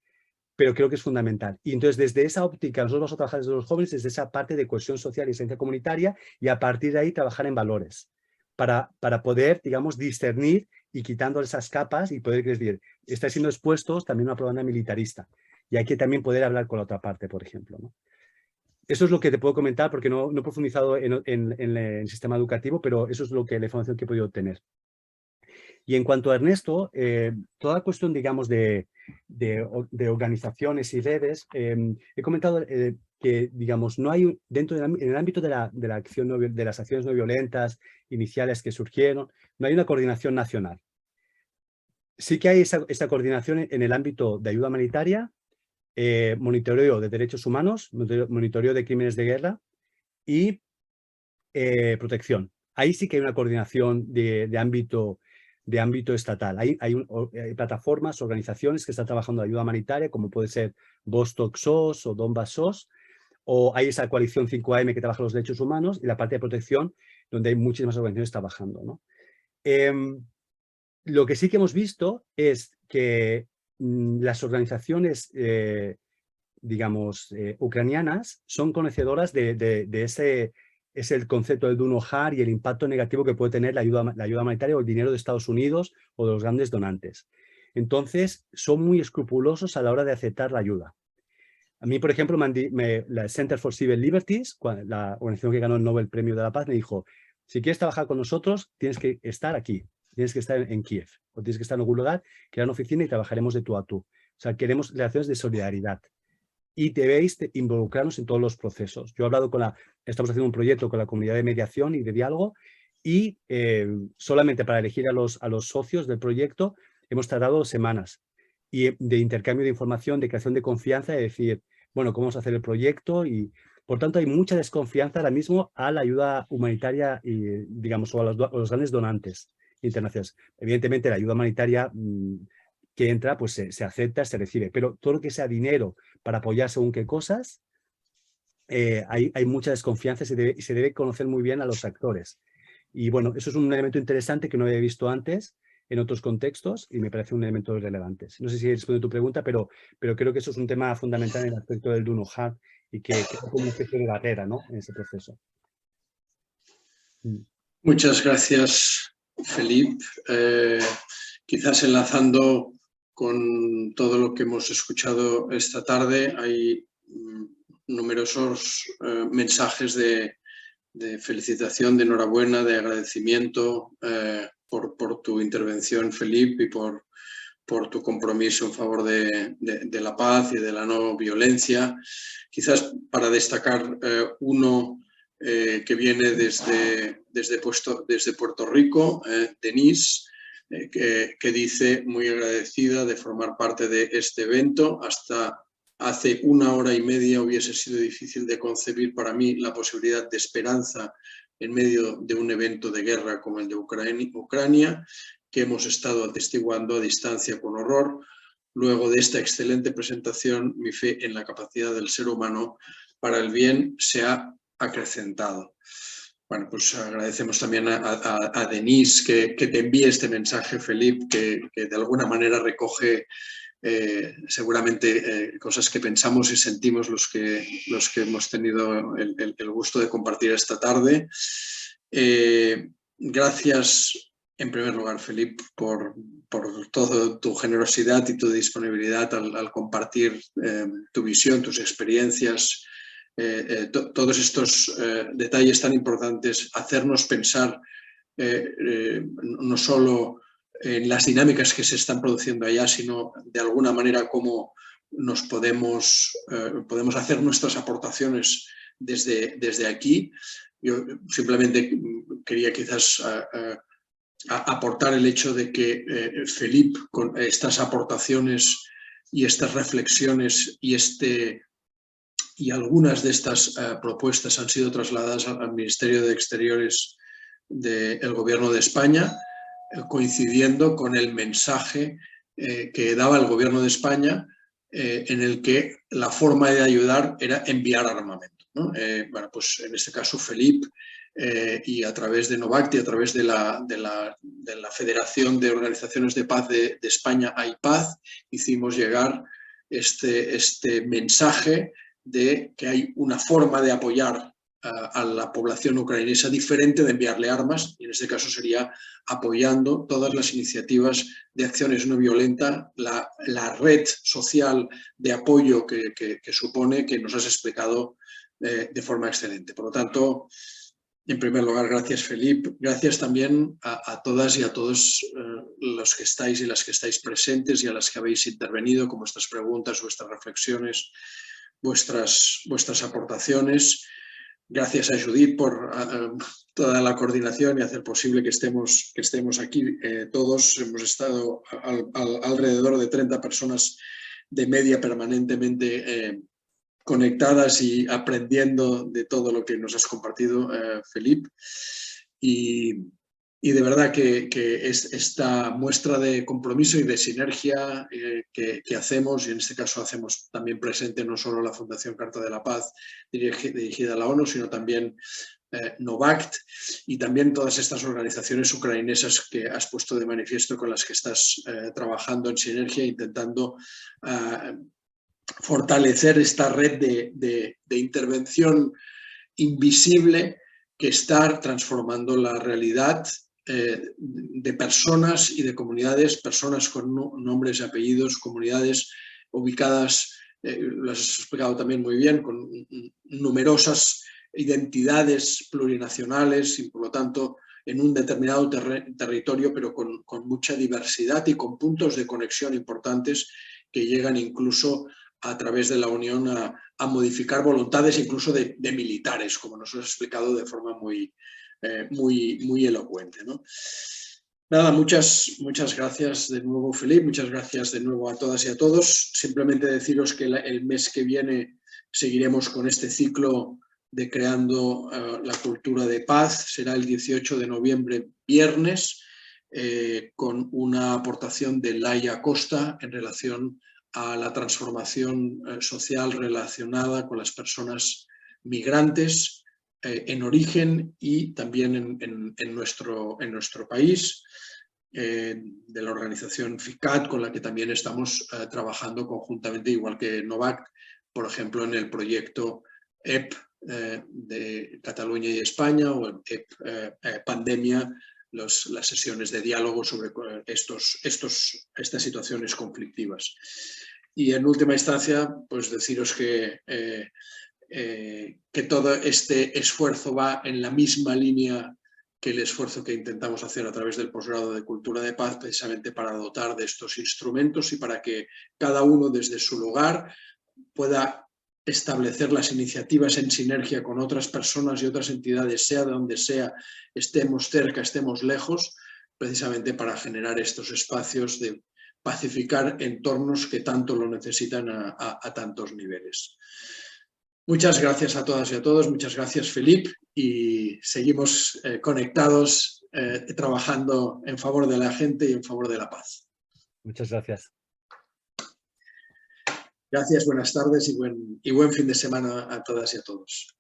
pero creo que es fundamental. Y entonces, desde esa óptica, nosotros vamos a trabajar desde los jóvenes, desde esa parte de cohesión social y esencia comunitaria, y a partir de ahí trabajar en valores, para poder, digamos, discernir y quitando esas capas y poder decir, estáis siendo expuestos también a una propaganda militarista. Y hay que también poder hablar con la otra parte, por ejemplo, ¿no? Eso es lo que te puedo comentar, porque no he profundizado en el sistema educativo, pero eso es la información que he podido obtener. Y en cuanto a Ernesto, toda cuestión, digamos, de organizaciones y redes, he comentado que, digamos, no hay, en el ámbito de la acción de las acciones no violentas iniciales que surgieron, no hay una coordinación nacional. Sí que hay esa coordinación en el ámbito de ayuda humanitaria, monitoreo de derechos humanos, monitoreo de crímenes de guerra y protección. Ahí sí que hay una coordinación de ámbito estatal. Hay plataformas, organizaciones que están trabajando de ayuda humanitaria, como puede ser Vostok SOS o Donbass SOS, o hay esa coalición 5AM que trabaja los derechos humanos, y la parte de protección, donde hay muchísimas organizaciones trabajando, ¿no? Lo que sí que hemos visto es que las organizaciones, digamos, ucranianas son conocedoras de ese es el concepto de Dunojar y el impacto negativo que puede tener la ayuda humanitaria o el dinero de Estados Unidos o de los grandes donantes. Entonces, son muy escrupulosos a la hora de aceptar la ayuda. A mí, por ejemplo, la Center for Civil Liberties, la organización que ganó el Nobel Premio de la Paz, me dijo, si quieres trabajar con nosotros, tienes que estar aquí, tienes que estar en Kiev, o tienes que estar en algún lugar, crear una oficina y trabajaremos de tú a tú. O sea, queremos relaciones de solidaridad. Y debéis involucrarnos en todos los procesos. Yo he hablado estamos haciendo un proyecto con la comunidad de mediación y de diálogo, y solamente para elegir a los socios del proyecto hemos tardado 2 semanas, y de intercambio de información, de creación de confianza, de decir, bueno, cómo vamos a hacer el proyecto, y por tanto hay mucha desconfianza ahora mismo a la ayuda humanitaria, y, digamos, o a los grandes donantes internacionales. Evidentemente la ayuda humanitaria que entra, pues se acepta, se recibe, pero todo lo que sea dinero para apoyar según qué cosas, hay mucha desconfianza, y se debe conocer muy bien a los actores. Y bueno, eso es un elemento interesante que no había visto antes en otros contextos, y me parece un elemento relevante. No sé si respondo a tu pregunta, pero creo que eso es un tema fundamental en el aspecto del Dunojar, y que es como una especie de barrera, ¿no?, en ese proceso. Muchas gracias, Felip. Quizás enlazando con todo lo que hemos escuchado esta tarde, hay numerosos mensajes de felicitación, de enhorabuena, de agradecimiento por tu intervención, Felip, y por tu compromiso en favor de la paz y de la no violencia. Quizás para destacar uno que viene desde Puerto Rico, Denise, que dice, muy agradecida de formar parte de este evento. Hasta hace 1 hora y media hubiese sido difícil de concebir para mí la posibilidad de esperanza en medio de un evento de guerra como el de Ucrania, que hemos estado atestiguando a distancia con horror. Luego de esta excelente presentación, mi fe en la capacidad del ser humano para el bien se ha acrecentado. Bueno, pues agradecemos también a Denise que te envíe este mensaje, Felip, que de alguna manera recoge seguramente cosas que pensamos y sentimos los que hemos tenido el gusto de compartir esta tarde. Gracias en primer lugar, Felip, por toda tu generosidad y tu disponibilidad al compartir tu visión, tus experiencias, todos estos detalles tan importantes, hacernos pensar no solo en las dinámicas que se están produciendo allá, sino de alguna manera cómo nos podemos hacer nuestras aportaciones desde aquí. Yo simplemente quería quizás aportar el hecho de que Felip, con estas aportaciones y estas reflexiones y este y algunas de estas propuestas han sido trasladadas al Ministerio de Exteriores del Gobierno de España, coincidiendo con el mensaje que daba el Gobierno de España, en el que la forma de ayudar era enviar armamento, ¿no? Bueno, pues en este caso Felip, y a través de Novact y a través de la Federación de Organizaciones de Paz de España, AIPAZ, hicimos llegar este mensaje de que hay una forma de apoyar a la población ucraniana diferente de enviarle armas, y en este caso sería apoyando todas las iniciativas de acciones no violentas, la red social de apoyo que supone, que nos has explicado de forma excelente. Por lo tanto, en primer lugar, gracias Felip, gracias también a todas y a todos los que estáis y las que estáis presentes y a las que habéis intervenido con vuestras preguntas, vuestras reflexiones, vuestras aportaciones. Gracias a Judith por toda la coordinación y hacer posible que estemos aquí. Todos hemos estado alrededor de 30 personas de media permanentemente conectadas y aprendiendo de todo lo que nos has compartido, Felip. Y de verdad que es esta muestra de compromiso y de sinergia que hacemos, y en este caso hacemos también presente no solo la Fundación Carta de la Paz dirigida a la ONU, sino también Novact y también todas estas organizaciones ucranieses que has puesto de manifiesto, con las que estás trabajando en sinergia, intentando fortalecer esta red de intervención invisible que está transformando la realidad de personas y de comunidades, personas con nombres y apellidos, comunidades ubicadas, lo has explicado también muy bien, con numerosas identidades plurinacionales y por lo tanto en un determinado territorio, pero con mucha diversidad y con puntos de conexión importantes que llegan incluso a través de la Unión a modificar voluntades incluso de militares, como nos has explicado de forma muy elocuente, ¿no? Nada, muchas gracias de nuevo, Felip, muchas gracias de nuevo a todas y a todos. Simplemente deciros que el mes que viene seguiremos con este ciclo de Creando la Cultura de Paz. Será el 18 de noviembre, viernes, con una aportación de Laia Costa en relación a la transformación social relacionada con las personas migrantes en origen y también en nuestro país, de la organización FICAT, con la que también estamos trabajando conjuntamente, igual que Novact, por ejemplo, en el proyecto EP de Cataluña y España, o EP Pandemia, las sesiones de diálogo sobre estas situaciones conflictivas. Y en última instancia, pues deciros que todo este esfuerzo va en la misma línea que el esfuerzo que intentamos hacer a través del posgrado de Cultura de Paz, precisamente para dotar de estos instrumentos y para que cada uno desde su lugar pueda establecer las iniciativas en sinergia con otras personas y otras entidades, sea de donde sea, estemos cerca, estemos lejos, precisamente para generar estos espacios de pacificar entornos que tanto lo necesitan a tantos niveles. Muchas gracias a todas y a todos, muchas gracias Felip, y seguimos conectados, trabajando en favor de la gente y en favor de la paz. Muchas gracias. Gracias, buenas tardes y buen fin de semana a todas y a todos.